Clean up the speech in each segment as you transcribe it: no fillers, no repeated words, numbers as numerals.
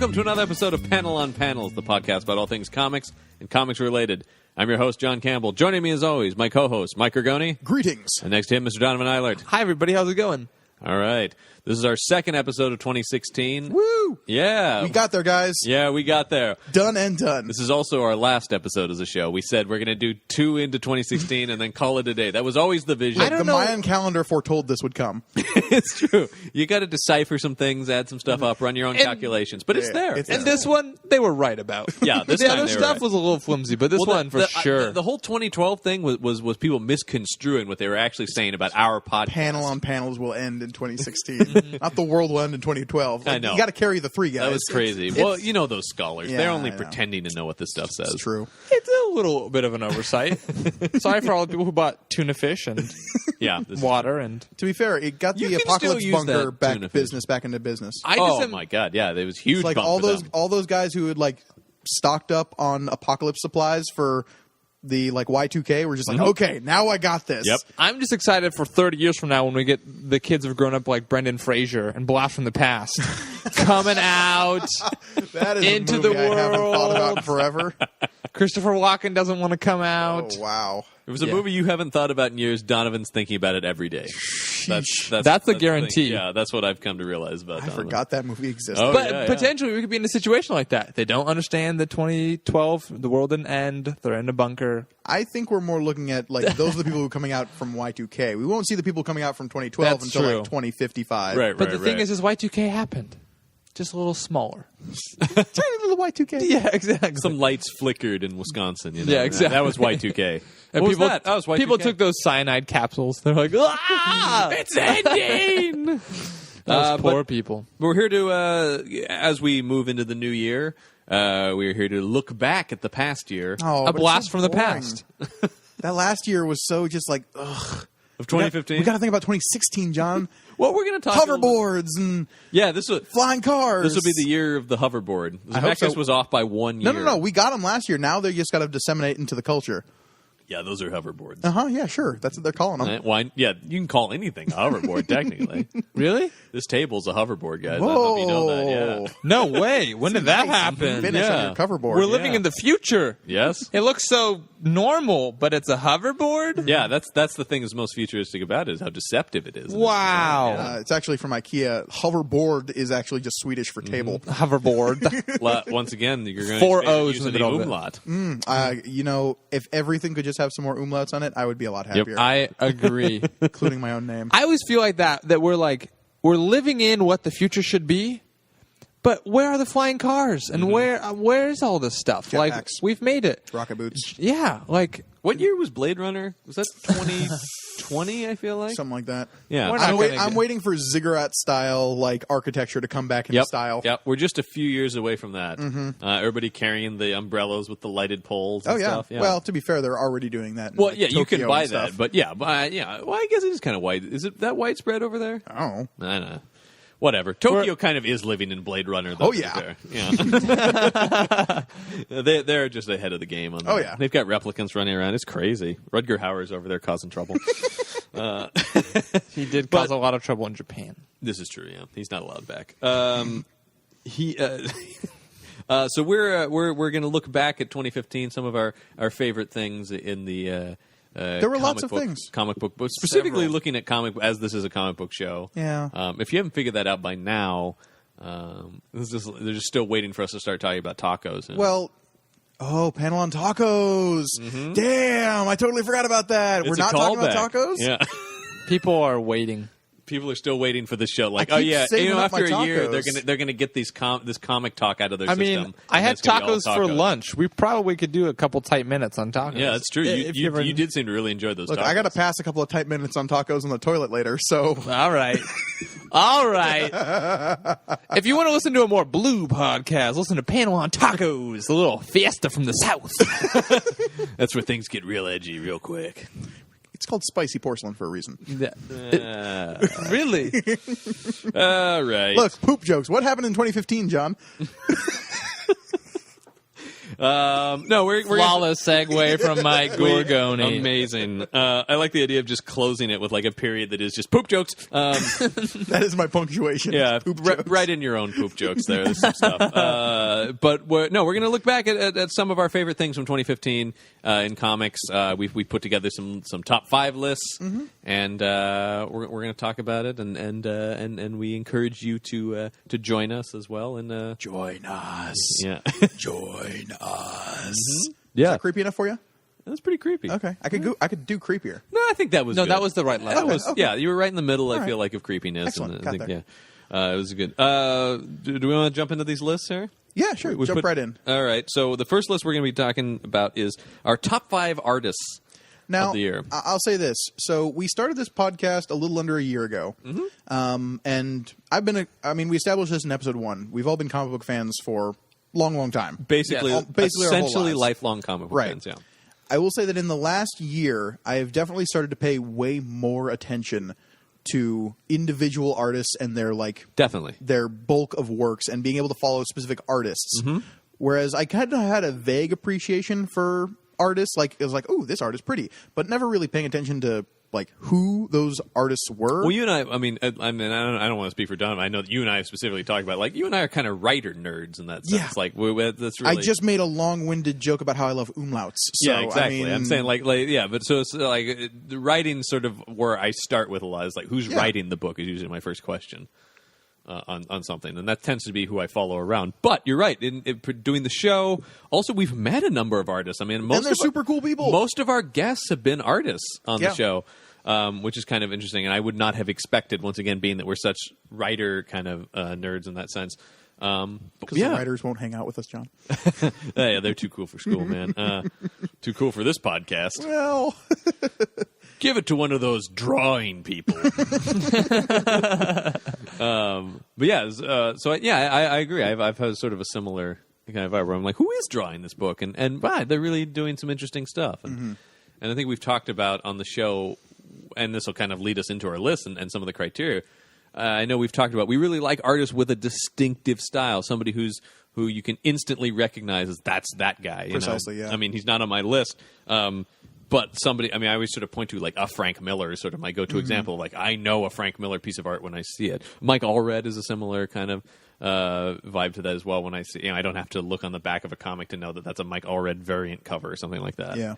Welcome to another episode of Panel on Panels, the podcast about all things comics and comics related. I'm your host, John Campbell. Joining me as always, my co-host, Mike Ergoni. Greetings. And next to him, Mr. Donovan Eilert. Hi, everybody. How's it going? All right. This is our second episode of 2016. Woo! Yeah. We got there, guys. Yeah, we got there. Done and done. This is also our last episode as a show. We said we're going to do 2 into 2016 and then call it a day. That was always the vision. The Mayan calendar foretold this would come. It's true. You got to decipher some things, add some stuff up, run your own calculations. But it's there. It's And there. this one, they were right about. Yeah, this the time other they were stuff right. was a little flimsy, but this one for sure. The whole 2012 thing was people misconstruing what they were actually saying about our podcast. Panel on Panels will end in 2016. Not the world will end in 2012. I know. You got to carry the three guys. That was crazy. Well, you know those scholars. Yeah, They're only I know. pretending to know what this stuff says. It's true. It's a little bit of an oversight. Sorry for all the people who bought tuna fish and Yeah. This is water. And To be fair, it got You the can still apocalypse use bunker that tuna fish. back into business. I oh, just my God. Yeah, there was huge It's like bump all for those them. all those guys who had like stocked up on apocalypse supplies for the like Y2K were just like, okay, now I got this. Yep. I'm just excited for 30 years from now when we get the kids who've grown up like Brendan Fraser and Blast from the Past coming out. That is Into a movie the I haven't thought world. about in forever. Christopher Walken doesn't want to come out. Oh wow. It was a Yeah. movie you haven't thought about in years. Donovan's thinking about it every day. That's That's a the thing. guarantee. Yeah, that's what I've come to realize about I Donovan. forgot that movie existed. Oh, But yeah. potentially we could be in a situation like that. They don't understand that 2012, the world didn't end. They're in a bunker. I think we're more looking at like those are the people who are coming out from Y2K. We won't see the people coming out from 2012 That's until true. like 2055. Right, But the thing is Y2K happened. Just a little smaller. Tiny little Y2K. Yeah, exactly. some lights flickered in Wisconsin. You know? Yeah, exactly. That was Y2K. And What people, was that? That was Y2K. people took those cyanide capsules. They're like, ah, it's ending. Those poor people. We're here to, as we move into the new year, we're here to look back at the past year Oh, A but blast it's so from the boring. past. That last year was so just like, ugh. of 2015. We got to think about 2016, John. Well, we're going to talk a little bit- Hoverboards and Yeah, this will flying cars. this will be the year of the hoverboard. I hope Zemeckis so. was off by 1 year. No. We got them last year. Now they just got to disseminate into the culture. Yeah, those are hoverboards. Yeah, sure. That's what they're calling them. Why? Yeah, you can call anything a hoverboard technically. Really? This table's a hoverboard, guys. I don't know if you know that. Yeah. No way. When did that Nice happen? Finish Yeah. on your coverboard. We're living in the future. Yes. It looks so normal, but it's a hoverboard? Yeah, that's the thing that's most futuristic about it is how deceptive it is. Wow. It's actually from IKEA. Hoverboard is actually just Swedish for table. Hoverboard. Once again, you're going Four to O's use in the the middle of it. umlaut. You know, if everything could just have some more umlauts on it, I would be a lot happier. I agree. including my own name. I always feel like that we're living in what the future should be, but where are the flying cars and where is all this stuff? Jetpacks. Like we've made it. Rocket boots, Yeah, like What year was Blade Runner? Was that 2020? I feel like. something like that. Yeah. We're not I'm, gonna I'm get- waiting for ziggurat style like architecture to come back into Yep. style. Yep. We're just a few years away from that. Everybody carrying the umbrellas with the lighted poles. And Oh yeah. Stuff. Yeah. Well, to be fair, they're already doing that. In, Well, like, yeah, you can Tokyo buy and that, stuff. but yeah. Well, I guess it is kind of wide. Is it that widespread over there? I don't know. I don't know. Whatever. Tokyo kind of is living in Blade Runner, though. Oh, to be yeah. fair. Yeah. They're just ahead of the game on that. Oh, yeah. They've got replicants running around. It's crazy. Rutger Hauer's over there causing trouble. he did cause a lot of trouble in Japan. This is true, yeah. He's not allowed back. So we're going to look back at 2015, some of our favorite things in the There were lots of things. comic book books, specifically Several. looking at as this is a comic book show. Yeah. If you haven't figured that out by now, they're just still waiting for us to start talking about tacos. And Well, panel on tacos. Damn, I totally forgot about that. it's We're a not talking about callback. tacos? Yeah. People are waiting. People are still waiting for the show. Like, I oh keep yeah, saving up after my a year, tacos. they're gonna get this comic talk out of their I system. mean, I and had it's gonna be all tacos for lunch. We probably could do a couple tight minutes on tacos. Yeah, that's true. If You, ever- you did seem to really enjoy those. Look, tacos. I got to pass a couple of tight minutes on tacos in the toilet later, so All right. All right. If you want to listen to a more blue podcast, listen to Panel on Tacos, a little fiesta from the South. That's where things get real edgy, real quick. it's called spicy porcelain for a reason. Really? All right. Look, poop jokes. What happened in 2015, John? No, we're Flawless segue from Mike Gorgoni. Amazing. I like the idea of just closing it with like a period that is just poop jokes. That is my punctuation. Yeah, Poop jokes. write in your own poop jokes there. There's some stuff. But we're going to look back at some of our favorite things from 2015 in comics. We put together some top 5 lists, and we're going to talk about it, and we encourage you to join us as well. And Join us. yeah, Join us. yeah, Is that creepy enough for you? that's pretty creepy. Okay, I could do creepier. No, I think that was No, good. that was the right level. That was, Okay. yeah, you were right in the middle. I All feel right. like of creepiness. Excellent. And I Got think, there. yeah, it was good. Do we want to jump into these lists here? Yeah, sure. We Jump put- right in. All right. So the first list we're going to be talking about is our top 5 artists Now, of the year. I'll say this. So we started this podcast a little under a year ago. And we established this in episode 1. We've all been comic book fans for long time. Basically, Yeah, basically our whole essentially lives. lifelong comic book Right. fans. Yeah. I will say that in the last year, I have definitely started to pay way more attention to individual artists and Definitely. their bulk of works and being able to follow specific artists. Whereas I kind of had a vague appreciation for artists, like it was like, oh, this art is pretty, but never really paying attention to like who those artists were. Well, you and I mean, I don't want to speak for Don. I know that you and I have specifically talked about, like, you and I are kind of writer nerds in that sense. Yeah. Like, that's really. I just made a long-winded joke about how I love umlauts. So, Yeah, exactly. I mean, I'm saying like yeah, but so it's like the writing sort of where I start with a lot is like who's writing the book is usually my first question on something, and that tends to be who I follow around. But you're right in doing the show. Also, we've met a number of artists. I mean, most they're of super cool people. Most of our guests have been artists on Yeah. the show. Which is kind of interesting, and I would not have expected, once again, being that we're such writer kind of nerds in that sense. But because the writers won't hang out with us, John. yeah, they're too cool for school, man. Too cool for this podcast. Well, Give it to one of those drawing people. But yeah, I agree. I've had sort of a similar kind of vibe where I'm like, who is drawing this book? And wow, they're really doing some interesting stuff. And I think we've talked about on the show, and this will kind of lead us into our list and some of the criteria. I know we've talked about, we really like artists with a distinctive style, somebody who you can instantly recognize as that's that guy. You Precisely, know? yeah. I mean, he's not on my list. But somebody, I mean, I always sort of point to like a Frank Miller is sort of my go-to example. Like, I know a Frank Miller piece of art when I see it. Mike Allred is a similar kind of vibe to that as well. When I see, I don't have to look on the back of a comic to know that that's a Mike Allred variant cover or something like that. yeah.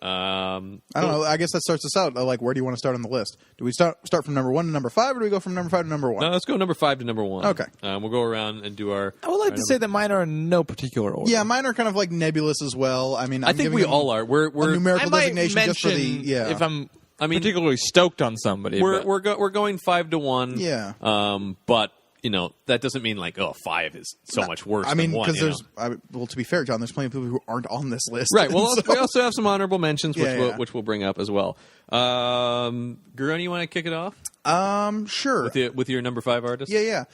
I don't know. I guess that starts us out. Like, where do you want to start on the list? Do we start from number 1 to number 5, or do we go from number 5 to number 1? No, let's go number 5 to number 1. Okay. We'll go around and do our. I would like to say that mine are in no particular order. Yeah, mine are kind of like nebulous as well. I mean, I think we all are. We're a numerical I might designation mention just for the if I'm I mean, particularly stoked on somebody. we're but- we're going 5 to 1. Yeah. But that doesn't mean like 5 is so much worse. I mean, than 1, because well, to be fair, John, there's plenty of people who aren't on this list. right. Well, So- we also have some honorable mentions, which we'll bring up as well. Guroni, you want to kick it off sure. with your number 5 artist? Yeah.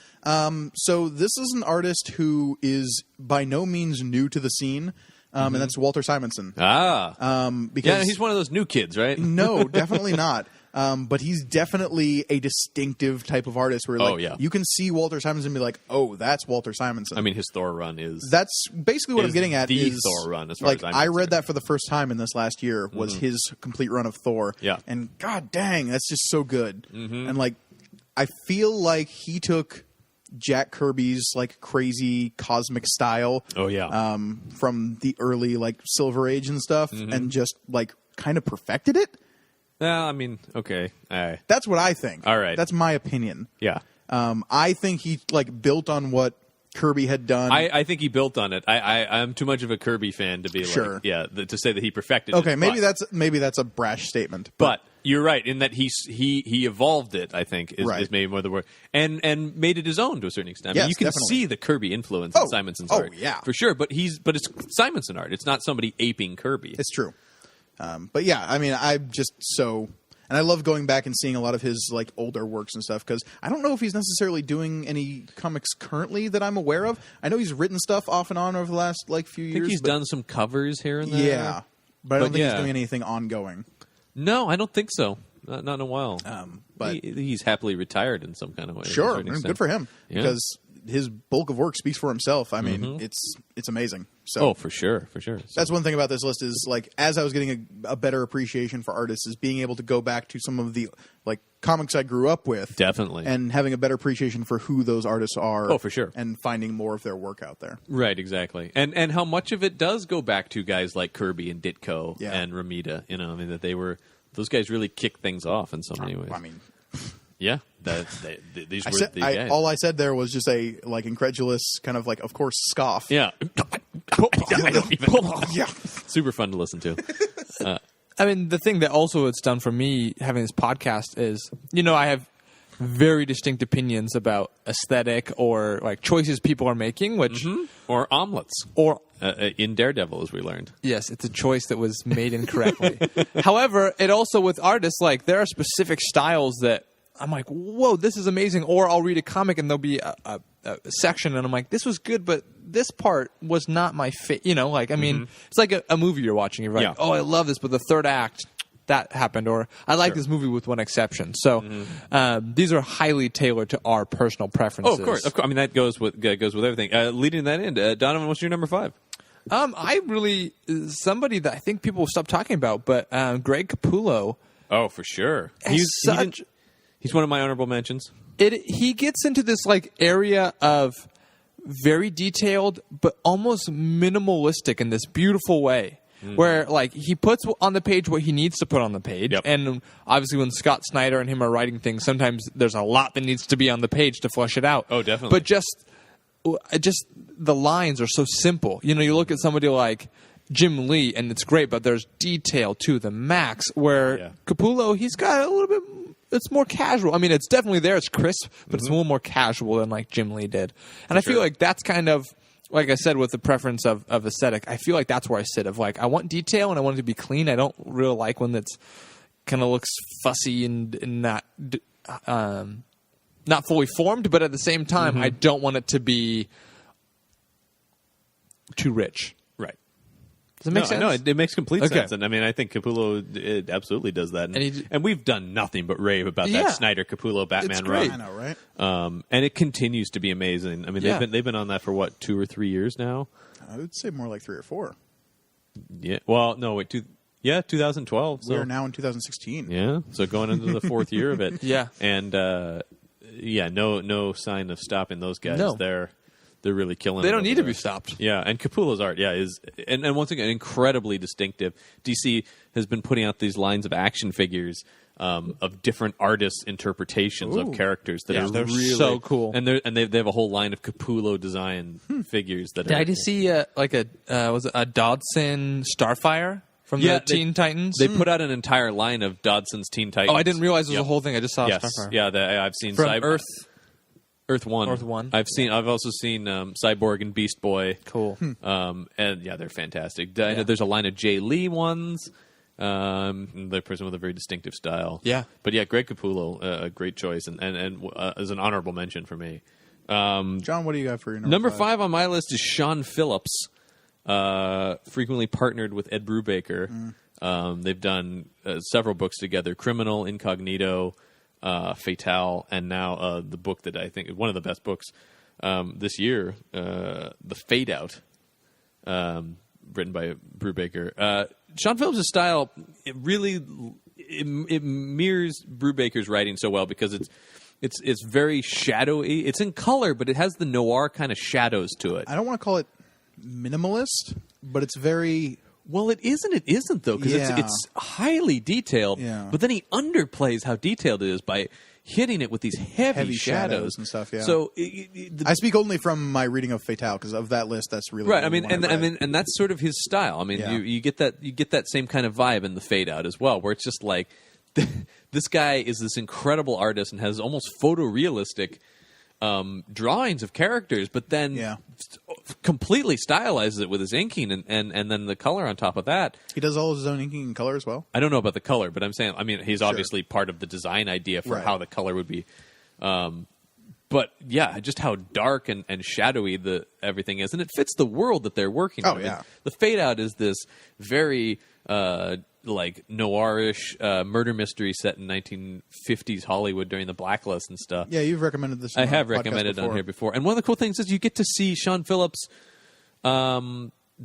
So this is an artist who is by no means new to the scene, and that's Walter Simonson. Because he's one of those new kids, right? no, definitely not. But he's definitely a distinctive type of artist where you can see Walter Simonson and be like, oh, that's Walter Simonson. I mean, his Thor run is That's basically what I'm is getting at. the is, Thor run, as far like as I'm I read concerned. that for the first time in this last year was his complete run of Thor. Yeah. And god dang, that's just so good. And like, I feel like he took Jack Kirby's like crazy cosmic style. Oh, yeah. From the early like Silver Age and stuff, and just like kind of perfected it. I mean, okay. That's what I think. All right. That's my opinion. Yeah. I think he like built on what Kirby had done. I think he built on it. I'm too much of a Kirby fan to be Sure. like, to say that he perfected okay, it. maybe that's a brash statement. But you're right in that he evolved it. I think is maybe more the word, and made it his own to a certain extent. I mean, Yes, you can definitely. see the Kirby influence in Simonson's art. yeah. for sure. But it's Simonson art. It's not somebody aping Kirby. It's true. But yeah, I mean, I'm just so, and I love going back and seeing a lot of his like older works and stuff because I don't know if he's necessarily doing any comics currently that I'm aware of. I know he's written stuff off and on over the last like few I years. think he's but, done some covers here and there. yeah, but I don't think yeah. he's doing anything ongoing. No, I don't think so. Not in a while. But he's happily retired in some kind of way. to a sure, certain good extent. for him Yeah. because his bulk of work speaks for himself. I mean, it's amazing. So for sure. So, that's one thing about this list is like as I was getting a better appreciation for artists is being able to go back to some of the like comics I grew up with, definitely, and having a better appreciation for who those artists are. Oh, for sure, and finding more of their work out there. Right, exactly, and how much of it does go back to guys like Kirby and Ditko and Romita. You know, I mean that those guys really kicked things off in so many ways. I mean. Yeah, these were the guys. All I said there was just a like incredulous kind of like, of course, scoff. Yeah. Yeah. Super fun to listen to. I mean, the thing that also it's done for me having this podcast is, I have very distinct opinions about aesthetic or like choices people are making, which or omelets, or in Daredevil, as we learned. Yes, it's a choice that was made incorrectly. However, it also with artists like there are specific styles that I'm like, whoa, this is amazing. Or I'll read a comic and there'll be a section and I'm like, this was good, but this part was not my favorite. I mean, it's like a movie you're watching. You're like, oh, I love this, but the third act, that happened. Or I like this movie with one exception. So these are highly tailored to our personal preferences. Oh, of course. I mean, that goes with everything. Leading that in, Donovan, what's your number 5? I really, somebody that I think people will stop talking about, but Greg Capullo. Oh, for sure. He's one of my honorable mentions. He gets into this like area of very detailed but almost minimalistic in this beautiful way, where like he puts on the page what he needs to put on the page, and obviously when Scott Snyder and him are writing things, sometimes there's a lot that needs to be on the page to flesh it out. Oh, definitely. But just the lines are so simple. You look at somebody like Jim Lee, and it's great, but there's detail to the max. Where Capullo, he's got a little bit. It's more casual. I mean, it's definitely there. It's crisp, but it's a little more casual than like Jim Lee did. And I feel like that's kind of, like I said, with the preference of aesthetic, I feel like that's where I sit. Of like, I want detail and I want it to be clean. I don't really like when it's kind of looks fussy and not fully formed. But at the same time, I don't want it to be too rich. Does it make sense? No, it makes complete sense. And I mean, I think Capullo it absolutely does that. And we've done nothing but rave about that Snyder Capullo Batman run. I know, right? And it continues to be amazing. I mean, they've been on that for what, 2 or 3 years now? I would say more like 3 or 4. Yeah. Well, no, wait. 2012. So. We are now in 2016. Yeah. So going into the 4th year of it. Yeah. And no sign of stopping those guys. No. They're really killing it. They don't need to there. be stopped. Yeah, and Capullo's art, is and once again incredibly distinctive. DC has been putting out these lines of action figures of different artists' interpretations of characters that are they're really so cool. And they have a whole line of Capullo design figures that. Did I just see was it a Dodson Starfire from the Teen Titans? They put out an entire line of Dodson's Teen Titans. Oh, I didn't realize it was a whole thing. I just saw Starfire. Yeah, I've seen from Earth 1. Earth 1. I've also seen Cyborg and Beast Boy. Cool. And they're fantastic. I know there's a line of Jay Lee ones. The person with a very distinctive style. Yeah. But Greg Capullo, a great choice, and as an honorable mention for me. John, what do you got for your number 5 on my list is Sean Phillips, frequently partnered with Ed Brubaker. They've done several books together: Criminal, Incognito, Fatale, and now the book that I think is one of the best books this year, The Fade Out, written by Brubaker. Sean Phillips' style, it mirrors Brubaker's writing so well because it's very shadowy. It's in color, but it has the noir kind of shadows to it. I don't want to call it minimalist, but it's very... Well, it isn't though, because it's highly detailed. Yeah. But then he underplays how detailed it is by hitting it with these heavy shadows and stuff. Yeah. So I speak only from my reading of Fatale because of that list. That's really right. I mean, and that's sort of his style. I mean, you get that same kind of vibe in the Fade Out as well, where it's just like this guy is this incredible artist and has almost photorealistic drawings of characters, but then completely stylizes it with his inking and then the color on top of that. He does all his own inking and color as well? I don't know about the color, but I'm saying, he's obviously part of the design idea for how the color would be. But yeah, just how dark and shadowy everything is. And it fits the world that they're working in. Yeah. The Fade Out is this very like noirish murder mystery set in 1950s Hollywood during the Blacklist and stuff. Yeah, you've recommended this. I have recommended on here before. And one of the cool things is you get to see Sean Phillips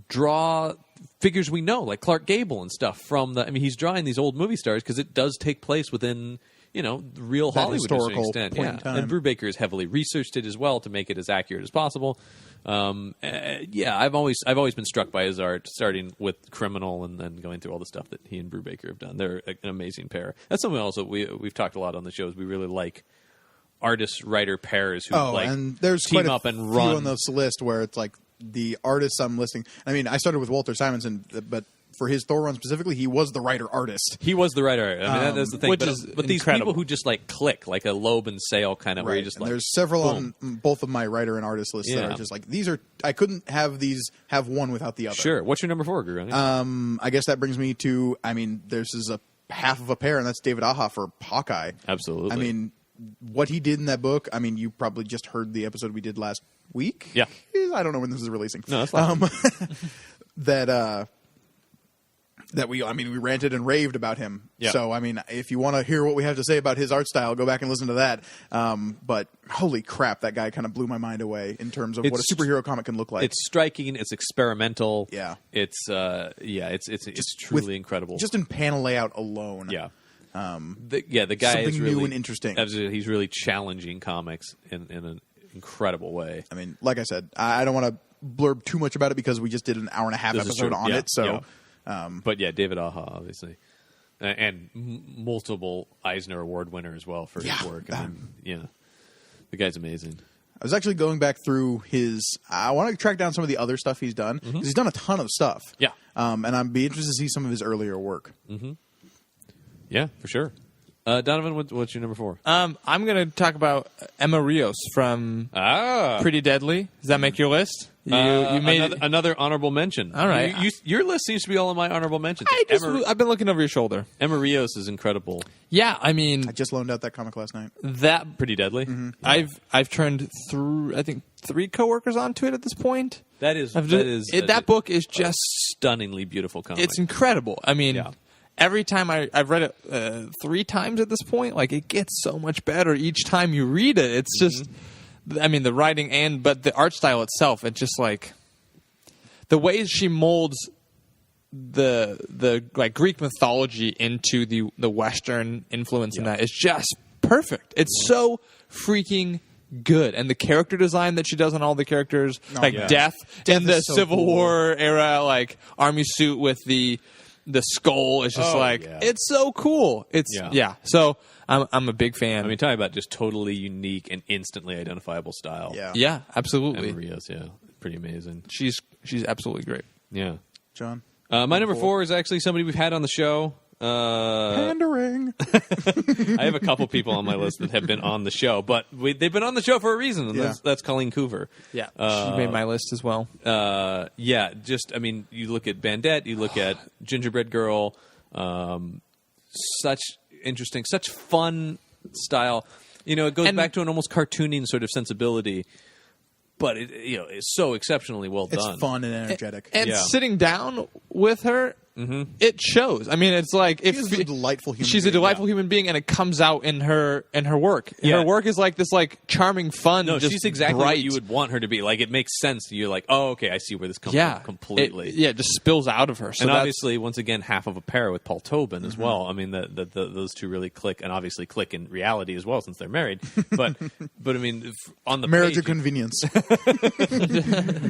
draw figures we know, like Clark Gable and stuff from the. I mean, he's drawing these old movie stars because it does take place within, real that Hollywood to a certain historical extent. point in time. And Brubaker has heavily researched it as well to make it as accurate as possible. I've always been struck by his art, starting with Criminal and then going through all the stuff that he and Brubaker have done. They're an amazing pair. That's something also we've talked a lot on the shows. We really like artist-writer pairs who and there's team quite a up and few run on this list where it's like the artists I'm listing. I mean, I started with Walter Simonson, but for his Thor run specifically, he was the writer-artist. He was the writer. I mean, that's the thing. Which but is but these incredible. people who just click, like a Loeb and Sale kind of, where you just And there's several boom. on both of my writer and artist lists that Yeah. are just like, these are, I couldn't have one without the other. Sure. What's your number 4, Gurani? I guess that brings me to, this is a half of a pair, and that's David Aja for Hawkeye. Absolutely. I mean, what he did in that book, you probably just heard the episode we did last week. Yeah. I don't know when this is releasing. No, that's fine. That we ranted and raved about him. Yeah. So, if you want to hear what we have to say about his art style, go back and listen to that. But holy crap, that guy kind of blew my mind away in terms of what a superhero comic can look like. It's striking. It's experimental. Yeah. It's truly incredible. Just in panel layout alone. Yeah. The guy something is really new and interesting. Absolutely, he's really challenging comics in an incredible way. Like I said, I don't want to blurb too much about it because we just did an hour and a half This is episode true. on Yeah, it. So. yeah. But yeah, David Aja, obviously, and multiple Eisner Award winner as well for his work. The guy's amazing. I was actually going back through his. I want to track down some of the other stuff he's done because he's done a ton of stuff. Yeah. And I'd be interested to see some of his earlier work. Yeah, for sure. Donovan, what's your number 4? I'm going to talk about Emma Rios from Pretty Deadly. Does that make your list? You made another honorable mention. All right. Your list seems to be all of my honorable mentions. I've been looking over your shoulder. Emma Rios is incredible. Yeah, I just loaned out that comic last night. that Pretty Deadly. I've turned through, I think, 3 coworkers onto it at this point. That book is just stunningly beautiful comic. it's incredible. Yeah. Every time I've read it 3 times at this point, it gets so much better each time you read it. It's just, the writing but the art style itself, it's just the ways she molds the Greek mythology into the Western influence in that is just perfect. It's so freaking good, and the character design that she does on all the characters, Death in the so Civil cool. War era, army suit with the skull is just it's so cool. It's So I'm a big fan. talking about just totally unique and instantly identifiable style. Yeah, absolutely. Emma Rios, pretty amazing. She's absolutely great. Yeah. John? My number 4 is actually somebody we've had on the show. Pandering. I have a couple people on my list that have been on the show, but they've been on the show for a reason, and that's Colleen Coover. Yeah, she made my list as well. You look at Bandette, you look at Gingerbread Girl, such interesting, such fun style. It goes back to an almost cartooning sort of sensibility, but it's so exceptionally well done. It's fun and energetic. And sitting down with her, it shows. It's like She's a delightful human she's being. a delightful human being, and it comes out in her work. Yeah. Her work is this charming fun. No, just she's exactly bright. what you would want her to be. It makes sense. You're like, oh, okay, I see where this comes from completely. It just spills out of her. So and obviously, once again, half of a pair with Paul Tobin as well. Those two really click, and obviously click in reality as well since they're married. But on the Marriage page, of convenience.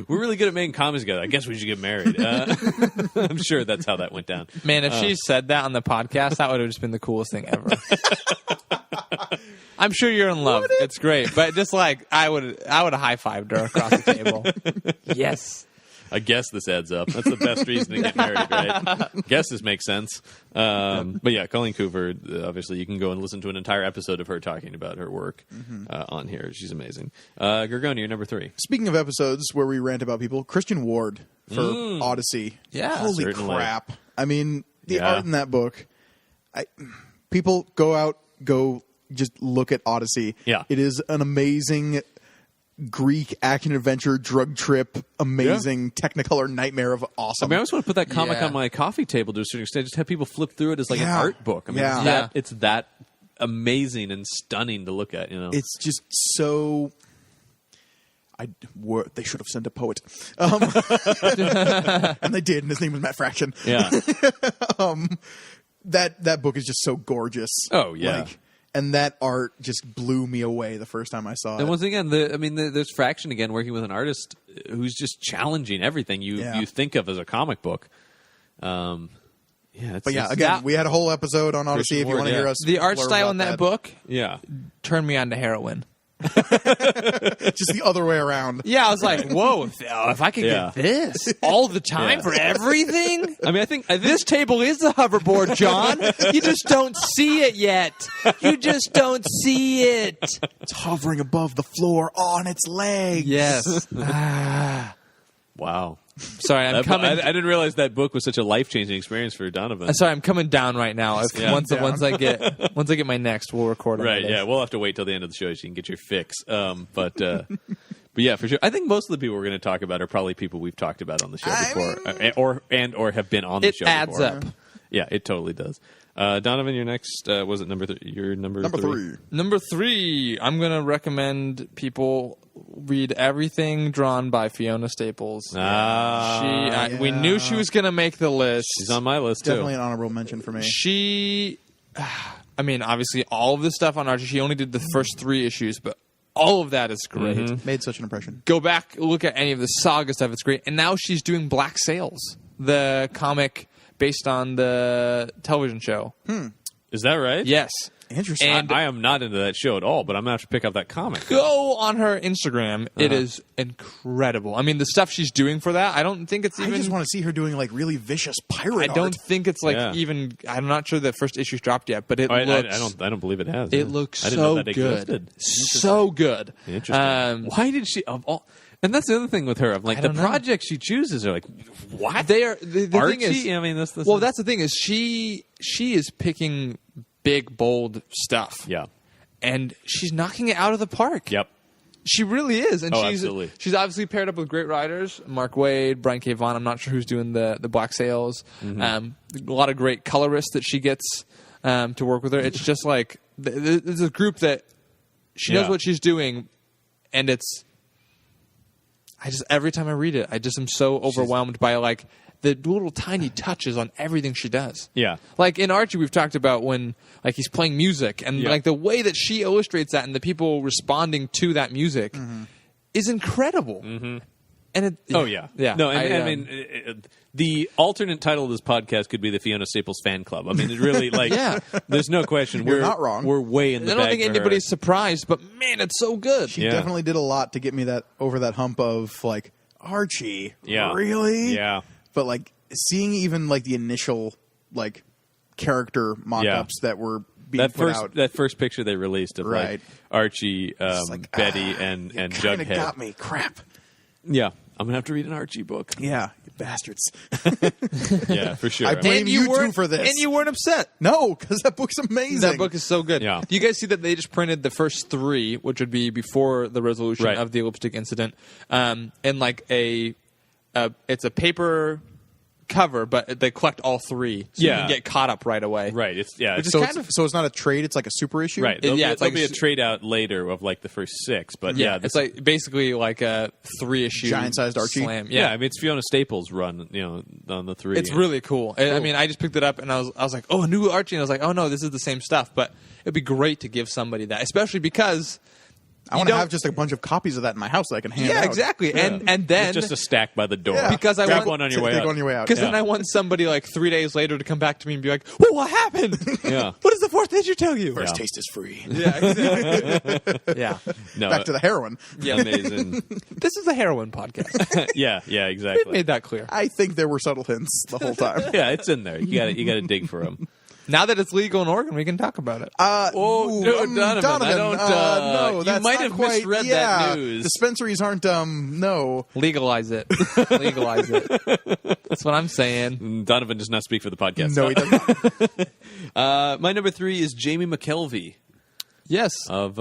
we're really good at making comments together. I guess we should get married. I'm sure that's how that went down. Man, if she said that on the podcast, that would have just been the coolest thing ever. I'm sure you're in love. It's great, but just I would have high-fived her across the table. Yes. I guess this adds up. That's the best reason to get married, right? Guess this makes sense. But yeah, Colleen Coover, obviously you can go and listen to an entire episode of her talking about her work on here. She's amazing. Gorgoni, you're number 3. Speaking of episodes where we rant about people, Christian Ward for Odyssey. Yeah. Holy Certainly. crap. The art in that book, people go just look at Odyssey. Yeah. It is an amazing Greek action adventure drug trip, amazing Technicolor nightmare of awesome. I mean, I always want to put that comic Yeah. on my coffee table to a certain extent. Just have people flip through it as like an Yeah. art book. I mean, Yeah. it's that amazing and stunning to look at. You know, It's just so. They should have sent a poet, and they did, and his name was Matt Fraction. yeah. That book is just so gorgeous. Oh, yeah. And that art just blew me away the first time I saw it. And once again, there's Fraction again working with an artist who's just challenging everything you think of as a comic book. It's, But yeah, it's- again, we had a whole episode on Odyssey. Christian If you want to Ward, hear yeah. us, The art blur style about in that book yeah. turned me on to heroin. just the other way around. Yeah, I was like, whoa, if I could Yeah. get this all the time Yeah. for everything. I mean, I think This table is the hoverboard, John. You just don't see it yet. You just don't see it. It's hovering above the floor on its legs. Yes. wow. Sorry, I'm That coming. I didn't realize that book was such a life changing experience for Donovan. Sorry, I'm coming down right now. Yeah. Once I get my next, we'll record on Right, this. yeah. We'll have to wait till the end of the show so you can get your fix. But yeah, for sure. I think most of the people we're going to talk about are probably people we've talked about on the show before, or have been on the It show adds before. up. Yeah, it totally does. Donovan, your next was it your number Number 3. Number 3, I'm going to recommend people read everything drawn by Fiona Staples. We knew she was going to make the list. She's on my list Definitely too. an honorable mention for me. I mean, obviously, all of this stuff on Archie, she only did the first 3 issues, but all of that is great. Mm-hmm. Made such an impression. Go back, look at any of the Saga stuff. It's great. And now she's doing Black Sails, the comic based on the television show. Is that right? Yes. Interesting. And I am not into that show at all, but I'm gonna have to pick up that comic. go on her Instagram. It is incredible. I mean, the stuff she's doing for that, I don't think it's I even... just want to see her doing like really vicious pirate I don't art. think it's like Yeah. even... I'm not sure the first issue's dropped yet, but it I looks... don't believe it has. It looks I didn't know so that good. existed. So good. Interesting. Why did she of all? And that's the other thing with her. I'm like I the don't know. projects she chooses are like what? They are... The Archie? thing is... I mean, that's Well, that's the thing is she is picking big, bold stuff. yeah. And she's knocking it out of the park. Yep. She really is. And absolutely. she's obviously paired up with great writers. Mark Waid, Brian K. Vaughan. I'm not sure who's doing the Black Sails. Mm-hmm. A lot of great colorists that she gets to work with her. It's just like there's a group that she knows Yeah. what she's doing, and it's... every time I read it, I just am so overwhelmed by like the little tiny touches on everything she does. Yeah. Like in Archie, we've talked about when like he's playing music and Yeah. like the way that she illustrates that and the people responding to that music is incredible. Mm-hmm. And it, Oh yeah. yeah. No, and I mean, the alternate title of this podcast could be the Fiona Staples Fan Club. I mean, it really like. Yeah. There's no question. You're we're not wrong. We're way in the I don't bag think for her. anybody's surprised, but man, it's so good. She Yeah. definitely did a lot to get me over that hump of like Archie. Yeah. Really? Yeah. But like seeing even like the initial like character mock-ups that were being put out. That first picture they released of Right. like Archie, like, Betty, and Kinda Jughead. got me. Crap. Yeah, I'm gonna have to read an Archie book. Yeah, you bastards. Yeah, for sure. I blame And you two weren't- for this. And you weren't upset. No, because that book's amazing. That book is so good. Yeah. Do you guys see that they just printed the first 3, which would be before the resolution Right. of the lipstick incident, and like it's a paper cover, but they collect all 3, so you Yeah. can get caught up right away. Right. It's Which is so, kind so it's not a trade; it's like a super issue. right. Yeah, There'll it's like be a trade out later of like the first 6, but Yeah, this- it's like basically like a 3-issue Giant-sized Archie? slam. yeah. Yeah. I mean, it's Fiona Staples' run, on the 3. It's really cool. I mean, I just picked it up and I was like, oh, a new Archie. And I was like, oh no, this is the same stuff. But it'd be great to give somebody that, especially because I want to don't- have just a bunch of copies of that in my house that I can hand out. yeah, exactly. And then It's just a stack by the door. Yeah. Because I grab want- one on your way Take out. one on your way out. Because then Yeah. I want somebody like 3 days later to come back to me and be like, well, what happened? Yeah. What does the 4th issue tell you? First Yeah. taste is free. Yeah, exactly. yeah. No, Back to the heroin. Yeah. amazing. This is a heroin podcast. yeah, We exactly. made that clear. I think there were subtle hints the whole time. Yeah, it's in there. You got to dig for them. Now that it's legal in Oregon, we can talk about it. Oh, Donovan, I don't, no, you that's might not have quite, misread yeah, that news. Dispensaries aren't, no. Legalize it. Legalize it. That's what I'm saying. Donovan does not speak for the podcast. No, he doesn't. My number 3 is Jamie McKelvey. Yes. Of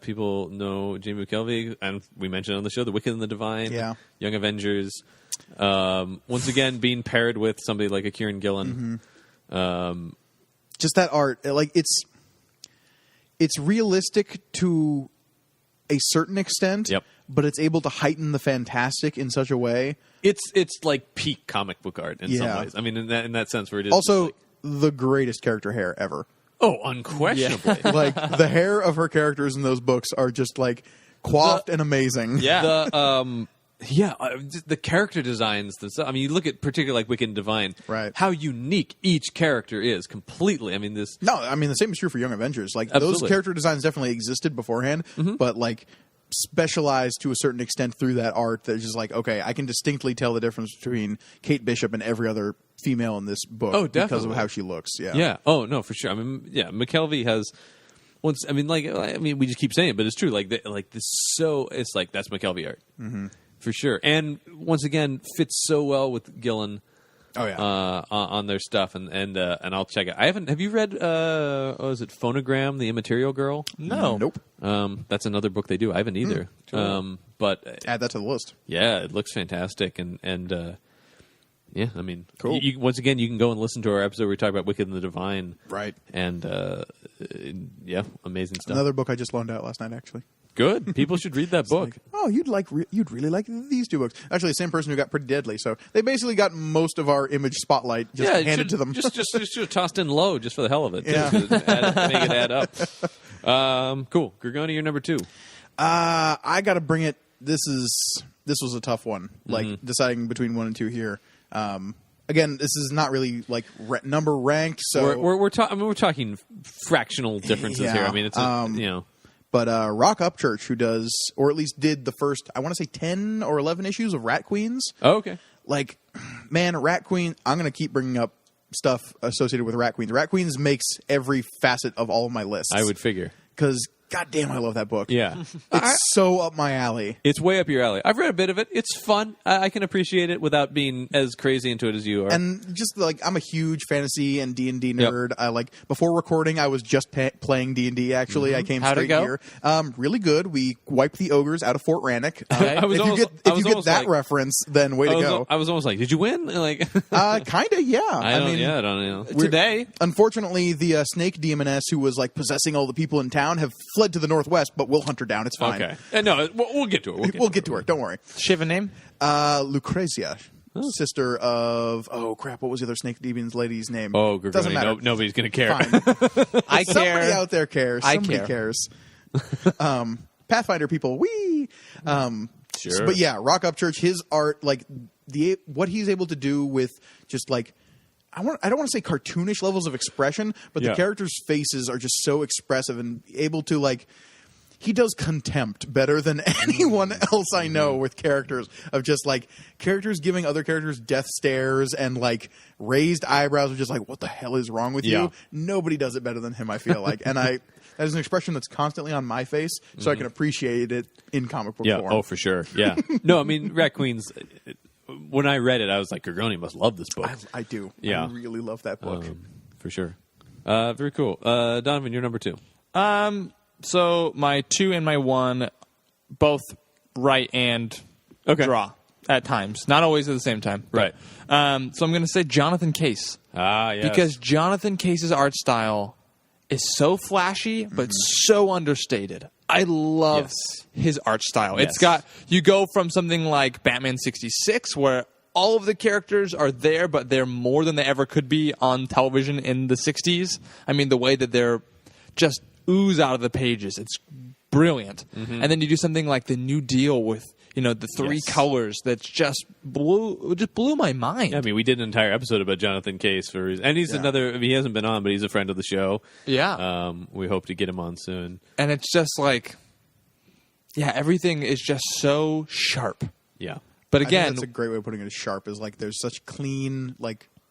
people know Jamie McKelvey, and we mentioned on the show The Wicked and the Divine, Young Avengers. Once again, being paired with somebody like a Kieran Gillen. Just that art, like it's realistic to a certain extent, but it's able to heighten the fantastic in such a way. It's like peak comic book art in some ways. I mean, in that sense, where it is also like, the greatest character hair ever. Oh, unquestionably. Like the hair of her characters in those books are just like coiffed and amazing. Yeah. The character designs. I mean, you look at particularly like Wicked and Divine. Right. How unique each character is completely. I mean, the same is true for Young Avengers. Like Absolutely. those character designs definitely existed beforehand, but like specialized to a certain extent through that art. That's just like, okay, I can distinctly tell the difference between Kate Bishop and every other female in this book because of how she looks. Yeah. Yeah. Oh no, for sure. I mean, yeah, McKelvey has. Once, I mean, we just keep saying it, but it's true. Like this, so it's like that's McKelvey art for sure. And once again, fits so well with Gillen. Oh yeah, on their stuff, and I'll check it. Have you read? Is it Phonogram, the Immaterial Girl? No, nope. That's another book they do. I haven't either. But add that to the list. Yeah, it looks fantastic, and yeah, I mean, cool. Once again, you can go and listen to our episode where we talk about Wicked and the Divine, right? And yeah, amazing stuff. Another book I just loaned out last night, actually. Good. People should read that book. You'd really like these two books. Actually, the same person who got Pretty Deadly. So they basically got most of our Image spotlight handed to them. Just should have tossed in Low just for the hell of it. Yeah. Make it add up. Cool. Gorgoni, you're number 2. I got to bring it. This was a tough one. Like deciding between 1 and 2 here. Again, this is not really like number ranked. So we're talking fractional differences here. I mean, it's But Rock Upchurch, who does, or at least did the first, I want to say 10 or 11 issues of Rat Queens. Oh, okay. Like, man, Rat Queen, I'm going to keep bringing up stuff associated with Rat Queens. Rat Queens makes every facet of all of my lists. I would figure. Because, goddamn, I love that book. Yeah. It's so up my alley. It's way up your alley. I've read a bit of it. It's fun. I can appreciate it without being as crazy into it as you are. And just like, I'm a huge fantasy and D&D nerd. I like, before recording, I was just playing D&D, actually. I came straight here. Really good. We wiped the ogres out of Fort Rannoch. If you get that reference, then way to go. I was almost like, did you win? Like, kind of, yeah. I don't know. Today. Unfortunately, the snake demoness who was like possessing all the people in town have fled to the northwest, but we'll hunt her down. It's fine. Okay. No, we'll get to it. We'll get to her. Don't worry. She have a name? Lucrezia, sister of what was the other snake demon's lady's name? Oh, doesn't matter. Nobody's gonna care. Fine. I care. Somebody out there cares. Somebody care. cares. Pathfinder people, wee. Sure. But yeah, Rock Upchurch, his art, like what he's able to do with just like. I don't want to say cartoonish levels of expression, but the characters' faces are just so expressive and able to like. He does contempt better than anyone else I know with characters of just like characters giving other characters death stares and like raised eyebrows of just like, what the hell is wrong with you? Nobody does it better than him, I feel like. And that is an expression that's constantly on my face, so I can appreciate it in comic book form. Oh, for sure. Yeah. No, I mean, Rat Queens, when I read it, I was like, Gorgoni must love this book. I do. Yeah. I really love that book. For sure. Very cool. Donovan, you're number 2. So my 2 and my 1, both write and draw at times, not always at the same time. Right. So I'm going to say Jonathan Case. Yes. Because Jonathan Case's art style is so flashy, but so understated. I love his art style. Yes. It's got, you go from something like Batman 66, where all of the characters are there, but they're more than they ever could be on television in the 60s. I mean, the way that they're just ooze out of the pages. It's brilliant. And then you do something like the New Deal with, the 3 colors that just blew my mind. Yeah, I mean, we did an entire episode about Jonathan Case and he's another. I mean, he hasn't been on, but he's a friend of the show. Yeah. We hope to get him on soon. And it's just like, everything is just so sharp. Yeah. But I again, think that's a great way of putting it. Is sharp is like there's such clean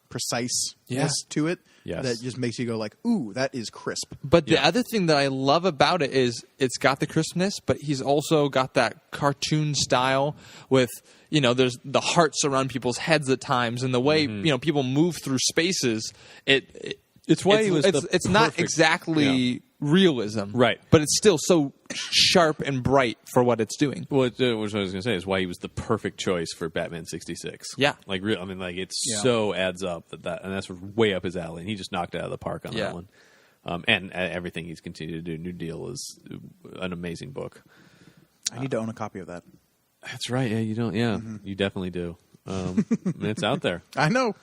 preciseness to it that just makes you go like, ooh, that is crisp. But the other thing that I love about it is it's got the crispness, but he's also got that cartoon style with, there's the hearts around people's heads at times, and the way, people move through spaces. It's why he was it's not exactly realism, Right. But it's still so sharp and bright for what it's doing. Well, what I was going to say is why he was the perfect choice for Batman 66. Yeah. Like, real. I mean, like, it so adds up and that's way up his alley. And he just knocked it out of the park on that one. And everything he's continued to do. New Deal is an amazing book. I need to own a copy of that. That's right. Yeah, you don't. Yeah, you definitely do. It's out there. I know.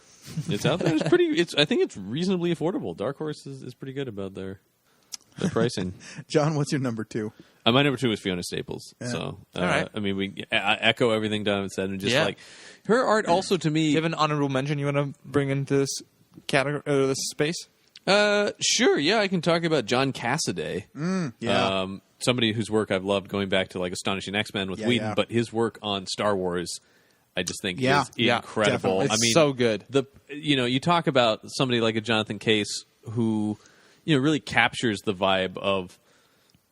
It's out there. It's pretty. I think it's reasonably affordable. Dark Horse is pretty good about their pricing. John, what's your number 2? My number 2 is Fiona Staples. Yeah. So, All right. I mean, I echo everything Donovan said, and just like her art. Also, to me, Do you have an honorable mention you want to bring into this category, this space? Sure. Yeah, I can talk about John Cassaday. Somebody whose work I've loved going back to like Astonishing X-Men with Whedon, but his work on Star Wars, I just think is incredible. Definitely. I mean, so good. You talk about somebody like a Jonathan Case who, really captures the vibe of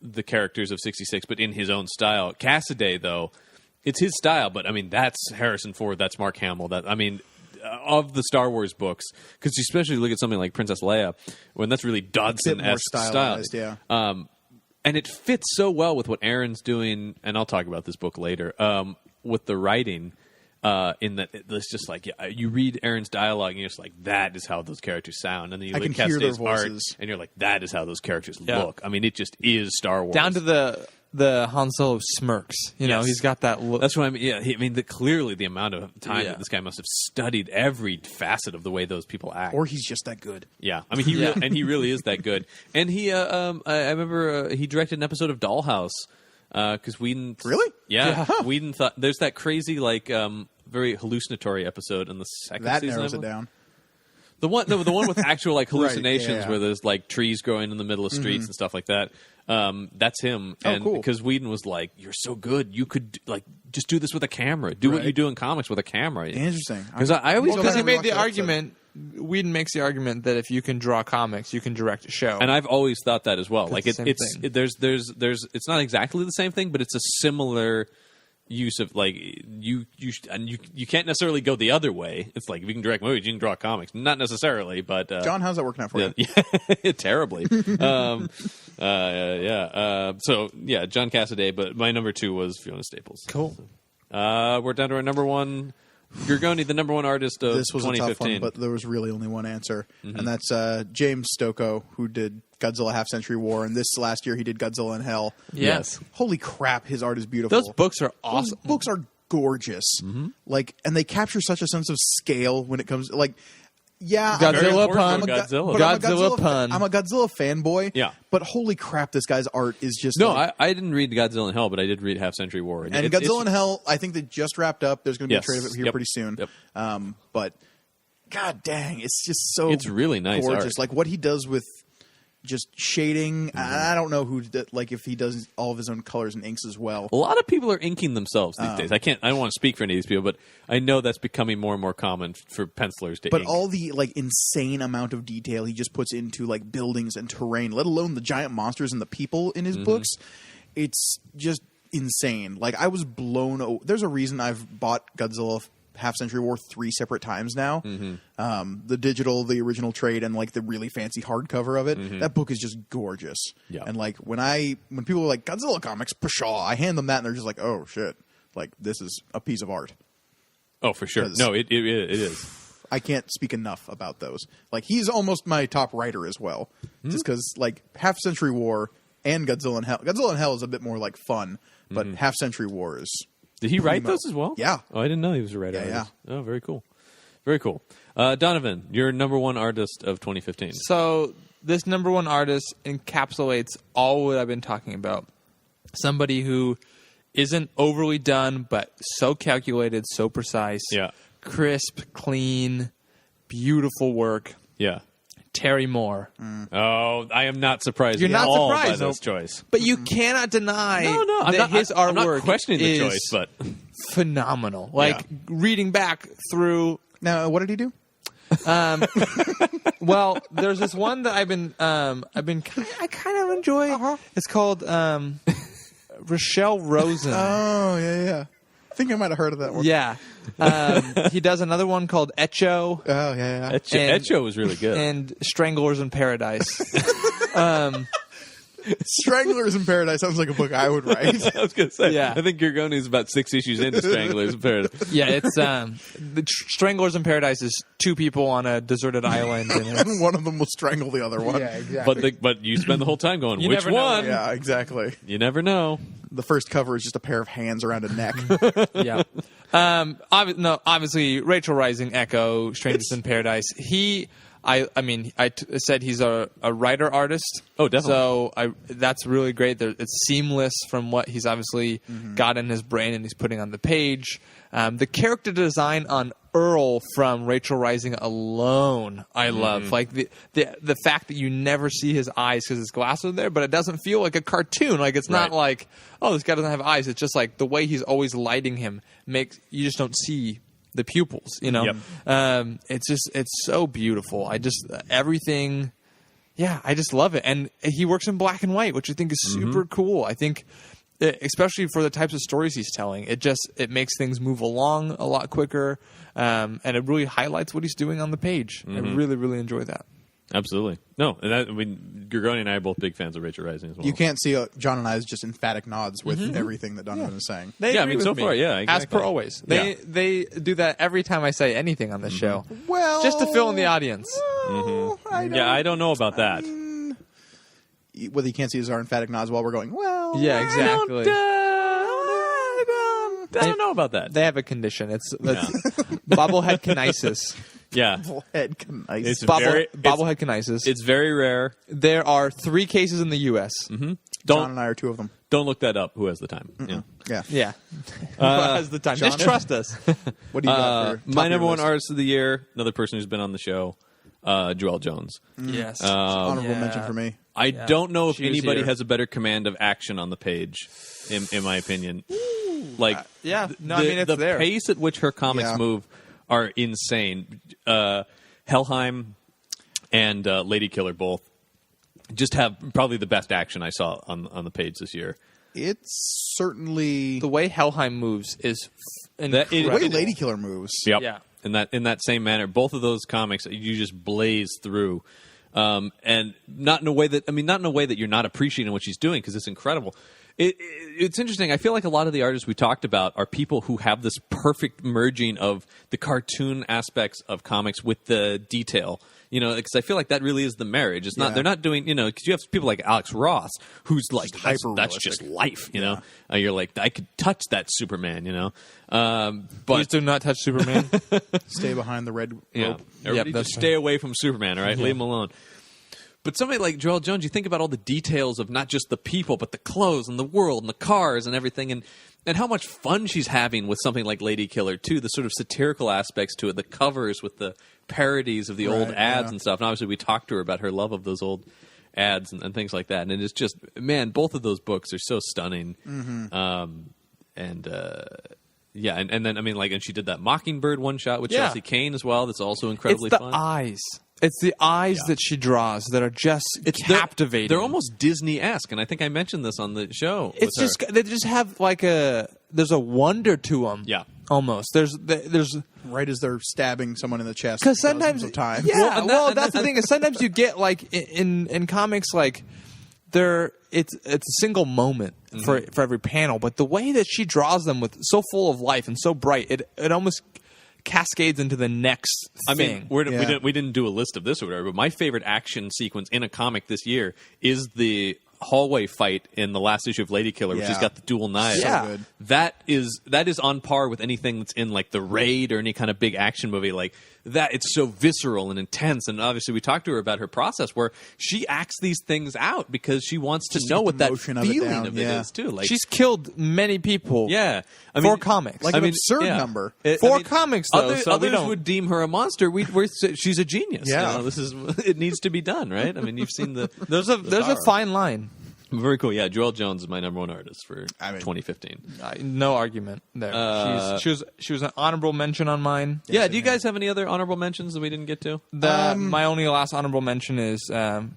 the characters of 66, but in his own style. Cassaday, though, it's his style, but I mean, that's Harrison Ford, that's Mark Hamill. Of the Star Wars books, because especially look at something like Princess Leia, when that's really Dodson-esque stylized, style. And it fits so well with what Aaron's doing, and I'll talk about this book later, with the writing, in that it's just like, you read Aaron's dialogue, and you're just like, that is how those characters sound. And then you look at Cassaday's art, and you're like, that is how those characters look. I mean, it just is Star Wars. Down to the Han Solo smirks. You know, he's got that look. That's what I mean. Yeah, I mean, clearly the amount of time that this guy must have studied every facet of the way those people act. Or he's just that good. Yeah, I mean, he really is that good. And he, I remember he directed an episode of Dollhouse because Whedon. Really? Yeah, Whedon thought there's that crazy very hallucinatory episode in the second that season. That narrows it down. The one with actual hallucinations right, where there's trees growing in the middle of streets and stuff like that. That's him. And cool. Because Whedon was like, "You're so good. You could just do this with a camera. Do what you do in comics with a camera." Interesting. Because I always because he made the argument. Whedon makes the argument that if you can draw comics, you can direct a show. And I've always thought that as well. It's It's not exactly the same thing, but it's a similar use of you can't necessarily go the other way. It's like if you can direct movies, you can draw comics. Not necessarily, but John, how's that working out for you? Yeah, terribly. So John Cassaday, but my number 2 was Fiona Staples. Cool. We're down to our number 1. Gorgoni, the number 1 artist of 2015. This was a tough one, but there was really only one answer, and that's James Stokoe, who did Godzilla Half Century War, and this last year he did Godzilla in Hell. Yes. Holy crap, his art is beautiful. Those books are awesome. Those books are gorgeous. And they capture such a sense of scale when it comes Godzilla pun. Godzilla pun. I'm a Godzilla fanboy. Yeah. But holy crap, this guy's art is just I didn't read Godzilla in Hell, but I did read Half Century War. And Godzilla in Hell, I think they just wrapped up. There's going to be a trade of it here pretty soon. Yep. But god dang, it's just so it's really nice gorgeous. art. Like what he does with just shading. I don't know if he does all of his own colors and inks as well. A lot of people are inking themselves these days. I don't want to speak for any of these people, but I know that's becoming more and more common for pencilers to ink. But all the insane amount of detail he just puts into buildings and terrain, let alone the giant monsters and the people in his books, it's just insane. I was blown. There's a reason I've bought Godzilla Half Century War 3 separate times now. The digital, the original trade, and the really fancy hardcover of it. That book is just gorgeous. Yeah. And when people are like Godzilla comics, pshaw, I hand them that and they're just like, oh shit, this is a piece of art. Oh, for sure. No, it is. I can't speak enough about those. He's almost my top writer as well, just because Half Century War and Godzilla in Hell. Godzilla in Hell is a bit more fun, but Half Century War is. Did he write those as well? Yeah. Oh, I didn't know he was a writer. Yeah. Oh, very cool. Very cool. Donovan, your number 1 artist of 2015. So this number 1 artist encapsulates all what I've been talking about. Somebody who isn't overly done, but so calculated, so precise. Yeah. Crisp, clean, beautiful work. Yeah. Terry Moore. Oh, I am not surprised. You're not all surprised by this choice. But you cannot deny his artwork I'm not questioning the choice, but phenomenal. Reading back through. Now, what did he do? Well, there's this one that I kind of enjoy. It's called Rochelle Rosen. Oh yeah. I think I might have heard of that one. Yeah. He does another one called Echo. Oh, yeah. Echo was really good. And Stranglers in Paradise. Stranglers in Paradise sounds like a book I would write. I was going to say, Yeah. I think Gorgoni's about 6 issues into Stranglers in Paradise. Yeah, it's the Stranglers in Paradise is two people on a deserted island. And And one of them will strangle the other one. exactly. But you spend the whole time going, You which never know. one? Yeah, exactly. You never know. The first cover is just a pair of hands around a neck. Yeah. Obviously, Rachel Rising, Echo, Strangers in Paradise. I said he's a writer artist. Oh, definitely. So that's really great. It's seamless from what he's obviously got in his brain and he's putting on the page. The character design on Earl from Rachel Rising alone, I love. Like the fact that you never see his eyes because his glasses are there, but it doesn't feel like a cartoon. Like it's not like, oh, this guy doesn't have eyes. It's just like the way he's always lighting him makes you just don't see the pupils, you know. Yep. It's so beautiful. Everything. Yeah, I just love it. And he works in black and white, which I think is super cool. I think, especially for the types of stories he's telling, it makes things move along a lot quicker, and it really highlights what he's doing on the page. I really, really enjoy that. Absolutely. No, and Gorgoni and I are both big fans of Rachel Rising as well. You can't see John and I's just emphatic nods with everything that Donovan is saying. They Yeah, I agree mean, with so me. far, yeah, As exactly. per always. Yeah. They do that every time I say anything on this show. Well, Just to fill in the audience. well, I don't know about that. Whether you can't see his emphatic nods while we're going, well. Yeah, exactly. I don't know about that. They have a condition. It's bobblehead kinesis. Yeah. Head can ice. It's very Bobblehead kinesis. it's very rare. There are 3 cases in the U.S. John Don't and I are 2 of them. don't look that up. Who has the time? Yeah. Yeah. Yeah. Who has the time? John Just is- trust us. What do you got for top My of your number one list? artist of the year, another person who's been on the show, Joelle Jones. Yes. Honorable Yeah. mention for me. I don't know if She was anybody here. has a better command of action on the page, in my opinion. Like, yeah. No, I mean, it's the there. pace at which her comics Yeah. move are insane. Helheim and Lady Killer both just have probably the best action I saw on the page this year. It's certainly The way Helheim moves is That- it- the incredible. way Lady Killer moves. Yep. Yeah. In that same manner, both of those comics you just blaze through, and not in a way that you're not appreciating what she's doing because it's incredible. It's interesting. I feel like a lot of the artists we talked about are people who have this perfect merging of the cartoon aspects of comics with the detail. You know, because I feel like that really is the marriage. It's not. Yeah. They're not doing. You know, because you have people like Alex Ross, who's like that's hyper-realistic. just life. You know, you're like I could touch that Superman. You know, but Please do not touch Superman. Stay behind the red yeah, rope. everybody that's just stay away from Superman. All right, leave him alone. But somebody like Joelle Jones, you think about all the details of not just the people, but the clothes and the world and the cars and everything, and how much fun she's having with something like Lady Killer too. The sort of satirical aspects to it, the covers with the parodies of the old Right, ads yeah. and stuff. And obviously, we talked to her about her love of those old ads and things like that. And it is just, man, both of those books are so stunning. Yeah, and then I mean, like, and she did that Mockingbird one shot with Yeah. Chelsea Kane as well. That's also incredibly It's the fun. eyes. It's the eyes that she draws that are just captivating. They're almost Disney-esque, and I think I mentioned this on the show. It's with just her. they just have like there's a wonder to them. Yeah. almost. There's Right as they're stabbing someone in the chest. because sometimes of times. yeah. and Well, that- that's the thing is sometimes you get like in comics like it's a single moment for every panel, but the way that she draws them with so full of life and so bright, it almost cascades into the next thing. Yeah. We didn't do a list of this or whatever, but my favorite action sequence in a comic this year is the hallway fight in the last issue of Lady Killer, which Yeah. has got the dual knives. So good. That is on par with anything that's in like The Raid or any kind of big action movie like that. It's so visceral and intense, and obviously we talked to her about her process where she acts these things out because she wants to know get what the that motion of it feeling down, of it yeah. is too. Like She's killed many people. yeah, I for mean, comics. Like an absurd number. For comics, though, so we others don't- would deem her a monster. She's a genius. Yeah. This is it needs to be done, right? I mean, you've seen the there's a fine line. very cool. Yeah, Joelle Jones is my number one artist for I mean- 2015. No argument there. She was an honorable mention on mine. Yeah, do you guys have any other honorable mentions that we didn't get to? My only last honorable mention is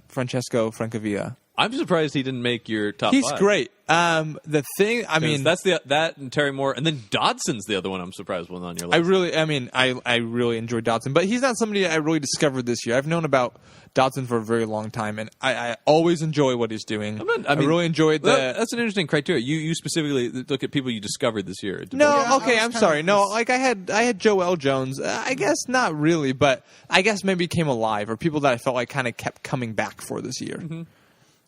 Francesco Francavilla. I'm surprised he didn't make your top He's 5. great. The thing, I mean, that's that and Terry Moore, and then Dodson's the other one I'm surprised wasn't on your list. I really enjoyed Dodson, but he's not somebody I really discovered this year. I've known about Dodson for a very long time, and I always enjoy what he's doing. I really enjoyed that's an interesting criteria. You specifically look at people you discovered this year. I'm sorry. No, like I had Joel Jones. I guess not really, but I guess maybe came alive, or people that I felt like kind of kept coming back for this year. Mm-hmm.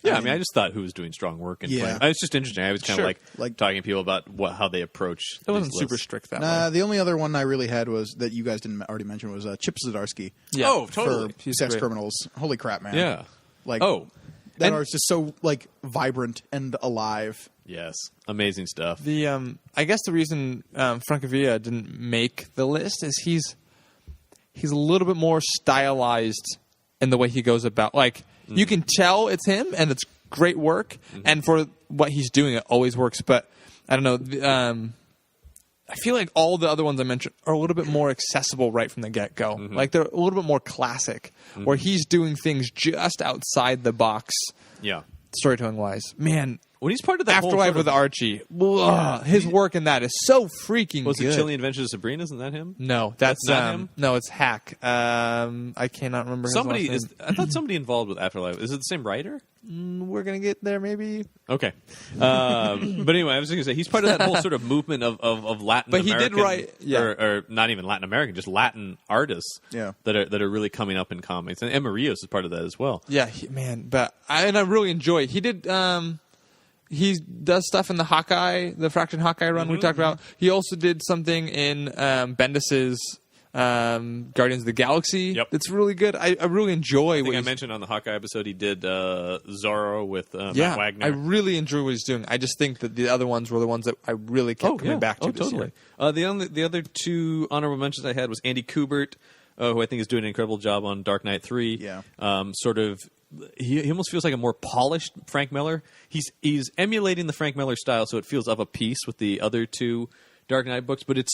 Yeah, I mean, I just thought who was doing strong work. And playing. It's just interesting. I was kind of like talking to people about how they approach. It wasn't super strict that way. The only other one I really had was that you guys didn't already mention was Chip Zdarsky. Yeah. Oh, totally. For Sex Criminals. Holy crap, man. Yeah. That are just so vibrant and alive. Yes, amazing stuff. The I guess the reason Francavilla didn't make the list is he's a little bit more stylized in the way he goes about. Like you can tell it's him, and it's great work. Mm-hmm. And for what he's doing, it always works. But I don't know. I feel like all the other ones I mentioned are a little bit more accessible right from the get-go. Mm-hmm. Like they're a little bit more classic, where he's doing things just outside the box. Yeah, storytelling-wise, man. When he's part of that Afterlife with Archie, his work in that is so freaking good. it Chilling Adventures of Sabrina? Isn't that him? No, that's not him. No, it's Hack. I cannot remember his last name. I thought somebody involved with Afterlife. Is it the same writer? We're gonna get there, maybe. Okay, but anyway, I was going to say he's part of that whole sort of movement of Latin. But American, he did write, or not even Latin American, just Latin artists. That are really coming up in comics, and Emma Rios is part of that as well. Yeah, but I really enjoy. He did. He does stuff in the Fraction Hawkeye run we talked about. He also did something in Bendis's Guardians of the Galaxy. Yep. It's really good. I really enjoy I mentioned on the Hawkeye episode he did Zorro with Matt Wagner. I really enjoy what he's doing. I just think that the other ones were the ones that I really kept coming back to this year. The other two honorable mentions I had was Andy Kubert, who I think is doing an incredible job on Dark Knight 3. Yeah. He almost feels like a more polished Frank Miller. He's emulating the Frank Miller style, so it feels of a piece with the other two Dark Knight books. But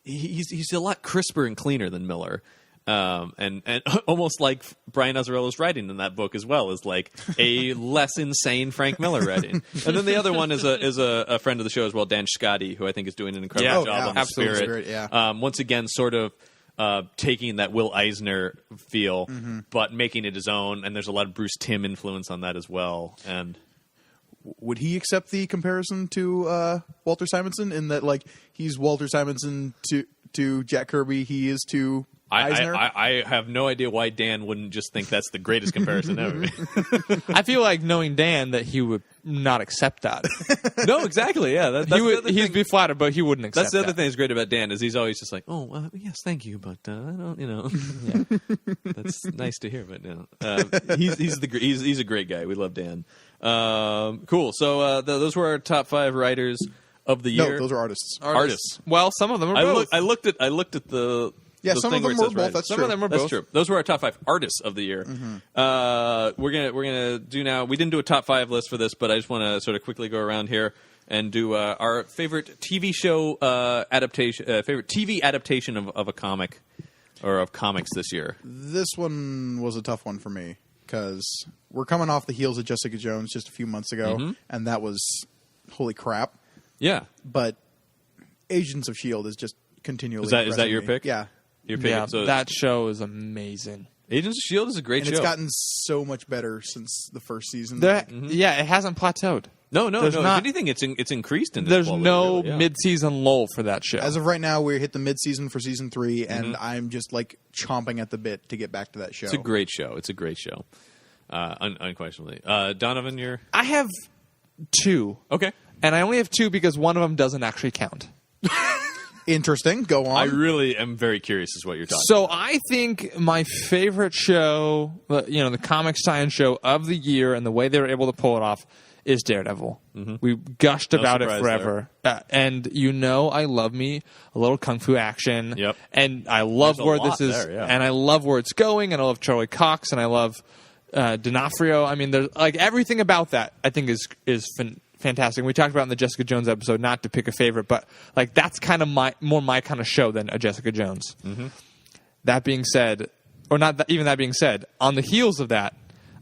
he's a lot crisper and cleaner than Miller, and almost like Brian Azzarello's writing in that book as well is like a less insane Frank Miller writing. And then the other one is a friend of the show as well, Dan Scotty, who I think is doing an incredible job on the Spirit. Great, yeah. Once again, sort of. Taking that Will Eisner feel, but making it his own, and there's a lot of Bruce Timm influence on that as well. And would he accept the comparison to Walter Simonson in that, he's Walter Simonson to Jack Kirby, he is to Eisner? I have no idea why Dan wouldn't just think that's the greatest comparison ever. I feel like knowing Dan that he would not accept that. No, exactly. Yeah, he'd be flattered, but he wouldn't accept. That's the other thing that's great about Dan is he's always just like, yes, thank you, but I don't, that's nice to hear, but no, he's a great guy. We love Dan. Cool. So those were our top 5 writers of the year. No, those are artists. Artists. Well, some of them are both. I looked at the. Yeah, some of them were both. That's true. Some of them were both. That's true. Those were our top 5 artists of the year. We're gonna do now. We didn't do a top 5 list for this, but I just want to sort of quickly go around here and do our favorite TV show adaptation, favorite TV adaptation of a comic or of comics this year. This one was a tough one for me because we're coming off the heels of Jessica Jones just a few months ago, and that was holy crap. Yeah, but Agents of S.H.I.E.L.D. is just continually. Is that your pick? Yeah. Yeah, that show is amazing. Agents of S.H.I.E.L.D. is a great show. It's gotten so much better since the first season. Yeah, it hasn't plateaued. No. If anything, it's increased in this There's quality, no really, mid-season lull for that show. As of right now, we hit the mid-season for season 3, and I'm just chomping at the bit to get back to that show. It's a great show. Unquestionably. Donovan, I have 2. Okay. And I only have 2 because one of them doesn't actually count. Interesting. Go on. I really am very curious as to what you're talking about. So I think my favorite show, the comic science show of the year and the way they were able to pull it off is Daredevil. We gushed about it forever. And I love me a little kung fu action. Yep. And I love where this is. There, yeah. And I love where it's going. And I love Charlie Cox. And I love D'Onofrio. I mean, there's everything about that I think is fantastic. We talked about in the Jessica Jones episode, not to pick a favorite, but that's kind of more my kind of show than a Jessica Jones. That being said, or not even that being said, on the heels of that,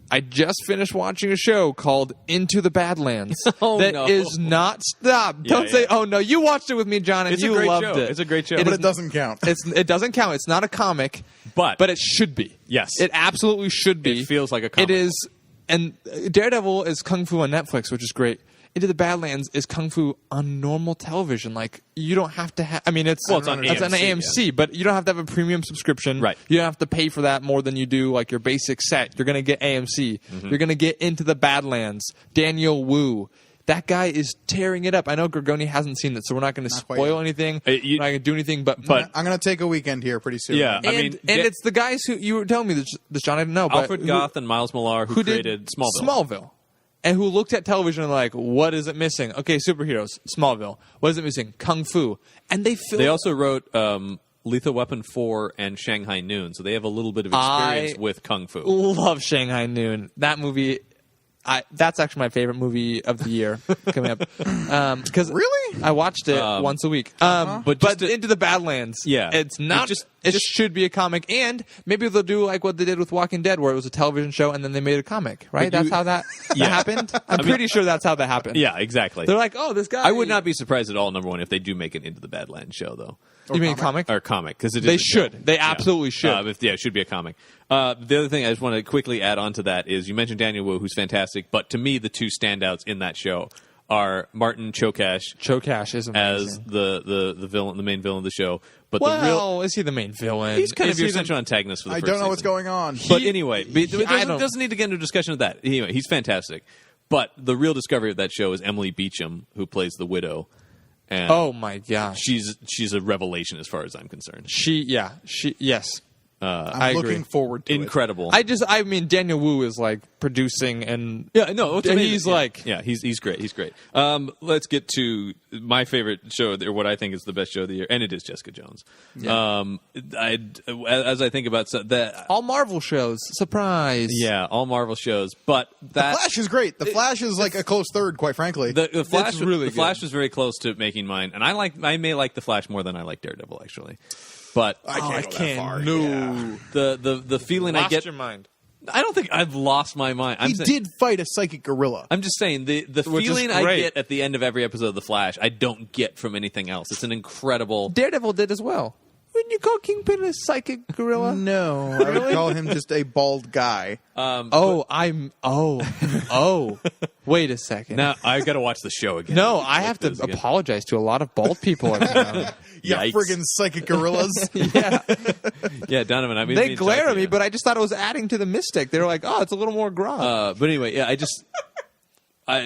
I just finished watching a show called Into the Badlands. Oh, that no. is not stop. Yeah, Don't say, yeah. "Oh no, you watched it with me, John, and It's you a great loved show. it." It's a great show. But it doesn't count. It doesn't count. It's not a comic, But it should be. Yes. it absolutely should be. It feels like a comic. It is, and Daredevil is kung fu on Netflix, which is great. Into the Badlands is kung fu on normal television. Like, you don't have to have. I mean, it's Well, it's on it's on AMC, AMC, but you don't have to have a premium subscription. Right. You don't have to pay for that more than you do like your basic set. You're going to get AMC. Mm-hmm. You're going to get Into the Badlands. Daniel Wu. That guy is tearing it up. I know Gorgoni hasn't seen it, so we're not going to Not quite spoil yet. anything. You- we're not going to do anything, but I'm going to take a weekend here pretty soon. Yeah. I mean, and it's the guys who you were telling me this John, I didn't know, but Alfred Goth and Miles Millar who created did Smallville. and who looked at television and like, what is it missing? Okay, superheroes, Smallville. What is it missing? Kung Fu. And they They also wrote Lethal Weapon 4 and Shanghai Noon, so they have a little bit of experience with kung fu. love Shanghai Noon. That movie. That's actually my favorite movie of the year coming up. Because Really? I watched it once a week. But But just to- Into the Badlands, Yeah. it's not. It It just- should be a comic, and maybe they'll do like what they did with Walking Dead, where it was a television show and then they made a comic. Right? But That's how that Yeah. happened. I'm pretty sure that's how that happened. Yeah, exactly. They're like, oh, this guy. I would not be surprised at all, number one, if they do make it Into the Badlands show, though. You mean a comic? Or comic, because it is They a show. should. They absolutely should. It should be a comic. The other thing I just want to quickly add on to that is you mentioned Daniel Wu, who's fantastic, but to me, the two standouts in that show are Martin Chokash Chokash is amazing. as the villain, the main villain of the show. But the real Well, is he the main villain? he's kind Is of your he the- central antagonist for the I first don't know what's season. going on. But anyway, it I don't- doesn't need to get into a discussion of that. Anyway, he's fantastic. But the real discovery of that show is Emily Beecham, who plays the widow. And Oh my gosh. she's a revelation as far as I'm concerned. Yes. I I'm agree. looking forward to it. Incredible. I mean, Daniel Wu is like producing and Yeah, no, it's amazing. he's Yeah. like, yeah, he's great. He's great. Let's get to my favorite show, or what I think is the best show of the year, and it is Jessica Jones. As I think about that, all Marvel shows. Surprise. yeah, all Marvel shows, but that Flash is great. The Flash is like a close third, quite frankly. the Flash It's really the Flash good. was very close to making mine, and I may like the Flash more than I like Daredevil actually, but I can't go that far. No. Yeah. the feeling I Lost get, your mind. I don't think I've lost my mind. he did fight a psychic gorilla. I'm just saying the Which is feeling I great. get at the end of every episode of The Flash, I don't get from anything else. It's an incredible. Daredevil did as well. Wouldn't you call Kingpin a psychic gorilla? No, I would call him just a bald guy. Oh. Wait a second. Now I got to watch the show again. No, I have to this again. apologize to a lot of bald people. Yeah, Yikes. friggin' psychic gorillas. Yeah, Yeah, Donovan. I mean, they glare at me, but I just thought it was adding to the mystic. They were like, "Oh, it's a little more grog." but anyway, yeah,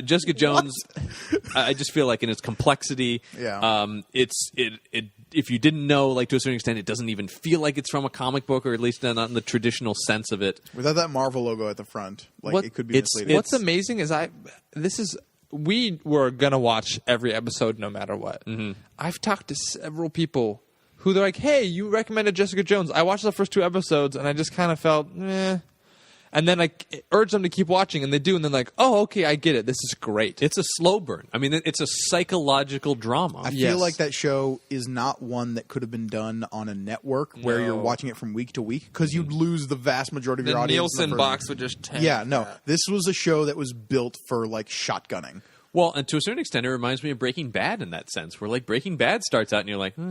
Jessica Jones. I just feel like in its complexity, Yeah. it if you didn't know, like to a certain extent, it doesn't even feel like it's from a comic book, or at least not in the traditional sense of it. Without that Marvel logo at the front, like What- it could be it's- misleading. What's amazing is we were gonna watch every episode no matter what. Mm-hmm. I've talked to several people who they're like, "Hey, you recommended Jessica Jones. I watched the first 2 episodes and I just kind of felt, eh." And then I urge them to keep watching, and they do, and then like, "Oh, okay, I get it. This is great." It's a slow burn. I mean, it's a psychological drama. I feel Yes. like that show is not one that could have been done on a network where you're watching it from week to week because you'd lose the vast majority of the your audience. in Nielsen the first- box would just tank. Yeah, no. This was a show that was built for like shotgunning. Well, and to a certain extent, it reminds me of Breaking Bad in that sense, where like Breaking Bad starts out and you're like, okay,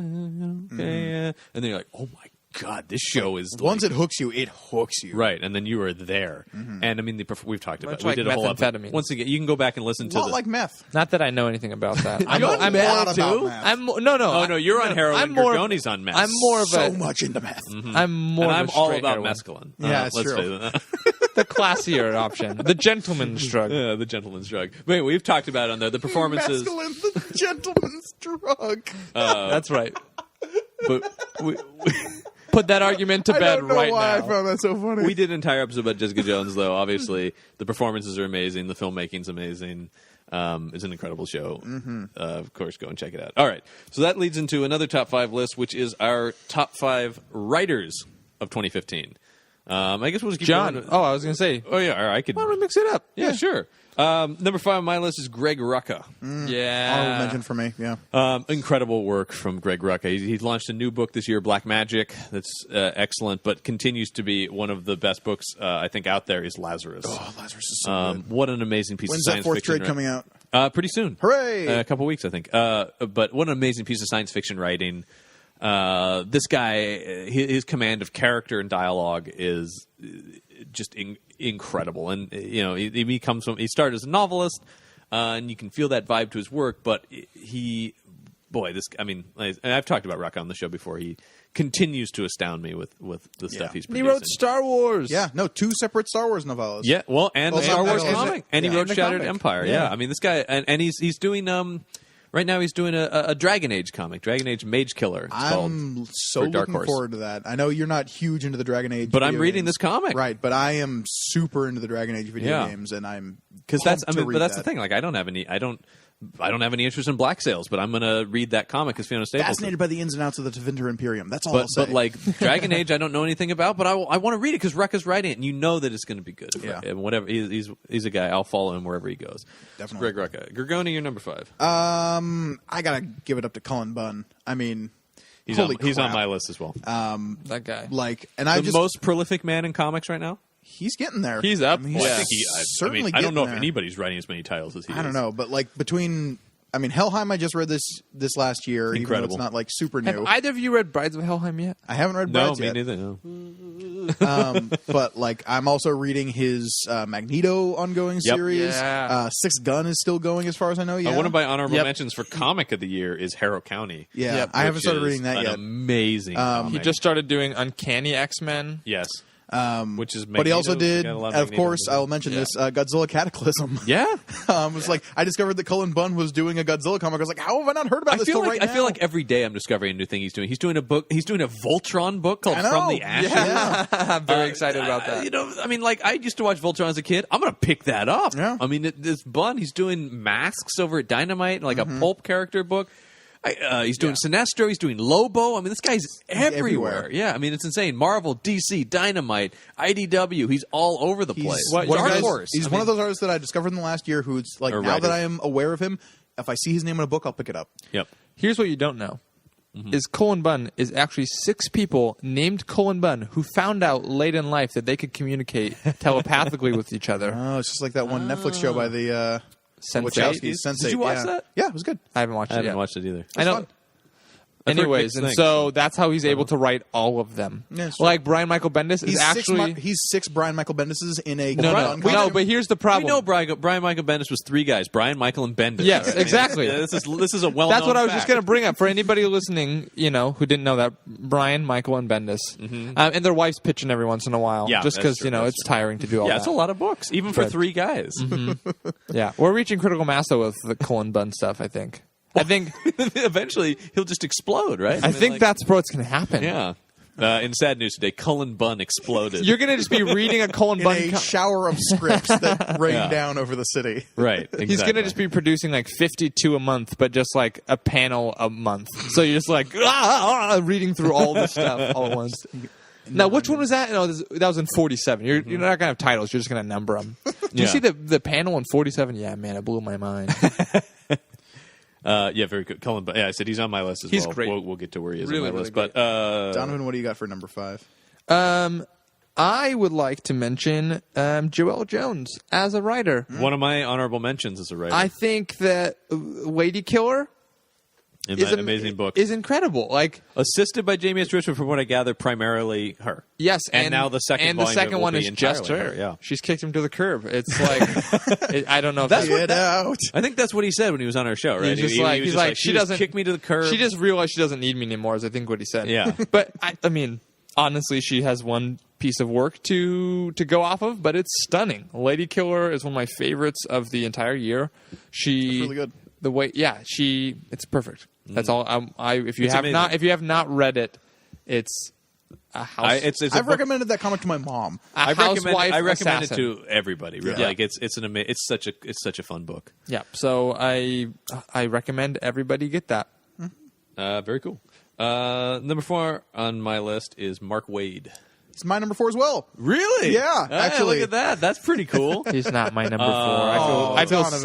and then you're like, oh my god, this show is Once like, it hooks you, it hooks you. right, and then you are there. And I mean, we've talked about Much we like did a whole methamphetamine. Once again, you can go back and listen A to lot the. like meth. Not that I know anything about that. I know I'm a lot more about too. meth. I'm no. Oh no, you're on heroin. I'm more. Gorgoni's on meth. I'm more of So a. much into meth. I'm more. and of I'm a all straight about heroin. mescaline. Yeah, it's let's true. say that. The classier option, the gentleman's drug. Yeah, the gentleman's drug. But anyway, we've talked about it on there the performances. Mescaline, the gentleman's drug. That's right. But we Put that argument to I bed don't know right why now. I found that so funny. we did an entire episode about Jessica Jones, though. Obviously, the performances are amazing. The filmmaking's amazing. It's an incredible show. Of course, go and check it out. All right. So that leads into another top 5 list, which is our top 5 writers of 2015. I guess we'll just keep John. going. Oh, I was going to say. Oh yeah, all right, I could. Why don't we mix it up? Yeah, sure. Number 5 on my list is Greg Rucka. Yeah. Honorable mention for me. Yeah. Incredible work from Greg Rucka. He's launched a new book this year, Black Magic, that's excellent, but continues to be one of the best books I think out there. Is Lazarus. Oh, Lazarus is so good. What an amazing piece When's of that science fourth fiction. trade coming out? Pretty soon. Hooray! A couple weeks, I think. But what an amazing piece of science fiction writing. This guy, his command of character and dialogue is just incredible. And he comes from. He started as a novelist, and you can feel that vibe to his work. But I've talked about Rucka on the show before. He continues to astound me with the stuff he's And he producing. wrote Star Wars. Yeah, no, 2 separate Star Wars novellas. Yeah, well, and the Star Wars novellas. comic, and he Yeah. wrote And the Shattered comic. Empire. Yeah. I mean, this guy, and he's doing right now he's doing a Dragon Age comic, Dragon Age Mage Killer. It's called, I'm so for Dark looking Horse. forward to that. I know you're not huge into the Dragon Age, But I'm video reading games. this comic. right? But I am super into the Dragon Age video Yeah. games, and I'm Because pumped to but read that's that. the thing. Like, I don't have any interest in Black Sails, but I'm going to read that comic because Fiona Staples. Fascinated by the ins and outs of the Tevinter Imperium. That's all I'll say. But like Dragon Age, I don't know anything about, but I want to read it because Rucka's writing it, and you know that it's going to be good. Yeah. And whatever. He's a guy. I'll follow him wherever he goes. Definitely. Greg Rucka. Gorgoni, you're number 5. I gotta give it up to Cullen Bunn. I mean, He's holy on crap. my list as well. That guy. The most prolific man in comics right now. he's getting there. He's up. I mean, Well, I Yeah. think certainly. I don't know getting if there. anybody's writing as many titles as he is. I don't know, but like between. I mean, Helheim. I just read this last year. Even Incredible. though it's not like super new. Have either of you read Brides of Helheim yet? I haven't read No, Brides me yet. neither. No. But like, I'm also reading his Magneto ongoing Yep. series. Yeah. Sixth Gun is still going, as far as I know. Yeah, One of my honorable Yep. mentions for comic of the year is Harrow County. yeah. Yep. I haven't which started is reading that an yet. Amazing. comic. He just started doing Uncanny X-Men. yes. Which is But he also Magneto. did, Got a lot of of course, Magneto. I'll mention Yeah. this, Godzilla Cataclysm. Yeah. It was like, I discovered that Cullen Bunn was doing a Godzilla comic. I was like, how have I not heard about I this feel till like right I now? feel like every day I'm discovering a new thing he's doing. He's doing a book. He's doing a Voltron book called I know. From the Ashes. Yeah. I'm very excited about that. I used to watch Voltron as a kid. I'm going to pick that up. Yeah. I mean, this Bunn, he's doing Masks over at Dynamite, like a pulp character book. He's doing Sinestro. He's doing Lobo. I mean, this guy's everywhere. everywhere. Yeah, I mean, it's insane. Marvel, DC, Dynamite, IDW. He's all over the place. What- Dark guys- Horse. He's one of those artists that I discovered in the last year who's like, Or now that writer. I am aware of him, if I see his name in a book, I'll pick it up. Yep. Here's what you don't know. Is Cullen Bunn is actually 6 people named Cullen Bunn who found out late in life that they could communicate telepathically with each other. Oh, it's just like that one Netflix show by the Sense8? Wachowskis. Sense8, Did you watch yeah. that? Yeah, it was good. I haven't watched I it haven't yet. watched it either. I know. fun. I've heard Anyways, mixed and things. so that's how he's able to write all of them. Yeah, it's true. Like Brian Michael Bendis is actually he's 6 Brian Michael Bendises in a no, one no, comic. but here's the problem. We know Brian Michael Bendis was 3 guys: Brian, Michael, and Bendis. Yes, I mean, exactly. This is a well. That's what I was just going to bring up for anybody listening, who didn't know that. Brian, Michael, and Bendis. And their wives pitching every once in a while. Yeah, just that's because, true, that's it's tiring to do all Yeah, that. it's a lot of books, even for But- 3 guys. Yeah, we're reaching critical mass, though, with the Cullen Bunn stuff, I think. I think Eventually, he'll just explode, right? I think that's what's going to happen. Yeah. In sad news today, Cullen Bunn exploded. You're going to just be reading a Cullen In Bunn a shower of scripts that rain Yeah. down over the city. right. Exactly. He's going to just be producing like 52 a month, but just like a panel a month. So you're just like reading through all this stuff all at once. Now, which one was that? No, that was in 47. You're not going to have titles. You're just going to number them. Did you Yeah. see the panel in 47? Yeah, man, it blew my mind. Yeah, very good. Cullen Bunn. Yeah, I said he's on my list as He's well. great. We'll get to where he is Really, on my really list. But Donovan, what do you got for number 5? I would like to mention Joelle Jones as a writer. one of my honorable mentions as a writer. I think that Lady Killer is an amazing book. Is incredible. Like, Assisted by Jamie S. Richmond, from what I gather, primarily her. yes, And now the second volume of it will one be is just entirely her. her, yeah. She's kicked him to the curb. It's like I don't know. If That's that's what- Get out. I think that's what he said when he was on our show, right? He's just He like was he's just like she just doesn't kick me to the curb. She just realized she doesn't need me anymore. Is I think what he said. Yeah. But I mean, honestly, she has one piece of work to go off of, but it's stunning. Lady Killer is one of my favorites of the entire year. She really good. The way, it's perfect. That's all. If you It's have amazing. if you have not read it, it's a house. It's a I've book- recommended that comic to my mom. a housewife I recommend assassin. it to everybody. Really. Yeah. Like it's such a fun book. Yeah. So I recommend everybody get that. Very cool. Number 4 on my list is Mark Waid. it's my number 4 as well. Really? Yeah, Hey, actually. look at that. That's pretty cool. He's not my number 4. I feel Donovan.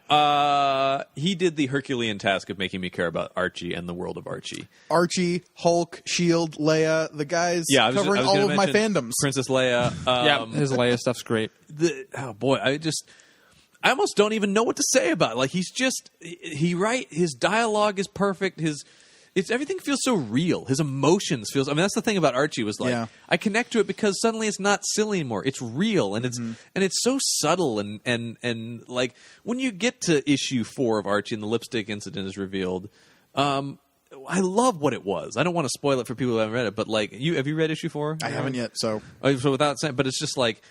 sad. He did the Herculean task of making me care about Archie and the world of Archie. Archie, Hulk, Shield, Leia, the guys covering all of my fandoms. Princess Leia. Yeah, his Leia stuff's great. Oh boy, I almost don't even know what to say about it. Like his dialogue is perfect. Everything feels so real. His emotions feels. I mean, that's the thing about Archie was like I connect to it because suddenly it's not silly anymore. It's real and it's so subtle and like when you get to issue 4 of Archie and the lipstick incident is revealed. I love what it was. I don't want to spoil it for people who haven't read it, but like have you read issue 4? I haven't yet, so without saying, but it's just like.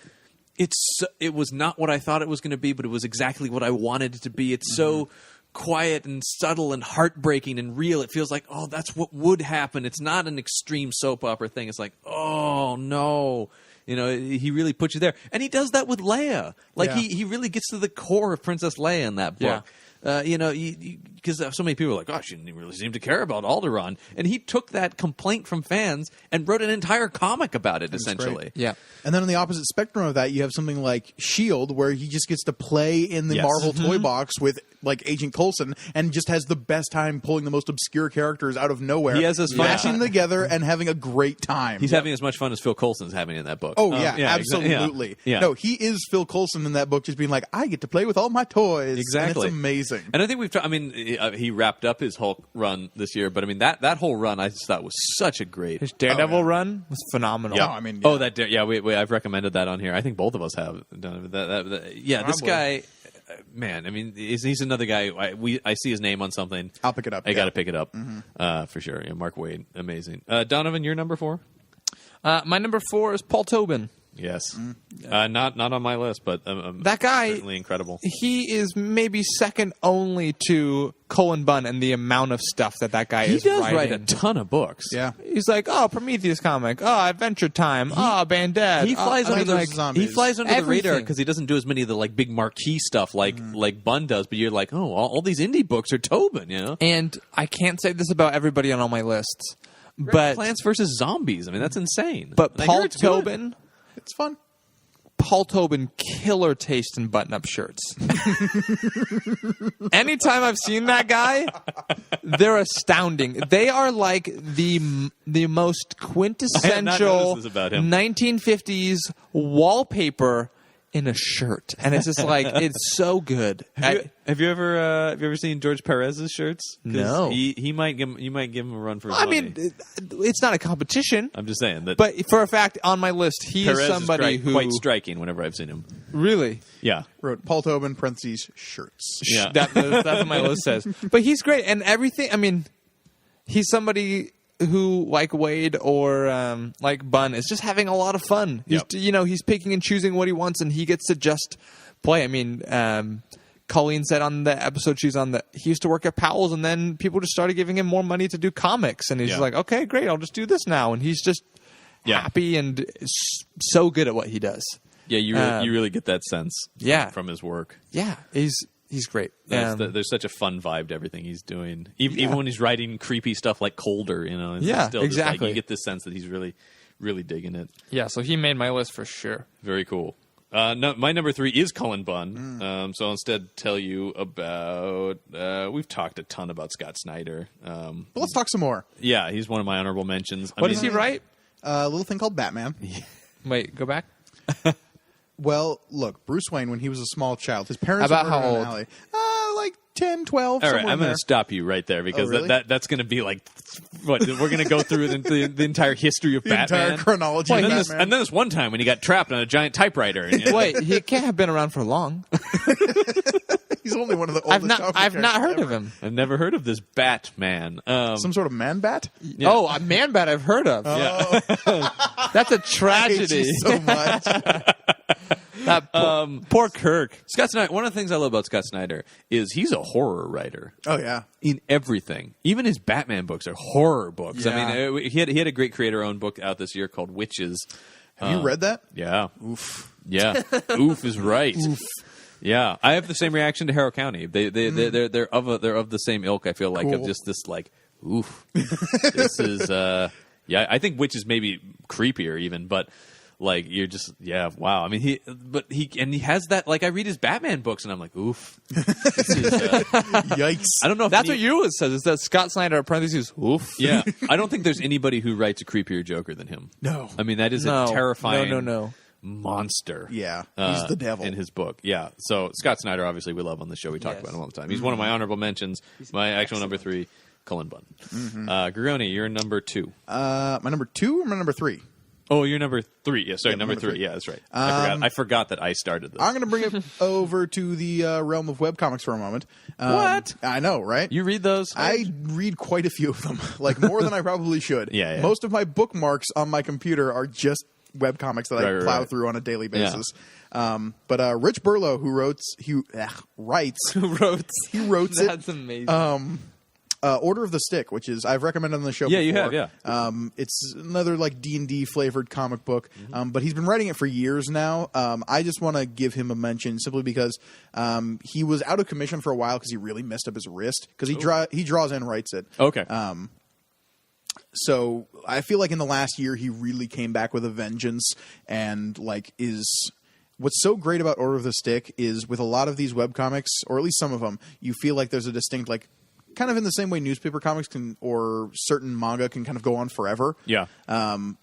It was not what I thought it was going to be, but it was exactly what I wanted it to be. It's so quiet and subtle and heartbreaking and real. It feels like, oh, that's what would happen. It's not an extreme soap opera thing. It's like, oh, no. You know, he really puts you there. And he does that with Leia. Like, he really gets to the core of Princess Leia in that book. Because so many people are like, gosh, she didn't really seem to care about Alderaan. And he took that complaint from fans and wrote an entire comic about it, essentially. Great. Yeah. And then on the opposite spectrum of that, you have something like S.H.I.E.L.D., where he just gets to play in the Marvel toy box with, like, Agent Coulson and just has the best time pulling the most obscure characters out of nowhere. He has as fun mashing them together and having a great time. He's having as much fun as Phil Coulson's having in that book. Oh, absolutely. Yeah. No, he is Phil Coulson in that book, just being like, I get to play with all my toys. Exactly. And it's amazing. And I think he wrapped up his Hulk run this year, but I mean, that whole run I just thought was such a great. His Daredevil run was phenomenal. Yeah, I mean, I've recommended that on here. I think both of us have done it. This guy, man, I mean, he's another guy. I see his name on something. I'll pick it up. I got to pick it up for sure. Yeah, Mark Waid, amazing. Donovan, your number 4? My number 4 is Paul Tobin. Yes, not on my list, but that guy certainly incredible. He is maybe second only to Cullen Bunn and the amount of stuff that guy is writing. He does writing. write a ton of books. Yeah, he's like, Prometheus comic, Adventure Time, Bandad. He flies under the radar because he doesn't do as many of the like big marquee stuff like Bunn does. But you're like, all these indie books are Tobin, you know. And I can't say this about everybody on all my lists, but Plants vs. Zombies. I mean, that's insane. But Paul Tobin. It's fun. Paul Tobin, killer taste in button-up shirts. Anytime I've seen that guy, they're astounding. They are like the most quintessential 1950s wallpaper in a shirt, and it's just like it's so good. Have you ever seen George Perez's shirts? No, you might give him a run for his money. I mean, it's not a competition. I'm just saying that. But for a fact, on my list, he Perez is somebody who quite striking whenever I've seen him. Really, yeah. Wrote Paul Tobin parentheses shirts. Yeah, that's what my list says. But he's great, and everything. I mean, he's somebody who, like Wade or like Bunn, is just having a lot of fun. He's picking and choosing what he wants, and he gets to just play. I mean, Colleen said on the episode she's on that he used to work at Powell's, and then people just started giving him more money to do comics, and he's just like, okay, great, I'll just do this now, and he's just happy and so good at what he does. Yeah, you really get that sense. From his work. Yeah, He's great. There's such a fun vibe to everything he's doing. Even when he's writing creepy stuff like Colder, you know. It's still exactly. Just like, you get this sense that he's really, really digging it. Yeah, so he made my list for sure. Very cool. No, my number 3 is Cullen Bunn. So I'll instead tell you about. We've talked a ton about Scott Snyder. But let's talk some more. Yeah, he's one of my honorable mentions. What does he write? A little thing called Batman. Wait, go back. Well, look, Bruce Wayne, when he was a small child, his parents About were how murdered in old? an alley. Like 10, 12, All right, somewhere I'm going to stop you right there because really? that's going to be like, what, we're going to go through the entire history of the Batman. entire chronology and of then Batman. and then this one time when he got trapped on a giant typewriter. And, Wait, he can't have been around for long. He's only one of the oldest I've not heard ever. of him. I've never heard of this Batman. Some sort of man bat? Yeah. Oh, a man bat I've heard of. Yeah. That's a I hate tragedy. you so much. That poor Kirk. Scott Snyder. One of the things I love about Scott Snyder is he's a horror writer. Oh, yeah. In everything, even his Batman books are horror books. Yeah. I mean, he had a great creator-owned book out this year called Witches. Have you read that? Yeah. Oof. Yeah. Oof is right. Oof. Yeah, I have the same reaction to Harrow County. They're of the same ilk. I feel like Cool. of just this like, oof. This is I think Witches maybe creepier even, but like you're just wow. I mean he has that, like I read his Batman books and I'm like, oof. This is, Yikes. I don't know if That's what you says. Is that Scott Snyder parentheses? Oof. Yeah, I don't think there's anybody who writes a creepier Joker than him. No. I mean that is a terrifying No. monster. Yeah, he's the devil in his book. Yeah, so Scott Snyder, obviously, we love on the show. We talk about him all the time. He's one of my honorable mentions. My actual number 3, Cullen Bunn. Grigoni, you're number 2. My number 2 or my number 3? Oh, you're number 3. Yeah, sorry, number 3. Yeah, that's right. I forgot that I started this. I'm going to bring it over to the realm of webcomics for a moment. What? I know, right? You read those? I read quite a few of them, like more than I probably should. Yeah. Most of my bookmarks on my computer are just webcomics that I plow through on a daily basis. Yeah. But Rich Burlow, who writes That's amazing. Order of the Stick, which is I've recommended on the show before. You have, yeah. It's another like D&D flavored comic book, but he's been writing it for years now. I just want to give him a mention simply because he was out of commission for a while because he really messed up his wrist because he draws and writes it. Okay. So I feel like in the last year he really came back with a vengeance and like is. What's so great about Order of the Stick is with a lot of these webcomics, or at least some of them, you feel like there's a distinct like. Kind of in the same way newspaper comics can, or certain manga can kind of go on forever. Yeah.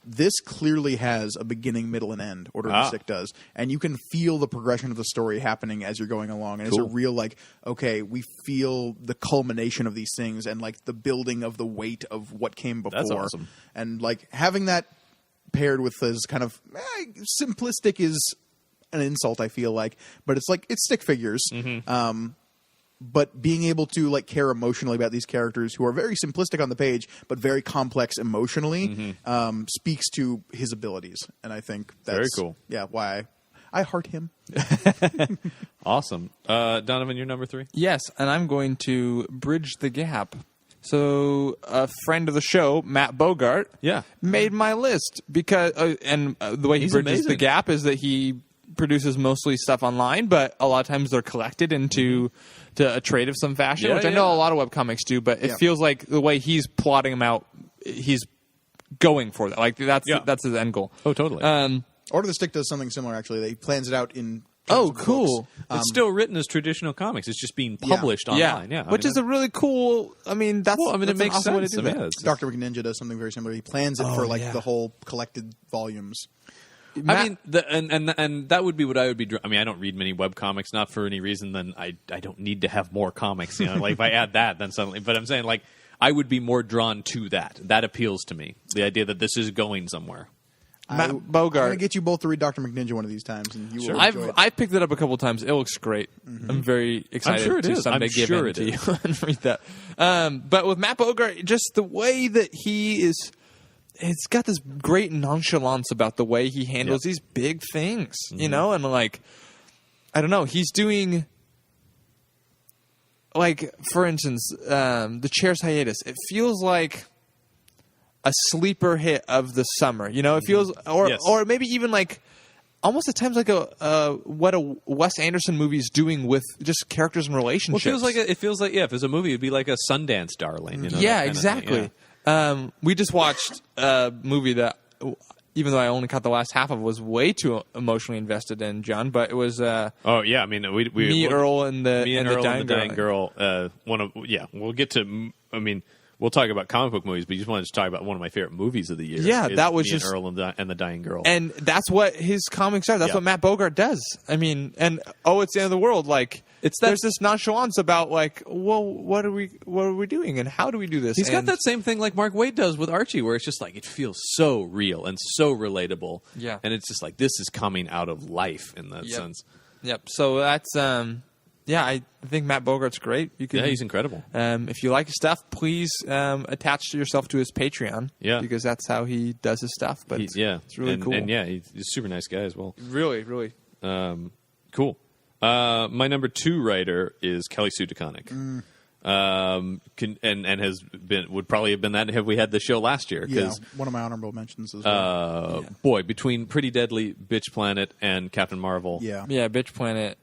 This clearly has a beginning, middle, and end. Order of the Stick does, and you can feel the progression of the story happening as you're going along. And It's a real like, okay, we feel the culmination of these things and like the building of the weight of what came before. That's awesome. And like having that paired with this kind of simplistic is an insult. I feel like, but it's like it's stick figures. But being able to like care emotionally about these characters who are very simplistic on the page, but very complex emotionally, speaks to his abilities. And I think that's very cool. Yeah, why I heart him. Awesome. Donovan, you're number 3? Yes, and I'm going to bridge the gap. So a friend of the show, Matt Bogart, made my list because the way he bridges the gap is that he produces mostly stuff online, but a lot of times they're collected into to a trade of some fashion, which I know a lot of webcomics do, but it feels like the way he's plotting them out, he's going for that. Like that's his end goal. Oh, totally. Order of the Stick does something similar, actually. He plans it out in cool. It's still written as traditional comics. It's just being published online. Yeah, which is a really cool. I mean, that's. Well, I mean, it makes awesome sense. way to do that. Dr. McNinja does something very similar. He plans it for the whole collected volumes. I mean, and that would be what I would be. I mean, I don't read many webcomics, not for any reason than I don't need to have more comics. You know, like if I add that, then suddenly. But I'm saying, like, I would be more drawn to that. That appeals to me. The idea that this is going somewhere. Matt Bogart. I'm going to get you both to read Dr. McNinja one of these times, and you will enjoy it. I've picked it up a couple times. It looks great. I'm very excited to someday give in to you and read that. But with Matt Bogart, just the way that he is. It's got this great nonchalance about the way he handles these big things, you know? And, like, I don't know. He's doing, like, for instance, The Chair's Hiatus. It feels like a sleeper hit of the summer, you know? It feels, or maybe even, like, almost at times like what a Wes Anderson movie is doing with just characters and relationships. Well, it feels like if it was a movie, it'd be like a Sundance darling. You know, yeah, exactly. We just watched a movie that, even though I only caught the last half of, was way too emotionally invested in, John. But it was I mean, Earl and the Dying Girl. We'll get to. I mean, we'll talk about comic book movies, but you just wanted to talk about one of my favorite movies of the year. Yeah, that was just Earl and the Dying Girl, and that's what his comics are. That's what Matt Bogart does. I mean, and it's the end of the world. Like there's this nonchalance about like, well, what are we doing, and how do we do this? He's got that same thing like Mark Waid does with Archie, where it's just like it feels so real and so relatable. Yeah, and it's just like this is coming out of life in that sense. Yep. So that's I think Matt Bogart's great. He's incredible. If you like his stuff, please attach yourself to his Patreon. Yeah, because that's how he does his stuff. But it's really cool. And he's a super nice guy as well. Really, really cool. My number 2 writer is Kelly Sue DeConnick. And would probably have been that had we had the show last year. Yeah, one of my honorable mentions as well. Boy, between Pretty Deadly, Bitch Planet, and Captain Marvel. Yeah, Bitch Planet.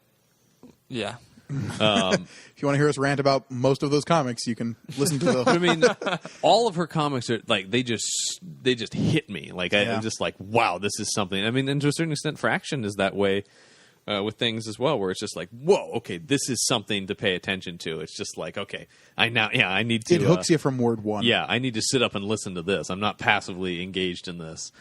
Yeah. If you want to hear us rant about most of those comics, you can listen to the. I mean, all of her comics are like they just hit me. Like I'm just like, wow, this is something. I mean, and to a certain extent, Fraction is that way with things as well, where it's just like, whoa, okay, this is something to pay attention to. It's just like, okay, I need to. It hooks you from word one. Yeah, I need to sit up and listen to this. I'm not passively engaged in this.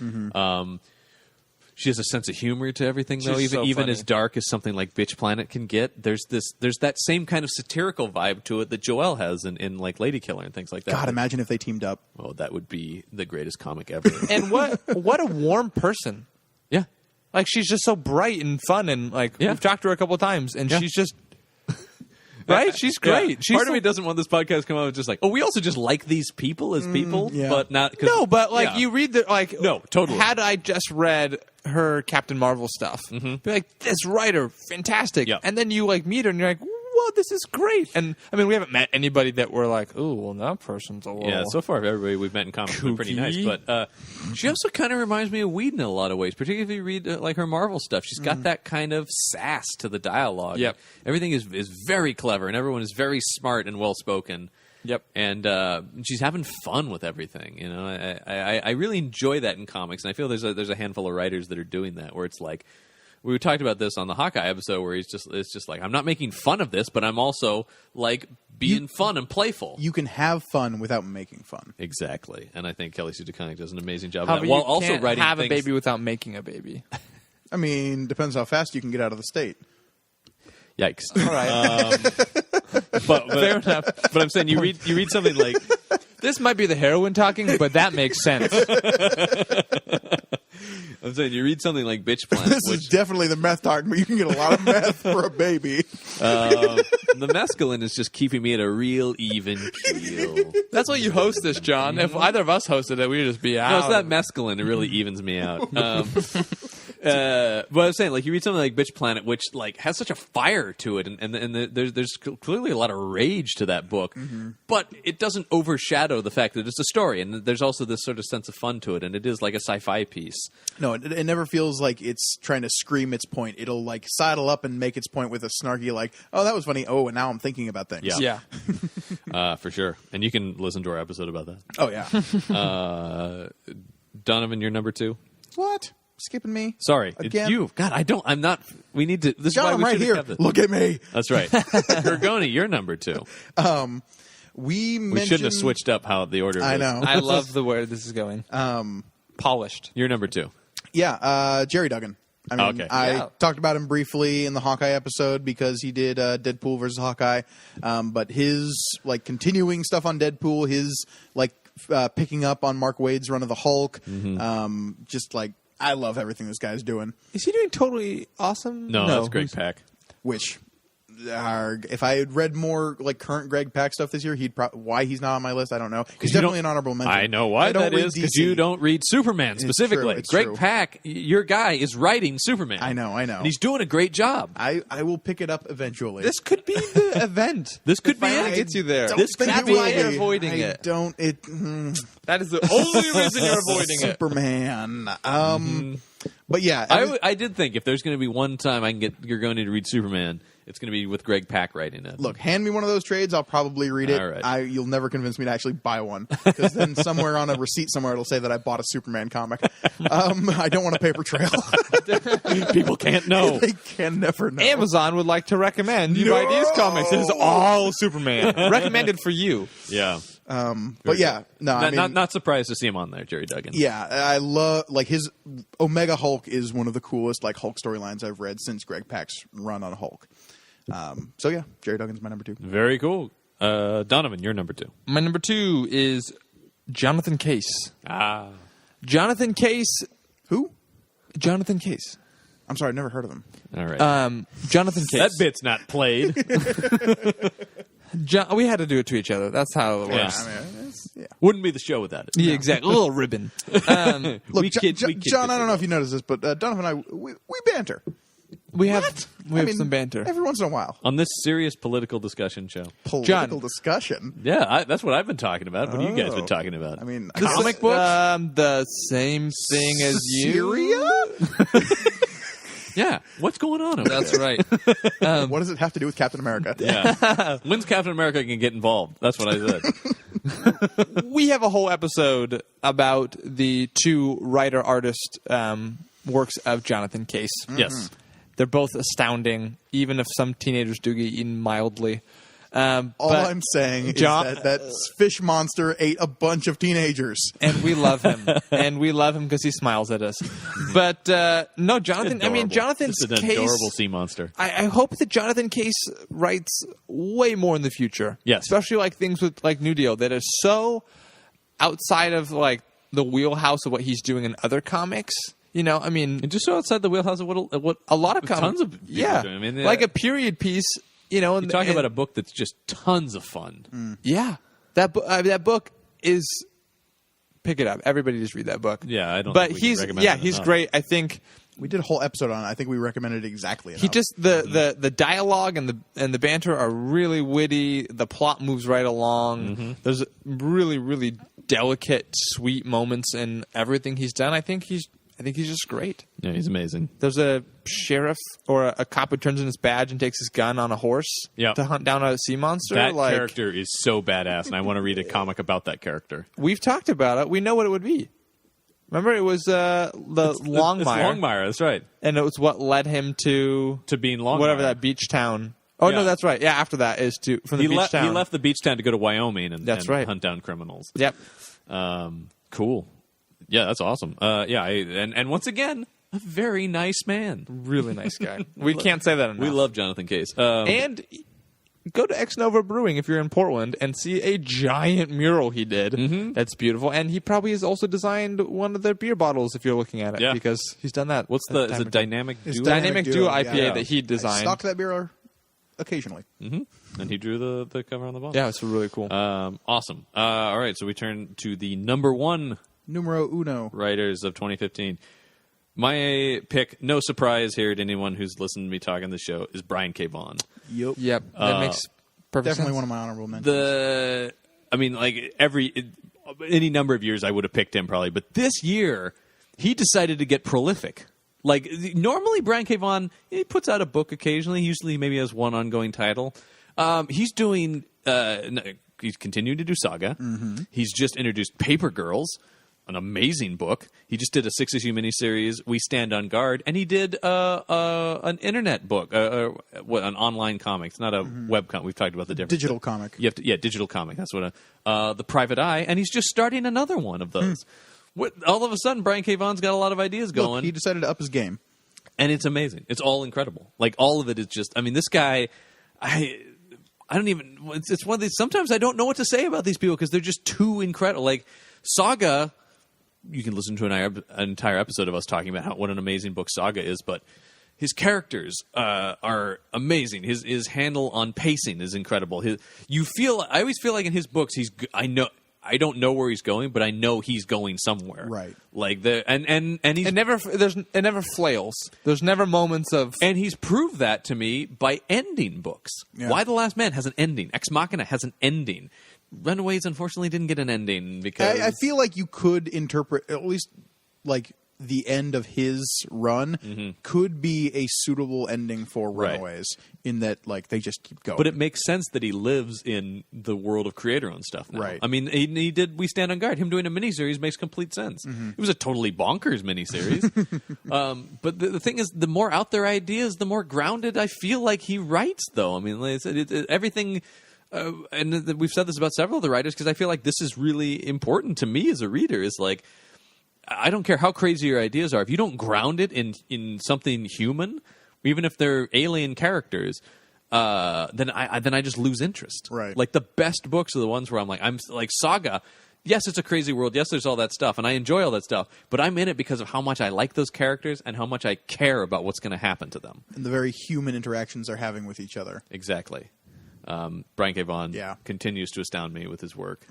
She has a sense of humor to everything, though. She's Even so as dark as something like Bitch Planet can get, there's that same kind of satirical vibe to it that Joelle has in like Lady Killer and things like that. God, imagine if they teamed up. Oh, that would be the greatest comic ever. And what a warm person. Yeah, Like, she's just so bright and fun, and like we've talked to her a couple of times, and she's just right. She's great. Yeah. She's Part of me doesn't want this podcast to come out with just like, oh, we also just like these people as people, but not. No, but like you read the like. No, totally. Had I just read her Captain Marvel stuff, be like, this writer, fantastic, and then you like meet her, and you're like, well, this is great. And I mean, we haven't met anybody that we're like, oh, well, that person's a little. Yeah, so far everybody we've met in comics has been pretty nice, but she also kind of reminds me of Whedon in a lot of ways, particularly if you read like her Marvel stuff. She's got that kind of sass to the dialogue. Yep. Everything is very clever, and everyone is very smart and well spoken. Yep. And she's having fun with everything. You know, I really enjoy that in comics, and I feel there's a handful of writers that are doing that, where it's like. We talked about this on the Hawkeye episode, where it's just like, I'm not making fun of this, but I'm also like being fun and playful. You can have fun without making fun. Exactly, and I think Kelly Sue DeConnick does an amazing job of However, that, while you also can't writing have things. a baby without making a baby. I mean, depends how fast you can get out of the state. Yikes! All right, but fair enough. But I'm saying you read something like This might be the heroin talking, but that makes sense. I'm saying you read something like Bitch Planet, This is definitely the meth talk, but you can get a lot of meth for a baby. the mescaline is just keeping me at a real even keel. That's why you host this, John. If either of us hosted it, we'd just be out. No, it's not mescaline. It really evens me out. But I'm saying, like, you read something like Bitch Planet, which like has such a fire to it, and there's clearly a lot of rage to that book, but it doesn't overshadow the fact that it's a story, and there's also this sort of sense of fun to it, and it is like a sci-fi piece. No, it never feels like it's trying to scream its point. It'll like sidle up and make its point with a snarky like, "Oh, that was funny. Oh, and now I'm thinking about things." Yeah. Yeah. For sure. And you can listen to our episode about that. Oh yeah. Donovan, you're number 2. What? Skipping me? Sorry, Again? it's you. God, I'm not. We need to. This John, is why I'm we right should here. have this. Look at me. That's right. Gorgoni, you're number 2. We shouldn't have switched up how the order. I was. know. I love the way this is going. Polished. You're number 2. Yeah, Jerry Duggan. I mean, Okay. I talked about him briefly in the Hawkeye episode because he did Deadpool versus Hawkeye. But his like continuing stuff on Deadpool, his like picking up on Mark Waid's run of the Hulk, just like I love everything this guy's doing. Is he doing Totally Awesome? No, that's Greg Pak. Which, if I had read more like current Greg Pak stuff this year, why he's not on my list, I don't know. He's definitely an honorable mention. I know why that is, because you don't read Superman specifically. It's Greg true. Pak, your guy, is writing Superman. I know. And he's doing a great job. I will pick it up eventually. This could be the event. This could be finally it. gets you there. Don't think That's it will why you're be. avoiding I it. Don't it? That is the only reason you're avoiding it. Superman. But yeah, I did think if there's going to be one time I can get Gorgoni to read Superman, it's going to be with Greg Pak writing it. look, hand me one of those trades. I'll probably read it. All right. You'll never convince me to actually buy one, because then somewhere on a receipt somewhere it'll say that I bought a Superman comic. I don't want a paper trail. People can't know. They can never know. Amazon would like to recommend you buy these comics. It is all Superman. Recommended for you. Yeah. But yeah, no, I mean, not surprised to see him on there, Jerry Duggan. yeah, I love like his Omega Hulk is one of the coolest like Hulk storylines I've read since Greg Pak's run on Hulk. So yeah, Jerry Duggan's my number 2. Very cool. Donovan, you're number 2. My number 2 is Jonathan Case. Jonathan Case. Who? Jonathan Case. I'm sorry, I've never heard of him. All right. Jonathan Case. That bit's not played. We had to do it to each other. That's how it works. Yeah. I mean, yeah. Wouldn't be the show without it. Yeah, exactly. A little ribbon. Look, We kid John, I don't know this if you noticed this, but Donovan and I we banter. We have I mean, some banter. every once in a while. On this serious political discussion show. Political discussion. Yeah, that's what I've been talking about. What have you guys been talking about? I mean, Comic books? The same thing as you. Syria? Yeah, what's going on over That's right. What does it have to do with Captain America? Yeah. When's Captain America can get involved? That's what I said. We have a whole episode about the two writer-artist works of Jonathan Case. Yes. They're both astounding, even if some teenagers do get eaten mildly. All But I'm saying is John- that fish monster ate a bunch of teenagers. and we love him. And we love him because he smiles at us. But no, Jonathan. I mean, Adorable. Jonathan's Just an Case. adorable sea monster. I hope that Jonathan Case writes way more in the future. Yes. Especially like things with like New Deal that are so outside of like the wheelhouse of what he's doing in other comics. You know, I mean, And just so outside the wheelhouse of what a lot of tons of people yeah, are doing. I mean, like a period piece. You know, and you're talking about a book that's just tons of fun. Yeah, that book is. Pick it up. Everybody just read that book. Yeah, I don't. But think we can he's recommend it he's enough. great. I think We did a whole episode on it. I think we recommended it exactly enough. he just the dialogue and the banter are really witty. The plot moves right along. There's really really delicate, sweet moments in everything he's done. I think he's just great. Yeah, he's amazing. There's a sheriff or a cop who turns in his badge and takes his gun on a horse Yep. to hunt down a sea monster. That like, character is so badass, and I want to read a comic about that character. We've talked about it. We know what it would be. Remember, it was the Longmire. It's Longmire, that's right. And it was what led him to Being Longmire. whatever that beach town. Oh Yeah. no, that's right. Yeah, after that is from the beach town. He left the beach town to go to Wyoming and right. hunt down criminals. Yep. Cool. Yeah, that's awesome. And once again, a very nice man. Really nice guy. We can't say that enough. We love Jonathan Case. And go to Ex Nova Brewing if you're in Portland and see a giant mural he did. Mm-hmm. That's beautiful. And he probably has also designed one of their beer bottles if you're looking at it. Yeah. Because he's done that. What's a the time is or it two. Dynamic It's Duo? Dynamic Duo IPA yeah. that he I designed. stocked that beer occasionally. And he drew the cover on the bottle. Yeah, it's really cool. Awesome. All right, so we turn to the number one Numero uno. writers of 2015. My pick, no surprise here to anyone who's listened to me talk on the show, is Brian K. Vaughan. Yep. Yep, that makes perfect Definitely sense. one of my honorable mentions. Any number of years I would have picked him probably, but this year he decided to get prolific. Like normally Brian K. Vaughan, he puts out a book occasionally. Usually maybe has one ongoing title. He's doing. He's continued to do Saga. He's just introduced Paper Girls, an amazing book. He just did a 6-issue miniseries, We Stand on Guard, and he did an internet book, an online comic. It's not a web comic. We've talked about the difference. Digital comic. Digital comic. That's what The Private Eye, and he's just starting another one of those. All of a sudden, Brian K. Vaughan's got a lot of ideas going. Look, he decided to up his game. And it's amazing. It's all incredible. Like, all of it is just... I mean, this guy... I don't even... It's one of these... Sometimes I don't know what to say about these people because they're just too incredible. Like, Saga... You can listen to an entire episode of us talking about what an amazing book Saga is, but his characters are amazing. His handle on pacing is incredible. I always feel like in his books, I don't know where he's going, but I know he's going somewhere. Right. Like and he's It never flails. There's never moments of and he's proved that to me by ending books. Yeah. Why the Last Man has an ending. Ex Machina has an ending. Runaways unfortunately didn't get an ending because I feel like you could interpret at least like the end of his run could be a suitable ending for Right. Runaways in that like they just keep going. But it makes sense that he lives in the world of creator-owned stuff now. Right. I mean, he did We Stand on Guard. Him doing a miniseries makes complete sense. It was a totally bonkers miniseries. But the thing is, the more out there ideas, the more grounded I feel like he writes, though. I mean, like I said, everything... and we've said this about several of the writers because I feel like this is really important to me as a reader is like, I don't care how crazy your ideas are. If you don't ground it in something human, even if they're alien characters, then I just lose interest. Right. Like the best books are the ones where I'm like Saga. Yes, it's a crazy world. Yes, there's all that stuff, and I enjoy all that stuff. But I'm in it because of how much I like those characters and how much I care about what's going to happen to them. and the very human interactions they're having with each other. Exactly. Brian K. Vaughan Yeah. continues to astound me with his work,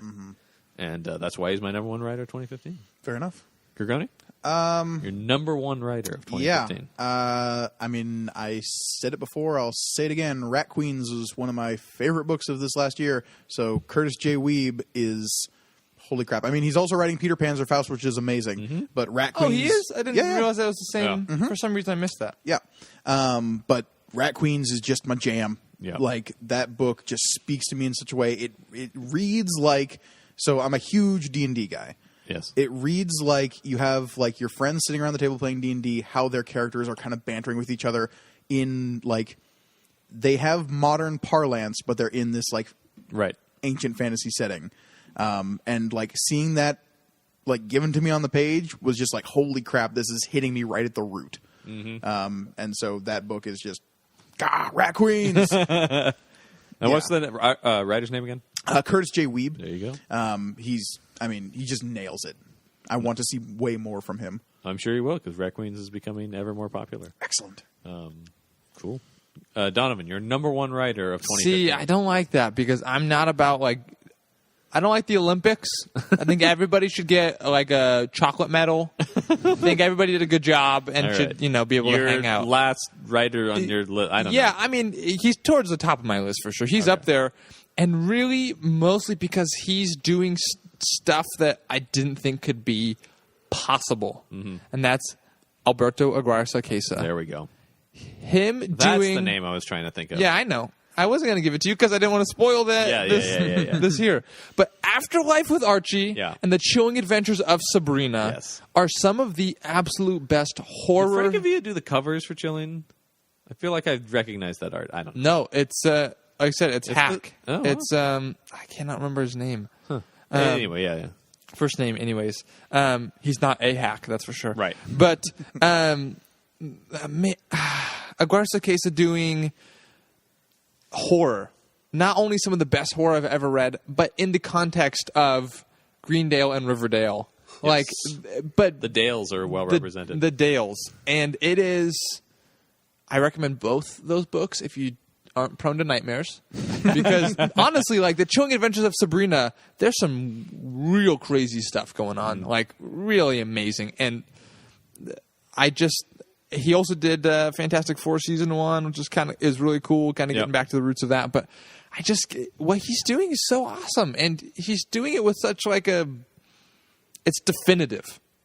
and that's why he's my number one writer of 2015. Fair enough. Gergoni? Your number one writer of 2015. Yeah. I mean, I said it before. I'll say it again. Rat Queens was one of my favorite books of this last year. So Curtis J. Weeb is, holy crap. I mean, he's also writing Peter Panzerfaust, which is amazing. But Rat Oh, Queens... he is? I didn't realize that was the same. Yeah. For some reason, I missed that. Yeah. But Rat Queens is just my jam. Yeah. Like, that book just speaks to me in such a way. It reads like... So I'm a huge D&D guy. Yes. It reads like you have like your friends sitting around the table playing D&D, how their characters are kind of bantering with each other in like they have modern parlance, but they're in this like ancient fantasy setting. And like seeing that like given to me on the page was just like, holy crap, this is hitting me right at the root. And so that book is just Rat Queens. Now what's the writer's name again? Curtis J. Weeb. There you go. He just nails it. I want to see way more from him. I'm sure he will, because Rat Queens is becoming ever more popular. Excellent. Cool. Donovan, you're number one writer of 2015. See, I don't like that because I'm not about like... I don't like the Olympics. I think everybody should get like a chocolate medal. I think everybody did a good job and should, be able to hang out. Last writer on your list, I don't know. Yeah, I mean, he's towards the top of my list for sure. He's up there, and really mostly because he's doing stuff that I didn't think could be possible, and that's Alberto Aguirre Sacasa. There we go. That's the name I was trying to think of. Yeah, I know. I wasn't going to give it to you because I didn't want to spoil that. This here. But Afterlife with Archie and The Chilling Adventures of Sabrina are some of the absolute best horror. Did Frank Avila do the covers for Chilling? I feel like I recognize that art. I don't know. No, it's like I said, it's Hack. Wow. It's I cannot remember his name. Anyway, yeah. First name, anyways. He's not a hack, that's for sure. Right. But Aguirre Sacasa doing horror. Not only some of the best horror I've ever read, but in the context of Greendale and Riverdale. Yes. But the Dales are well represented. The Dales. And it is... I recommend both those books if you aren't prone to nightmares. Because honestly, like The Chilling Adventures of Sabrina, there's some real crazy stuff going on. Like really amazing. And he also did Fantastic Four Season 1, which is really cool, kind of getting back to the roots of that. But what he's doing is so awesome. And he's doing it with such it's definitive,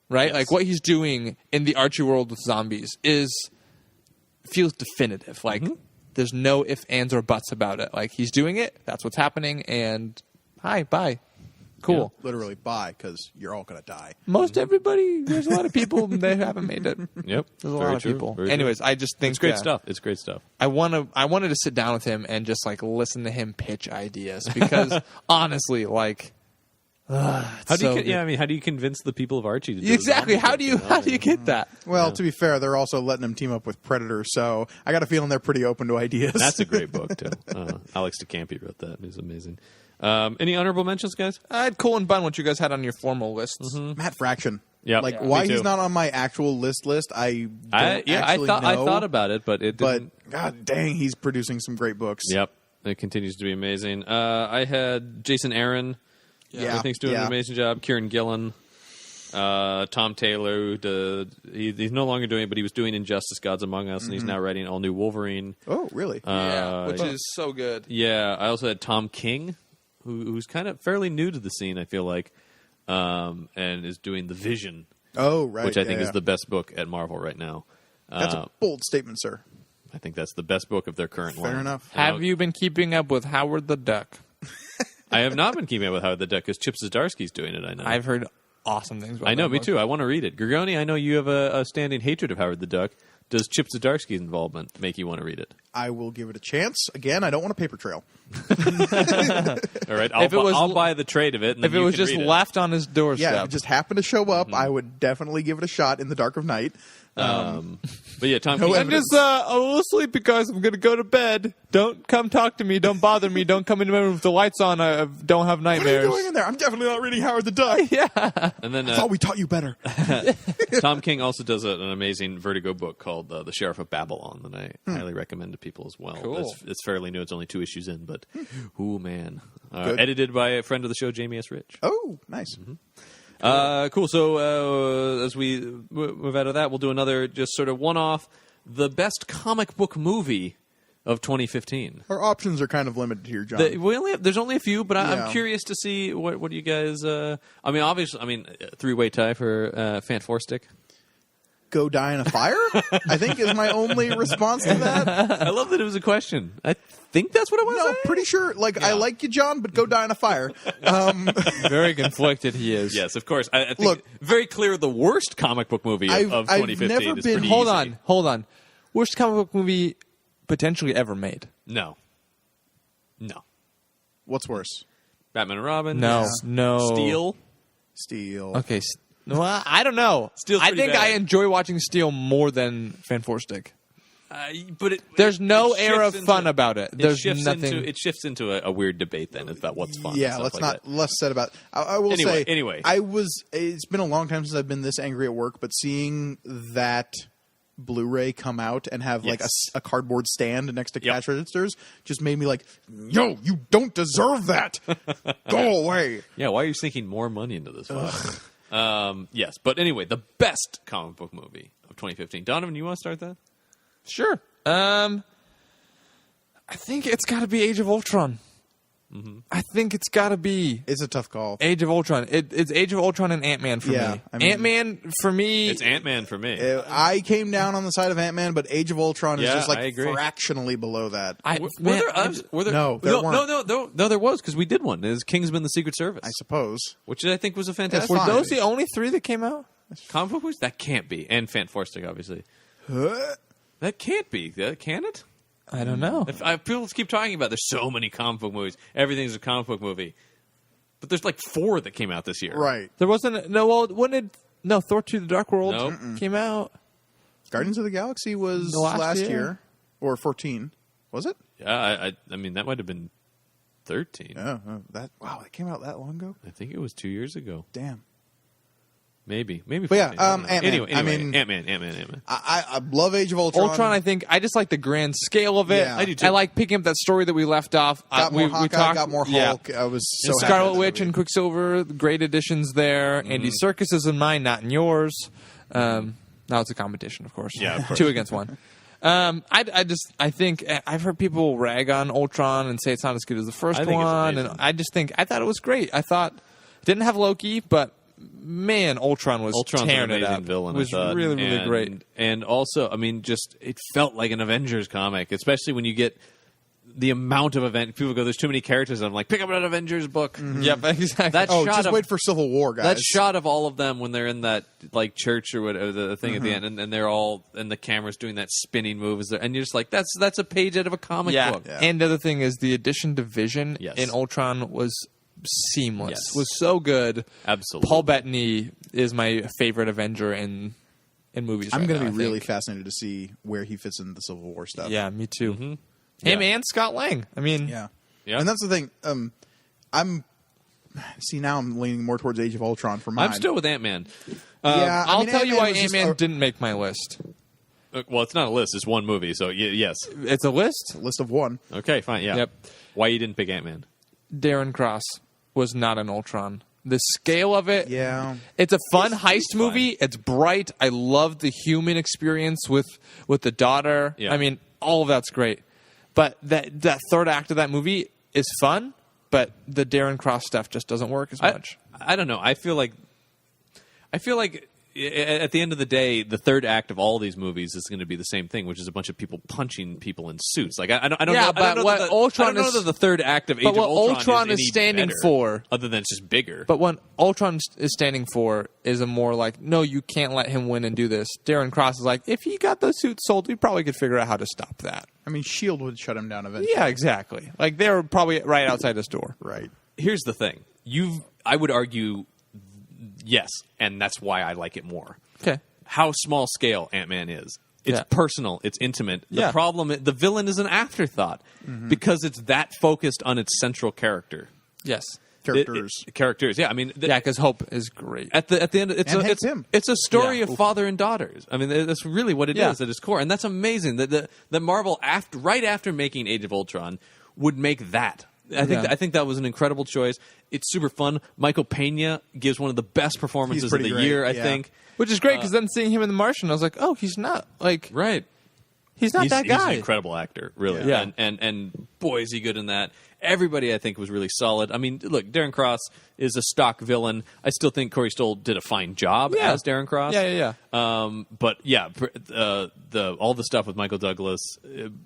right? Yes. Like what he's doing in the Archie world with zombies feels definitive. Like there's no ifs, ands, or buts about it. Like he's doing it, that's what's happening, and bye. Cool. Yeah, literally bye, because you're all going to die. Most everybody, there's a lot of people that haven't made it. Yep. There's a lot of people. Anyways, I just think it's great stuff. It's great stuff. I wanted to sit down with him and just like listen to him pitch ideas because honestly, like how do you convince the people of Archie to do exactly? How do you get that? Well, to be fair, they're also letting him team up with Predator, so I got a feeling they're pretty open to ideas. That's a great book too. Alex DeCampi wrote that. It was amazing. Any honorable mentions, guys? I had Cole and Bun, what you guys had on your formal lists. Matt Fraction. Yeah, why he's not on my actual list. I thought about it, but it didn't. But god dang, he's producing some great books. Yep, it continues to be amazing. I had Jason Aaron. I think he's doing an amazing job. Kieran Gillen, Tom Taylor. He's no longer doing it, but he was doing Injustice: Gods Among Us, and he's now writing All New Wolverine. Oh, really? Which is so good. Yeah, I also had Tom King, who's kind of fairly new to the scene, I feel like, and is doing The Vision. Oh, right. Which I think is the best book at Marvel right now. That's a bold statement, sir. I think that's the best book of their current line. Fair enough. Have you been keeping up with Howard the Duck? I have not been keeping up with Howard the Duck because Chip Zdarsky's doing it, I know. I've heard awesome things about it. I know, me too. I want to read it. Grigoni, I know you have a standing hatred of Howard the Duck. Does Chip Zdarsky's involvement make you want to read it? I will give it a chance. Again, I don't want a paper trail. All right, I'll buy the trade of it. And if it was just left on his doorstep. Yeah, if it just happened to show up, I would definitely give it a shot in the dark of night. But yeah, Tom. I'm just a little sleepy, guys. I'm gonna go to bed. Don't come talk to me. Don't bother me. Don't come into my room with the lights on. I don't have nightmares. What are you doing in there? I'm definitely not reading Howard the Duck. Yeah. And then I thought we taught you better. Tom King also does an amazing Vertigo book called The Sheriff of Babylon that I highly recommend to people as well. Cool. It's fairly new. It's only 2 issues in, but ooh man, edited by a friend of the show, Jamie S. Rich. Oh, nice. Cool. So as we move out of that, we'll do another just sort of one-off. The best comic book movie of 2015. Our options are kind of limited here, John. There's only a few, but Yeah. I'm curious to see what do you guys. I mean, obviously, three-way tie for Fant Four Stick. Go die in a fire, I think, is my only response to that. I love that it was a question. I think that's what it was. No, pretty sure. Like, I like you, John, but go die in a fire. Very conflicted he is. Yes, of course. I think Look, very clear the worst comic book movie of I've 2015 never is been- pretty Hold easy. on. Worst comic book movie potentially ever made. No. What's worse? Batman and Robin. No. Steel. Okay. Well, I don't know. Steel's I pretty think bad. I enjoy watching Steel more than Fan Four Stick. But There's no it air of shifts fun into- about it. It There's shifts nothing. It shifts into a weird debate then about what's fun. and Yeah, stuff let's like not that. less said about. I will Anyway, say. anyway. It's been a long time since I've been this angry at work, but seeing that Blu-ray come out and have like Yes. a cardboard stand next to Yep. cash registers just made me like, yo, you don't deserve that. Go away. Yeah, why are you sinking more money into this? Yes, but anyway, the best comic book movie of 2015. Donovan, you want to start that? Sure. I think it's got to be Age of Ultron. I think it's got to be It's a tough call. Age of Ultron. It's Age of Ultron and Ant-Man for Yeah, me. I mean- Ant-Man for me. It's Ant-Man for me. I came down on the side of Ant-Man, but Age of Ultron is Yeah, just I like agree. fractionally below that. Were there others? Were there, No, there weren't. No, there was, because we did one. It was Kingsman: The Secret Service, I suppose. which I think was a fantastic That's Were fine. those the only three that came out? comic book movies. That can't be. And Fant Four Stick, obviously. That can't be. Can it? I don't know. People keep talking about there's so many comic book movies. Everything's a comic book movie. But there's like 4 that came out this year. Right. There wasn't. No. Well, when did Thor 2: The Dark World Nope. came out? Guardians of the Galaxy was The last last year? year. Or 14. Was it? Yeah, I mean, that might have been 13. Yeah. That came out that long ago? I think it was 2 years ago. Damn. Maybe. But yeah, 14. I don't know. Ant-Man. Anyway, I mean- Ant-Man. I love Age of Ultron. Ultron, I think I just like the grand scale of it. Yeah. I do too. I like picking up that story that we left off. Got more Hawkeye, talked, got more yeah. Hulk. I was so happy Scarlet with that Witch movie. and Quicksilver, great additions there. Andy Serkis is in mine, not in yours. Now it's a competition, of course. Yeah, of course. 2 against 1. I think I've heard people rag on Ultron and say it's not as good as the first I think it's one, amazing. and I thought it was great. I thought it didn't have Loki, but man, Ultron was Ultron's an tearing it amazing up. villain. It was I thought. really And- great. And also, I mean, just it felt like an Avengers comic, especially when you get the amount of event. People go, "There's too many characters." I'm like, pick up an Avengers book. Yep, exactly. That Oh, shot just of, wait for Civil War, guys. that shot of all of them when they're in that like church or whatever the thing at the end, and they're all and the camera's doing that spinning move, and you're just like, that's a page out of a comic yeah. book. Yeah. And the other thing is the addition to Vision Yes. in Ultron was seamless. Yes. Was so good. Absolutely. Paul Bettany is my favorite Avenger in movies. I'm right going to now, be I really think. fascinated to see where he fits into the Civil War stuff. Yeah, me too. Him Yeah. and Scott Lang. I mean, Yeah. Yeah. And that's the thing. Now I'm leaning more towards Age of Ultron for mine. I'm still with Ant-Man. Yeah, I I'll mean, tell you why was just Ant-Man a didn't make my list. Well, it's not a list; it's one movie. So yes, It's a list. list of one. okay, fine, yeah. Yep. Why you didn't pick Ant-Man? Darren Cross was not an Ultron. The scale of it. Yeah. It's a fun heist it's fine. movie. It's bright. I love the human experience with the daughter. Yeah. I mean, all of that's great. But that third act of that movie is fun, but the Darren Cross stuff just doesn't work as much. I don't know. I feel like at the end of the day, the third act of all these movies is going to be the same thing, which is a bunch of people punching people in suits. Like I don't Yeah, know. but I don't know what that Ultron I don't know is- that the third act of Age but of what Ultron is is any standing better, for- other than it's just bigger. But what Ultron is standing for is a more like, no, you can't let him win and do this. Darren Cross is like, if he got those suits sold, we probably could figure out how to stop that. I mean, S.H.I.E.L.D. would shut him down eventually. Yeah, exactly. Like, they were probably right outside his door. Right. Here's the thing: I would argue, yes, and that's why I like it more. Okay. How small scale Ant-Man is. It's Yeah. personal. It's intimate. The Yeah. problem, the villain is an afterthought because it's that focused on its central character. Yes. Characters. Characters. Yeah, I mean, Yeah, because Hope is great. at the end, it's And a, Hank it's, Pym. it's a story Yeah. of father and daughters. I mean, that's really what it is Yeah. at its core, and that's amazing. That Marvel, right after making Age of Ultron, would make that. I think that was an incredible choice. It's super fun. Michael Pena gives one of the best performances of pretty the great, year. I yeah. think. Which is great, because then seeing him in The Martian, I was like, oh, he's not, like... Right. He's not that guy. He's an incredible actor, really. Yeah. And boy, is he good in that. Everybody, I think, was really solid. I mean, look, Darren Cross is a stock villain. I still think Corey Stoll did a fine job as Darren Cross. Yeah. But yeah, all the stuff with Michael Douglas,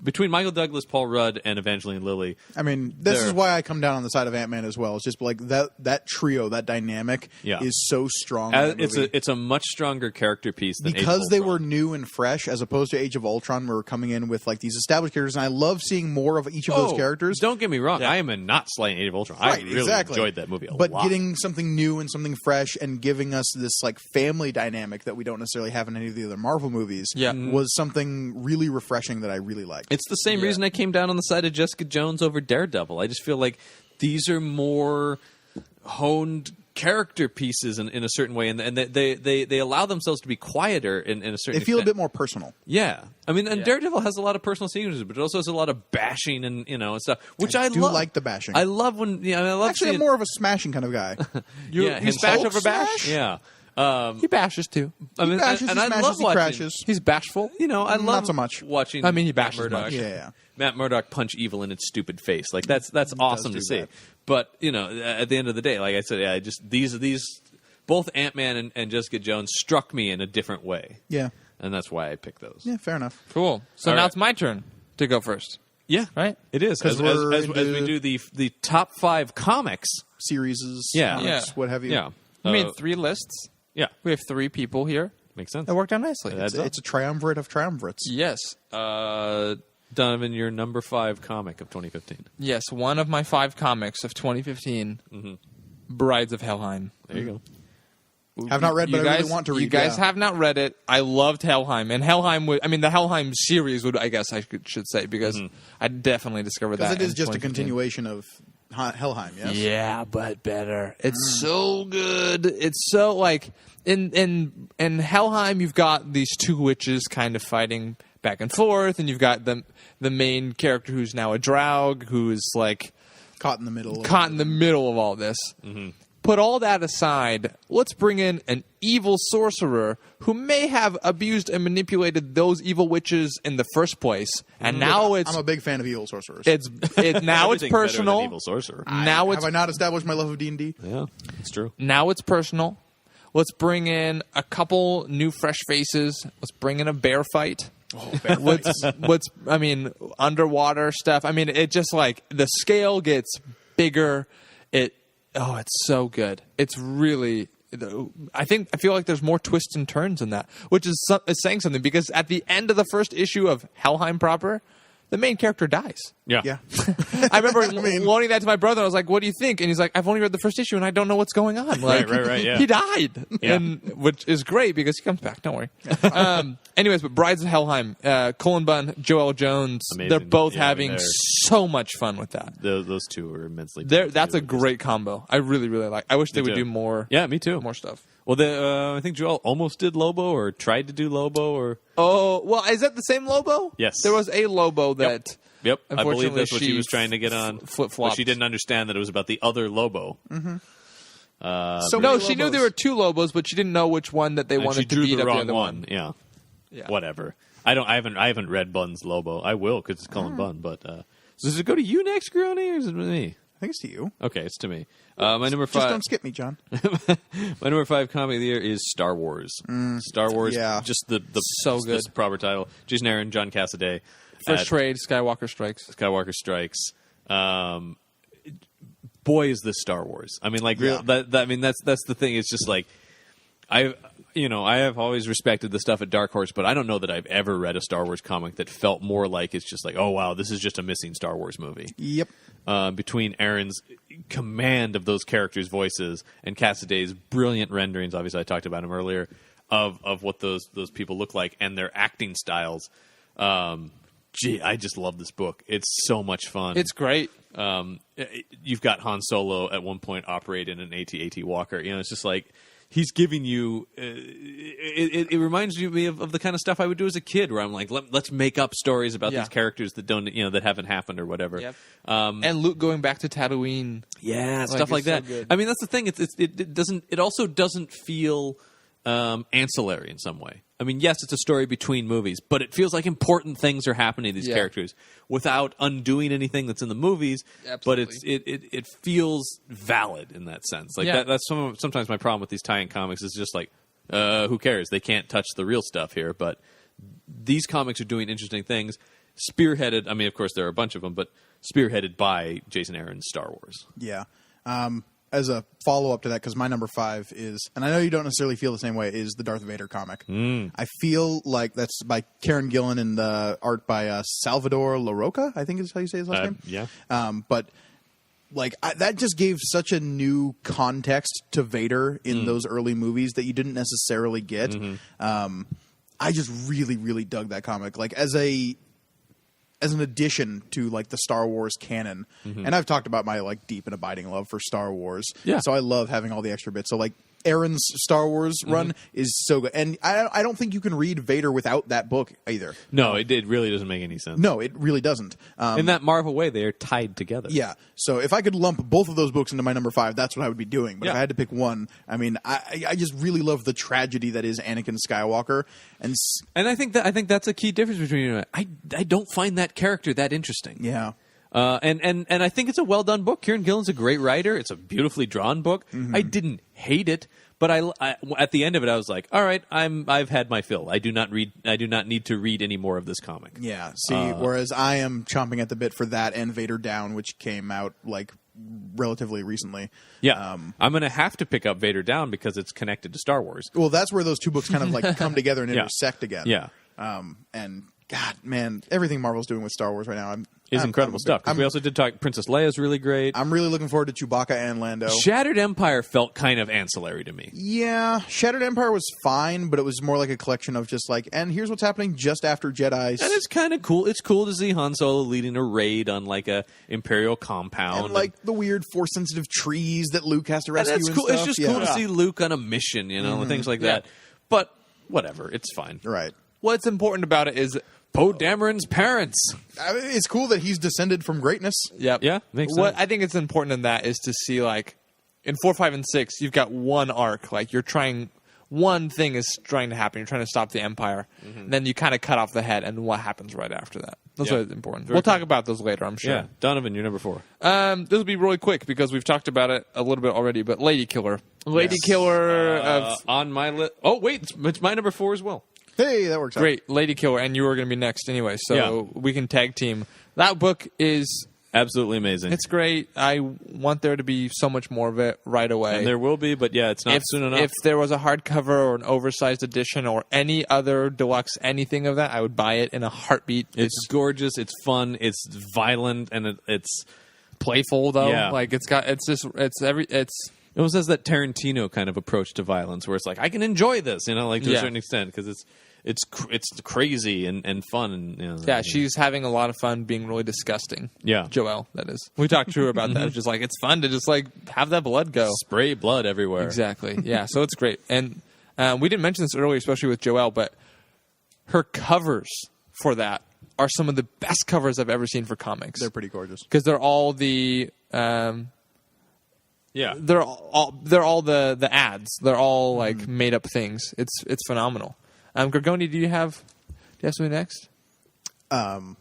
between Michael Douglas, Paul Rudd, and Evangeline Lilly. I mean, this is why I come down on the side of Ant-Man as well. It's just like that trio, that dynamic is so strong. In that movie. It's a much stronger character piece than because Age of they Ultron. were new and fresh, as opposed to Age of Ultron, where we're coming in with like these established characters. And I love seeing more of each of those characters. Don't get me wrong. I am not slaying Age of Ultron. Right, I really enjoyed that movie a but lot. getting something new and something fresh and giving us this like family dynamic that we don't necessarily have in any of the other Marvel movies was something really refreshing that I really liked. It's the same reason I came down on the side of Jessica Jones over Daredevil. I just feel like these are more honed character pieces in a certain way, and they allow themselves to be quieter in a certain They feel extent. a bit more personal. Yeah. I mean, and Daredevil has a lot of personal sequences, but it also has a lot of bashing and and stuff, which I do love. like the bashing. I love when I love Actually, I'm seeing, more of a smashing kind of guy. You bash Hulk over bash? smash? Yeah. He bashes too. I mean, bashes, and he I smashes, love he watching. crashes. He's bashful. I love Not so much. watching. I mean, he Matt bashes Murdock. much. Yeah. Matt Murdock punch evil in its stupid face. Like that's awesome to do see. that. But at the end of the day, like I said, I just these both Ant-Man and Jessica Jones struck me in a different way. Yeah. And that's why I picked those. Yeah, fair enough. Cool. So All now right. it's my turn to go first. Yeah, Right? It is 'Cause as we're as we into- do the top 5 comics. Series, Yeah. comics, Yeah. what have you. Yeah, We made 3 lists. yeah, We have 3 people here. makes sense. That worked out nicely. That's- It's a triumvirate of triumvirates. Yes. Donovan, your number 5 comic of 2015. Yes, one of my 5 comics of 2015, Brides of Helheim. There you go. Have not read, but I really want to read. You guys yeah. have not read it. I loved Helheim, and Helheim would. I mean, the Helheim series would. I guess I should say because I definitely discovered that. Because it is in just a 2015. continuation of Helheim, yes? Yeah, but better. It's so good. It's so like in Helheim, you've got these 2 witches kind of fighting back and forth, and you've got the main character who's now a Draug, who is like Caught in the middle. caught in the middle of all this. Put all that aside, let's bring in an evil sorcerer who may have abused and manipulated those evil witches in the first place, and now I'm a big fan of evil sorcerers. now it's Everything's better than personal. Evil Sorcerer. Now it's have I not established my love of D&D? Yeah, it's true. Now it's personal. Let's bring in a couple new fresh faces. Let's bring in a bear fight. Let's I mean, underwater stuff. I mean, it just like the scale gets bigger. It's so good. It's really. I feel like there's more twists and turns in that, which is saying something because at the end of the first issue of Helheim proper, the main character dies. Yeah. I remember loaning that to my brother. I was like, "What do you think?" And he's like, "I've only read the first issue, and I don't know what's going on." Like, right, yeah. He died, Yeah. which is great because he comes back. Don't worry. Anyways, but Brides of Helheim, Cullen Bunn, Joel Jones, Amazing. they're both Yeah, I mean, having they're- so much fun with that. Those 2 are immensely. That's a talented. great combo. I really, really like. I wish they would too. do more. Yeah, me too. More stuff. Well, I think Joel almost did Lobo or tried to do Lobo or. Oh well, is that the same Lobo? Yes. There was a Lobo that. Yep, I believe Unfortunately, that's what she she was trying to get on. flip-flopped. But she didn't understand that it was about the other Lobo. So No, many she knew Lobos. there were 2 Lobos, but she didn't know which one that they And she wanted to drew beat the up wrong the other one. Yeah. Yeah. Whatever. I haven't read Bunn's Lobo. I will because it's Cullen Bunn. But does it go to you next, Grony, or is it to me? I think it's to you. Okay, it's to me. My number Just 5. don't skip me, John. My number 5 comic of the year is Star Wars. Star Wars. yeah. Just the So just good. the proper title. Jason Aaron, John Cassaday. First at trade, Skywalker Strikes. Skywalker Strikes. Boy, is this Star Wars! I mean, like, real, Yeah. I mean, that's the thing. It's just like I have always respected the stuff at Dark Horse, but I don't know that I've ever read a Star Wars comic that felt more like it's just like, oh wow, this is just a missing Star Wars movie. Yep. Between Aaron's command of those characters' voices and Cassaday's brilliant renderings, obviously I talked about him earlier, of what those people look like and their acting styles. I just love this book. It's so much fun. It's great. You've got Han Solo at one point operate in an AT-AT Walker. It's just like he's giving you. It reminds me of the kind of stuff I would do as a kid, where I'm like, let's make up stories about these characters that don't, that haven't happened or whatever. Yep. And Luke going back to Tatooine. Yeah, stuff like it's so that. good. I mean, that's the thing. It also doesn't feel ancillary in some way. I mean, yes, it's a story between movies, but it feels like important things are happening to these characters without undoing anything that's in the movies. Absolutely. But it feels valid in that sense. Like that's sometimes my problem with these tie-in comics is just like, who cares? They can't touch the real stuff here. But these comics are doing interesting things, spearheaded. I mean, of course, there are a bunch of them, but spearheaded by Jason Aaron's Star Wars. Yeah. As a follow-up to that, because my number 5 is, and I know you don't necessarily feel the same way, is the Darth Vader comic. I feel like that's by Karen Gillan and the art by Salvador LaRocca, I think is how you say his last name. Yeah. But like that just gave such a new context to Vader in those early movies that you didn't necessarily get. I just really, really dug that comic. Like as an addition to like the Star Wars canon. And I've talked about my like deep and abiding love for Star Wars. Yeah. So I love having all the extra bits. So like Aaron's Star Wars run is so good. And I don't think you can read Vader without that book either. No, it really doesn't make any sense. No, it really doesn't. In that Marvel way, they are tied together. Yeah. So if I could lump both of those books into my number 5, that's what I would be doing. But if I had to pick one, I mean, I just really love the tragedy that is Anakin Skywalker. And I think that's a key difference between you and I don't find that character that interesting. Yeah. And I think it's a well done book. Kieran Gillen's a great writer. It's a beautifully drawn book. I didn't hate it, but I at the end of it I was like, all right, I've had my fill. I do not need to read any more of this comic. Yeah. See, whereas I am chomping at the bit for that and Vader Down, which came out like relatively recently. Yeah. I'm going to have to pick up Vader Down because it's connected to Star Wars. Well, that's where those two books kind of like come together and intersect again. Yeah. And God, man, everything Marvel's doing with Star Wars right now is incredible stuff. We also did talk. Princess Leia's really great. I'm really looking forward to Chewbacca and Lando. Shattered Empire felt kind of ancillary to me. Yeah, Shattered Empire was fine, but it was more like a collection of just like, and here's what's happening just after Jedi's. And it's kind of cool. It's cool to see Han Solo leading a raid on like a Imperial compound, and like the weird Force-sensitive trees that Luke has to rescue. And that's cool. Stuff. It's just cool to see Luke on a mission, and things like that. But whatever, it's fine. Right. What's important about it is Poe Dameron's parents. I mean, it's cool that he's descended from greatness. Yep. Yeah, makes What sense. I think it's important in that is to see, like, in 4, 5, and 6, you've got one arc. Like, one thing is trying to happen. You're trying to stop the Empire. Then you kind of cut off the head, and what happens right after that. That's what's important. We'll talk about those later, I'm sure. Yeah, Donovan, you're number 4. This will be really quick because we've talked about it a little bit already, but Lady Killer. Lady Killer of... on my list. Oh, wait, it's my number 4 as well. Hey, that works out. Great, Lady Killer, and you were going to be next anyway, so we can tag team. That book is absolutely amazing. It's great. I want there to be so much more of it right away. And there will be, but it's not soon enough. If there was a hardcover or an oversized edition or any other deluxe anything of that, I would buy it in a heartbeat. It's gorgeous. It's fun. It's violent, and it's playful though. Yeah. Like it almost has that Tarantino kind of approach to violence, where it's like I can enjoy this, like to a certain extent, because it's crazy and fun. And she's having a lot of fun being really disgusting. Yeah, Joelle, that is. We talked to her about that. It's just like it's fun to just like have that blood go, spray blood everywhere. Exactly. Yeah, so it's great. And we didn't mention this earlier, especially with Joelle, but her covers for that are some of the best covers I've ever seen for comics. They're pretty gorgeous because they're all the. They're all the ads. They're all like made up things. It's phenomenal. Gorgoni, do you have something next? Gorgoni,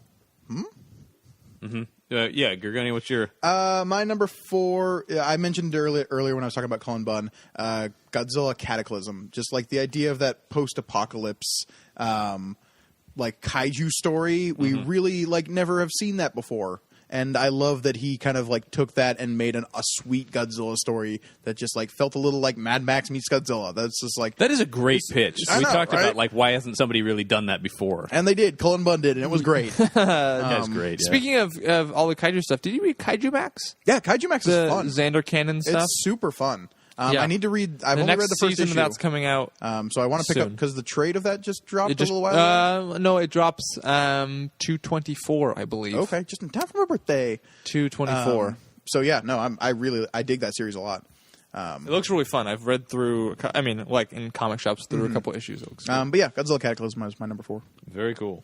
what's your my number 4? I mentioned earlier when I was talking about Cullen Bunn, Godzilla Cataclysm. Just like the idea of that post-apocalypse like kaiju story. We really like never have seen that before. And I love that he kind of like took that and made a sweet Godzilla story that just like felt a little like Mad Max meets Godzilla. That's just like that is a great pitch. We talked about like why hasn't somebody really done that before? And they did. Cullen Bunn did, and it was great. That's great. Yeah. Speaking of all the kaiju stuff, did you read Kaiju Max? Yeah, Kaiju Max is fun. Xander Cannon stuff. It's super fun. I need to read. I've only read the first issue. That's coming out. So I want to pick up because the trade of that just dropped a little while ago. No, it drops 2/24, I believe. Okay, just in time for my birthday. 2/24. So yeah, no, I dig that series a lot. It looks really fun. I've read through. I mean, like in comic shops, through a couple issues. It looks but yeah, Godzilla Cataclysm is my number 4. Very cool.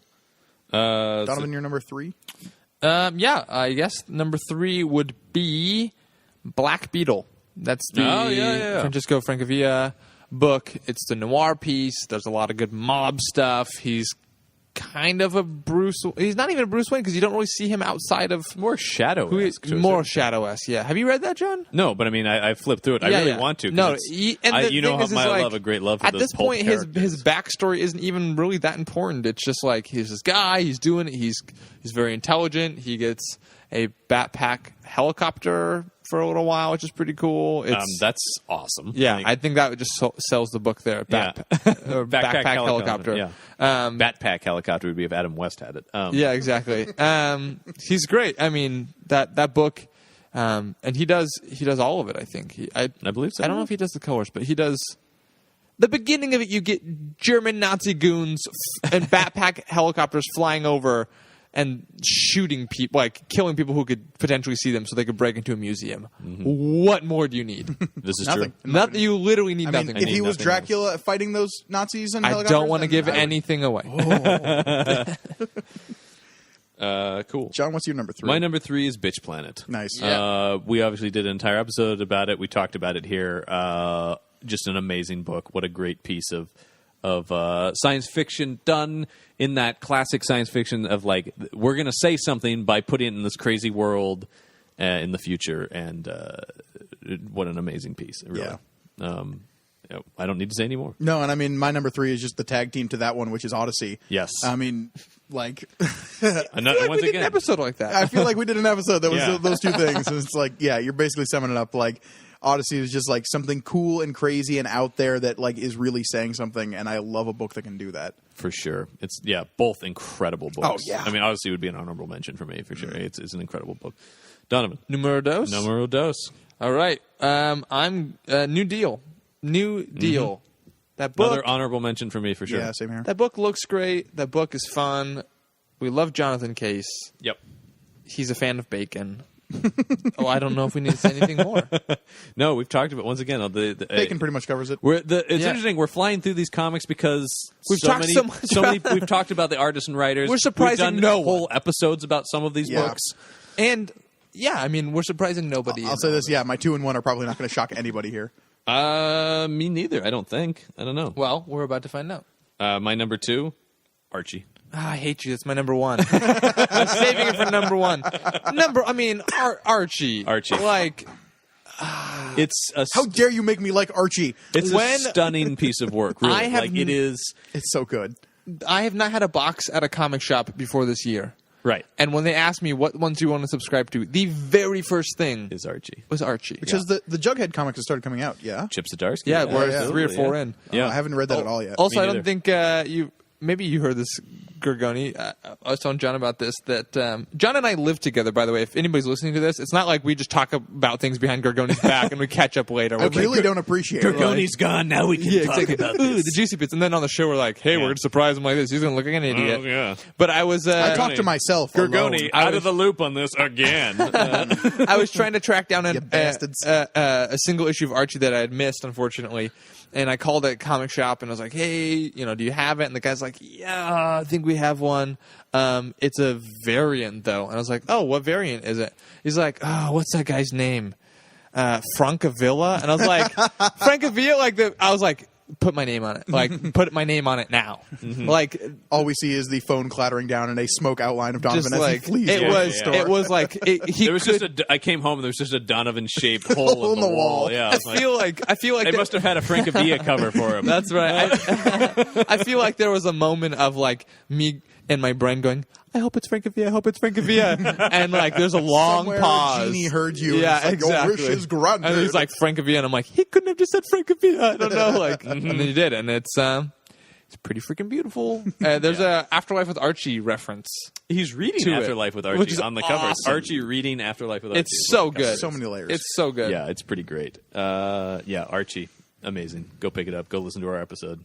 Donovan, your number 3? I guess number 3 would be Black Beetle. That's the Francisco Francavilla book. It's the noir piece. There's a lot of good mob stuff. He's kind of a Bruce. He's not even a Bruce Wayne because you don't really see him outside of More shadow-esque. more Shadow-esque. Yeah, have you read that, John? No, but I mean, I flipped through it. I really want to. No, you know how I love a great love for at those this pulp point, characters. his backstory isn't even really that important. It's just like he's this guy. He's doing it. He's very intelligent. He gets a Batpack helicopter for a little while, which is pretty cool. That's awesome. Yeah, Like, I think that just sells the book there. Yeah. Or backpack helicopter. Yeah. Batpack helicopter would be if Adam West had it. Yeah, exactly. He's great. I mean, that book, and he does all of it. I think. I believe so. I don't know if he does the colors, but he does. The beginning of it, you get German Nazi goons and Batpack helicopters flying over and shooting people, like killing people who could potentially see them, so they could break into a museum. What more do you need? This is Nothing. true. Nothing. You literally need I nothing. mean, if he was nothing Dracula fighting those Nazis and I helicopters, don't want to then give I would- anything away. Cool. John, what's your number 3? My number 3 is Bitch Planet. Nice. Yeah. We obviously did an entire episode about it. We talked about it here. Just an amazing book. What a great piece of science fiction done in that classic science fiction of like, we're going to say something by putting it in this crazy world in the future. And what an amazing piece. Really. Yeah. I don't need to say any more. No, and I mean, my number 3 is just the tag team to that one, which is Odyssey. Yes. I mean, like, Once we did again, an episode like that. I feel like we did an episode that was Yeah. those two things. And it's like, yeah, you're basically summing it up. Like, Odyssey is just like something cool and crazy and out there that like is really saying something. And I love a book that can do that. for sure. It's both incredible books. Oh, yeah. I mean, Odyssey would be an honorable mention for me for sure. It's an incredible book. Donovan, Numero dos. numero dos. All right. I'm New Deal. New Deal. That book. Another honorable mention for me for sure. Yeah, same here. That book looks great. That book is fun. We love Jonathan Case. Yep. He's a fan of bacon. I don't know if we need to say anything more. No, we've talked about once again. Bacon pretty much covers it. It's Yeah. interesting. We're flying through these comics because We've talked so much about We've talked about the artists and writers. We're surprising We've done no one. whole episodes about some of these Yeah. books. And yeah, I mean, we're surprising nobody. I'll say this, yeah, my 2 and 1 are probably not going to shock anybody here. Me neither. I don't think. I don't know. Well, we're about to find out. My number 2, Archie. I hate you. That's my number 1. I'm saving it for number 1. Archie. Archie. Like, It's a How dare you make me like Archie? it's when- a stunning piece of work. Really, I have like it is. It's so good. I have not had a box at a comic shop before this year. Right. And when they asked me what ones do you want to subscribe to, the very first thing Is Archie. was Archie. Because the Jughead comics have started coming out, yeah? Chip Zdarsky. Yeah, we're yeah. 3 or 4 in. Yeah. I haven't read that at all yet. Also, Me I don't neither. think maybe you heard this, Gorgoni. I was telling John about this, that John and I live together, by the way. If anybody's listening to this, it's not like we just talk about things behind Gorgoni's back and we catch up later. I We're like, really don't appreciate it. Gorgoni's gone. Now we can yeah, talk exactly. about Ooh, this. the juicy bits. And then on the show, we're like, hey, we're going to surprise him like this. He's going to look like an idiot. Oh, yeah. But I was... I talk to myself alone. Gorgoni out of the loop on this again. I was trying to track down You bastards. a single issue of Archie that I had missed, unfortunately. And I called a comic shop and I was like, hey, do you have it? And the guy's like, yeah, I think we have one. It's a variant, though. And I was like, oh, what variant is it? He's like, oh, what's that guy's name? Francavilla? And I was like, Francavilla? I was like, put my name on it. Like, put my name on it now. Like, All we see is the phone clattering down and a smoke outline of just Donovan as like, he flees it away from was, the store. it was like, he there was could, just I came home and there was just a Donovan-shaped hole in the wall. Yeah, I I feel like they there- must have had a Francavilla cover for him. That's right. I feel like there was a moment of like me and my brain going, I hope it's Francavilla, I hope it's Francavilla. And like there's a long Somewhere pause. Genie heard you. Yeah, and it's like, exactly. Oh, Rish is granted. And he's like Francavilla, and I'm like, he couldn't have just said Francavilla. I don't know. Like, and then he did, and it's pretty freaking beautiful. There's a Afterlife with Archie reference. He's reading To it, Afterlife with which Archie is on the cover. awesome. Archie reading Afterlife with Archie. It's so good. so many layers. It's so good. Yeah, it's pretty great. Archie, amazing. Go pick it up. Go listen to our episode.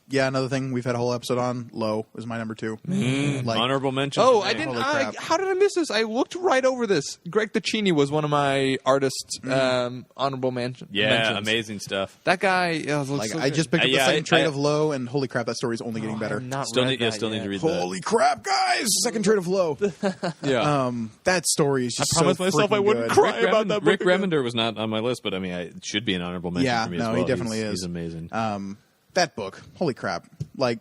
Yeah, another thing we've had a whole episode on. Low is my number 2. Honorable mention. Oh, today. I didn't. Holy crap. How did I miss this? I looked right over this. Greg Ticini was one of my artist honorable mentions. Yeah, amazing stuff. That guy. Like I just picked up the second trade of Low, and holy crap, that story is only getting better. Still need to read that. Holy crap, guys! Second trade of Low. Yeah. That story is just I promised myself I wouldn't cry about that book. Rick Remender was not on my list, but I mean, it should be an honorable mention Yeah, for me no, as well. he definitely is. He's amazing. That book, holy crap! Like,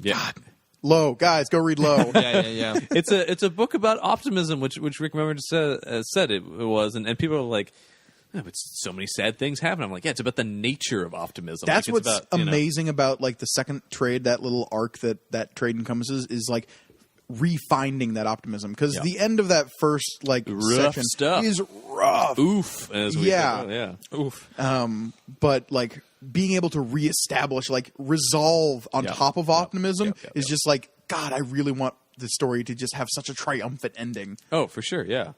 yeah. God, Low, guys, go read Low. Yeah. It's a book about optimism, which Rick Remender said it was, and people are like, oh, but so many sad things happen. I'm like, yeah, it's about the nature of optimism. That's like, it's what's about, amazing about like the second trade. That little arc that trade encompasses is like refinding that optimism, because the end of that first like rough section stuff is rough. Oof. As we say. Oof. But like being able to reestablish like resolve on top of optimism is just like, God, I really want the story to just have such a triumphant ending. Oh, for sure. Yeah.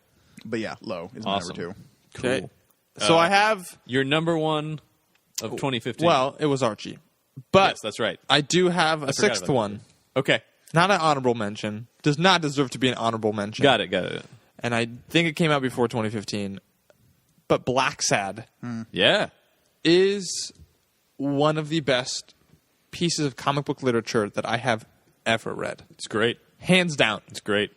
But yeah, Low is my number 2. Okay. Cool. So I have. Your number 1 of 2015. Well, it was Archie, but yes, that's right. I do have a forgot sixth about one. Okay. Not an honorable mention. Does not deserve to be an honorable mention. Got it. And I think it came out before 2015. But Black Sad Yeah. is one of the best pieces of comic book literature that I have ever read. It's great. Hands down. It's great.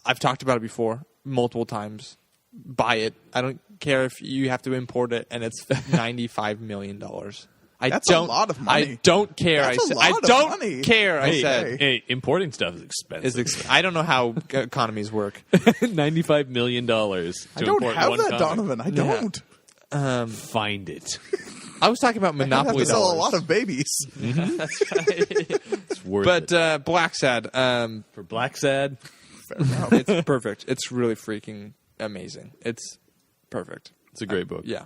I've talked about it before multiple times. Buy it. I don't care if you have to import it and it's $95 million. That's a lot of money. I don't care. That's a lot I of don't money. care. I Hey, said. hey, importing stuff is expensive. I don't know how economies work. $95 million. I don't have that, Donovan. I don't. Find it. I was talking about I have Monopoly to sell a dollars. lot of babies. That's right. It's worth it. Black Sad. For Black Sad, It's perfect. It's really freaking amazing. It's perfect. it's a great book. Yeah.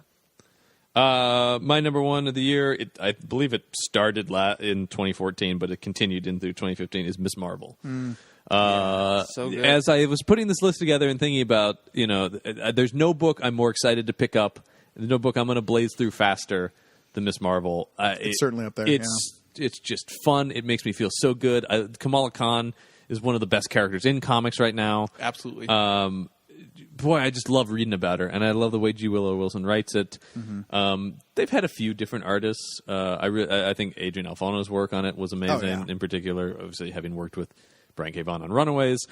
My number 1 of the year, I believe it started in 2014, but it continued into 2015, is Miss Marvel. So good. As I was putting this list together and thinking about, there's no book I'm more excited to pick up. There's no book I'm going to blaze through faster than Miss Marvel. It's certainly up there. It's just fun. It makes me feel so good. Kamala Khan is one of the best characters in comics right now. Absolutely. Boy, I just love reading about her, and I love the way G. Willow Wilson writes it. They've had a few different artists. I think Adrian Alfono's work on it was amazing. In particular, obviously having worked with Brian K. Vaughan on Runaways.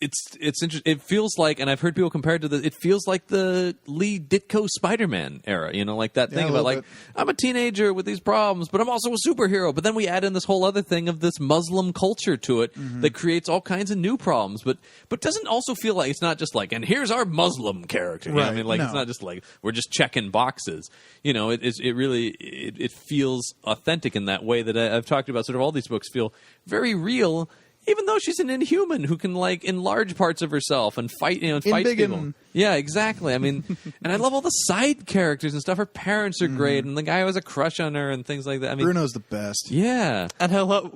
It's interesting. It feels like, and I've heard people compare it to it feels like the Lee Ditko Spider-Man era, like that thing about like, I'm a teenager with these problems, but I'm also a superhero. But then we add in this whole other thing of this Muslim culture to it that creates all kinds of new problems, but doesn't also feel like it's not just like, and here's our Muslim character. You know what I mean? Like, it's not just like, we're just checking boxes. It really feels authentic in that way that I've talked about. Sort of all these books feel very real, even though she's an inhuman who can like enlarge parts of herself and fight, and fight people. Yeah, exactly. I mean, and I love all the side characters and stuff. Her parents are great, and the guy who has a crush on her and things like that. I mean, Bruno's the best. Yeah, and I love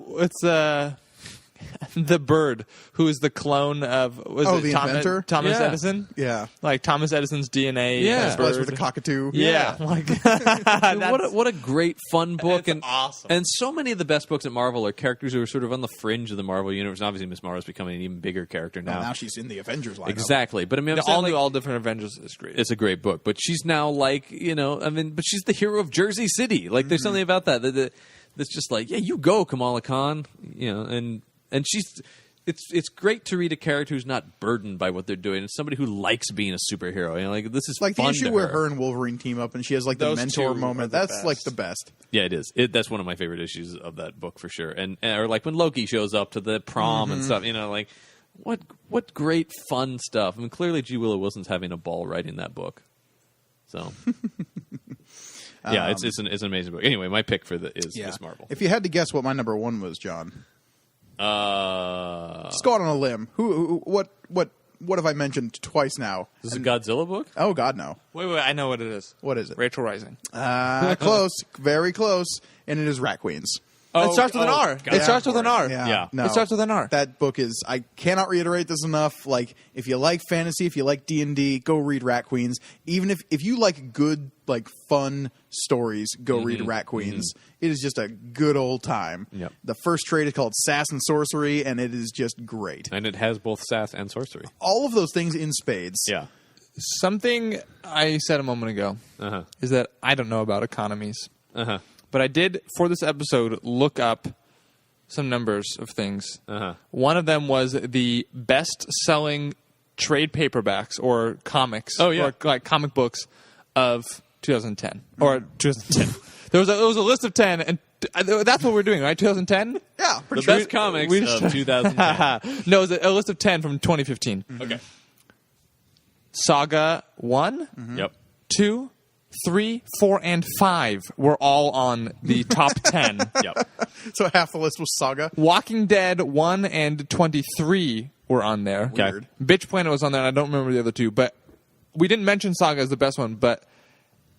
the bird who is the clone of the inventor? Thomas Edison. Yeah. Like Thomas Edison's DNA. Yeah. Spliced with a cockatoo. Yeah. Like Dude, what a great fun book. It's awesome. And so many of the best books at Marvel are characters who are sort of on the fringe of the Marvel universe. And obviously, Miss Marvel's becoming an even bigger character now. Well, now she's in the Avengers lineup. Exactly. But I mean, I'm the saying, all new, all different Avengers is great. it's a great book. But she's now like, but she's the hero of Jersey City. Like, there's something about that that's just like, yeah, you go, Kamala Khan. And she's... It's great to read a character who's not burdened by what they're doing. It's somebody who likes being a superhero. Like, this is like fun the issue to where her and Wolverine team up and she has like the Those mentor two moment. are the That's best. like the best. Yeah, it is. That's one of my favorite issues of that book for sure. And or like when Loki shows up to the prom and stuff. Like what great fun stuff. I mean, clearly G. Willow Wilson's having a ball writing that book. So. Yeah, it's an amazing book. Anyway, my pick is Miss Marvel. If you had to guess what my number 1 was, John, just go out on a limb. What have I mentioned twice now? Is this a Godzilla book? Oh God, no. Wait, I know what it is. What is it? Rachel Rising. Close, very close, and it is Rat Queens. It starts with an R. God, It starts with an R. Yeah. No, It starts with an R. That book is. I cannot reiterate this enough. Like, if you like fantasy, if you like D&D, go read Rat Queens. Even if you like good, like fun stories, go read Rat Queens. It is just a good old time. Yep. The first trade is called Sass and Sorcery, and it is just great. And it has both sass and sorcery. All of those things in spades. Yeah. Something I said a moment ago is that I don't know about economies. But I did, for this episode, look up some numbers of things. One of them was the best-selling trade paperbacks or comics, or like comic books of 2010 or 2010. There was a list of 10, and that's what we're doing, right? 2010. Yeah, The best comics of 2010. No, it was a list of 10 from 2015. Okay. Saga 1, Yep. 2, 3, 4, and 5 were all on the top 10. Yep. So half the list was Saga. Walking Dead 1 and 23 were on there. Weird. Bitch Planet was on there, and I don't remember the other two. But we didn't mention Saga as the best one, but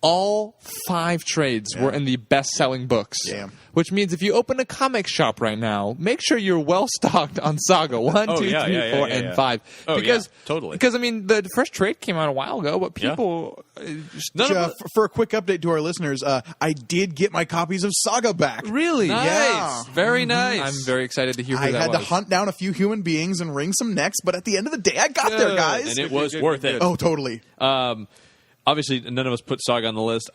all 5 trades were in the best-selling books. Damn. Which means if you open a comic shop right now, make sure you're well-stocked on Saga 1, 2, 3, 4, and 5. Oh, because, totally. Because, I mean, the first trade came out a while ago, but people... For a quick update to our listeners, I did get my copies of Saga back. Really? Nice. Yeah. Very nice. I'm very excited to hear who I that had was. to hunt down a few human beings and wring some necks, but at the end of the day, I got there, guys. And it was worth it. Oh, totally. Obviously, none of us put Saga on the list.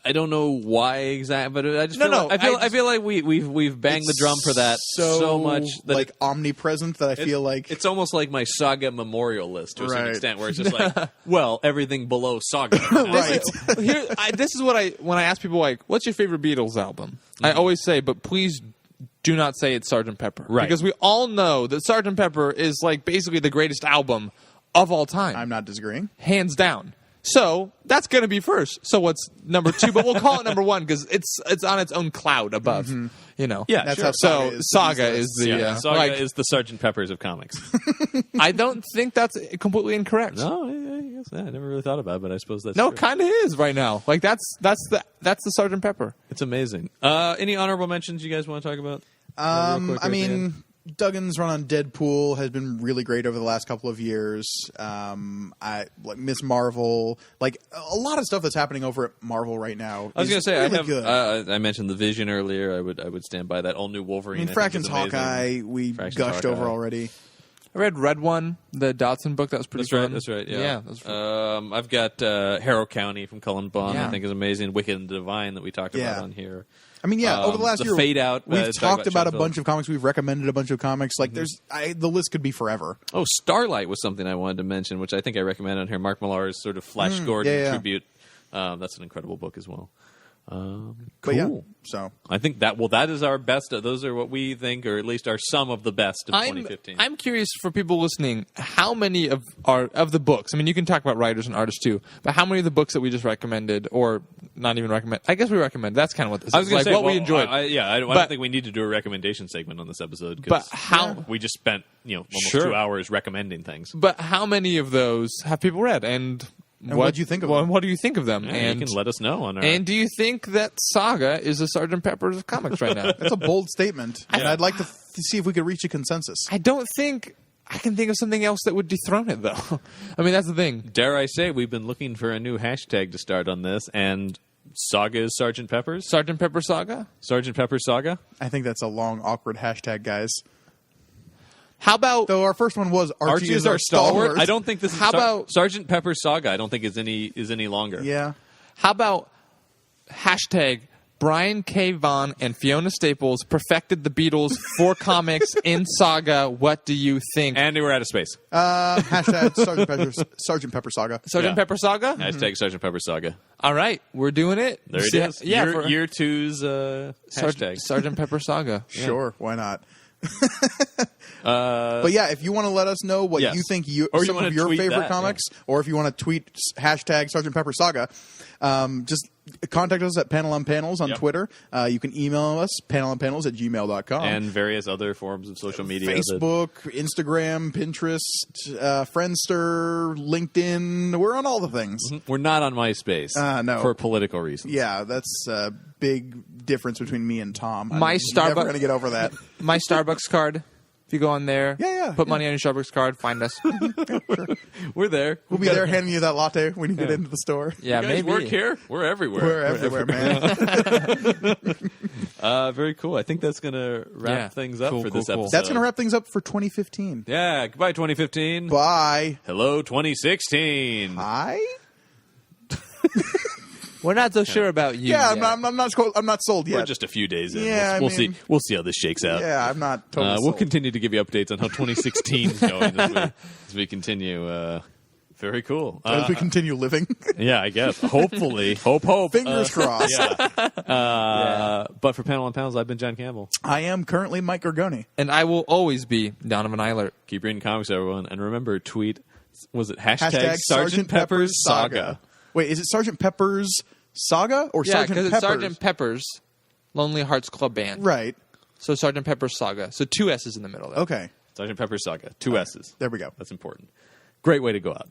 I don't know why exactly, but I just I feel like we've banged the drum for that so much that like omnipresent that I feel like it's almost like my Saga memorial list to a certain Right. extent, where it's just like, well, everything below Saga. right. This is what when I ask people like, "What's your favorite Beatles album?" I always say, "But please do not say it's Sgt. Pepper," Right? Because we all know that Sgt. Pepper is like basically the greatest album of all time, I'm not disagreeing. hands down. So that's going to be first. So what's number 2? But we'll call it number 1 because it's on its own cloud above. You know. Yeah, That's sure. how So Saga is the Yeah, Saga like. is the Sgt. Peppers of comics. I don't think that's completely incorrect. No, I guess I never really thought about it, but I suppose that's No, true. it kind of is right now. Like that's the Sgt. Pepper. It's amazing. Any honorable mentions you guys want to talk about? Real quick I at the end? mean, Duggan's run on Deadpool has been really great over the last couple of years. I like Miss Marvel, like a lot of stuff that's happening over at Marvel right now. I was going to say really I have. good. I mentioned the Vision earlier. I would stand by that all new Wolverine. I mean, think Fraction's is amazing. Hawkeye, we Fraction's gushed Hawkeye. over already. I read Red One, the Dodson book. That was pretty fun. That's right. Yeah. Yeah. That's I've got Harrow County from Cullen Bunn. Yeah. I think is amazing. Wicked and Divine that we talked about Yeah. on here. I mean, yeah, over the last the year, Fade Out, we've talked talked about a Sean bunch Phillips. of comics. We've recommended a bunch of comics. Like, the list could be forever. Oh, Starlight was something I wanted to mention, which I think I recommended on here. Mark Millar's sort of Flash Gordon yeah. tribute. That's an incredible book as well. But yeah, Cool. so I think that is our best. Those are what we think, or at least are some of the best of 2015. I'm curious for people listening, how many of the books? I mean, you can talk about writers and artists too, but how many of the books that we just recommended, or not even recommend? I guess we recommend. That's kind of what this I was is. going Like to say what we enjoyed. I But- don't think we need to do a recommendation segment on this episode. But how? we just spent almost Sure. 2 hours recommending things. But how many of those have people read? And what'd you think of them? What do you think of them? Yeah, and you can let us know on our. and do you think that Saga is a Sgt. Pepper's of comics right now? that's a bold statement, and I'd like to see if we could reach a consensus. I don't think I can think of something else that would dethrone it, though. I mean, that's the thing. Dare I say, we've been looking for a new hashtag to start on this, and Saga is Sgt. Pepper's. Sgt. Pepper Saga? Sgt. Pepper Saga. I think that's a long, awkward hashtag, guys. How about Though our first one was Archie is our stalwart. I don't think this is. How about- Sgt. Pepper Saga? I don't think is any longer. Yeah. how about hashtag Brian K. Vaughan and Fiona Staples perfected the Beatles for comics in Saga? What do you think? And we're out of space. Hashtag Sgt. Pepper Saga. Sgt. Yeah. Pepper Saga? Hashtag Sgt. Pepper Saga. All right, we're doing it. There it Yeah, is. Yeah, year, for year two's hashtag. Sgt. Pepper Saga. Sure, why not? But yeah, if you want to let us know what Yes. you think Or you some wanna of your tweet favorite that, comics, or if you want to tweet hashtag Sgt. Pepper Saga, just contact us at Panel on Panels on Yep. Twitter. You can email us, panelonpanels@gmail.com. And various other forms of social media. Facebook, Instagram, Pinterest, Friendster, LinkedIn. We're on all the things. We're not on MySpace. No. For political reasons. Yeah, that's a big difference between me and Tom. My I'm never going to get over that. My Starbucks card. If you go on there, put money on your Starbucks card, find us. We're there. We'll be there handing you that latte when you get into the store. Yeah, You guys maybe. work here? We're everywhere. We're everywhere, man. Very cool. I think that's going to wrap things up for this episode. That's going to wrap things up for 2015. Yeah. Goodbye, 2015. Bye. Hello, 2016. Hi. We're not so sure about you. Yeah, yet. I'm not sold yet. We're just a few days in. Yeah, we'll I mean- see. We'll see how this shakes out. Yeah, I'm not totally We'll sold. continue to give you updates on how 2016 is going as we continue. Very cool. As we continue living. Yeah, I guess. Hopefully. Hope. Fingers crossed. Yeah. But for Panel on Panels, I've been John Campbell. I am currently Mike Gargoni. And I will always be Donovan Eilert. Keep reading comics, everyone. And remember, tweet, was it Hashtag Sergeant Pepper's Saga? Wait, is it Sergeant Pepper's Saga or Yeah, Sergeant because Pepper's? it's Sergeant Pepper's Lonely Hearts Club Band. Right. So Sergeant Pepper's Saga. So 2 S's in the middle there. Okay. Sergeant Pepper's Saga. 2 S's. There we go. That's important. Great way to go out.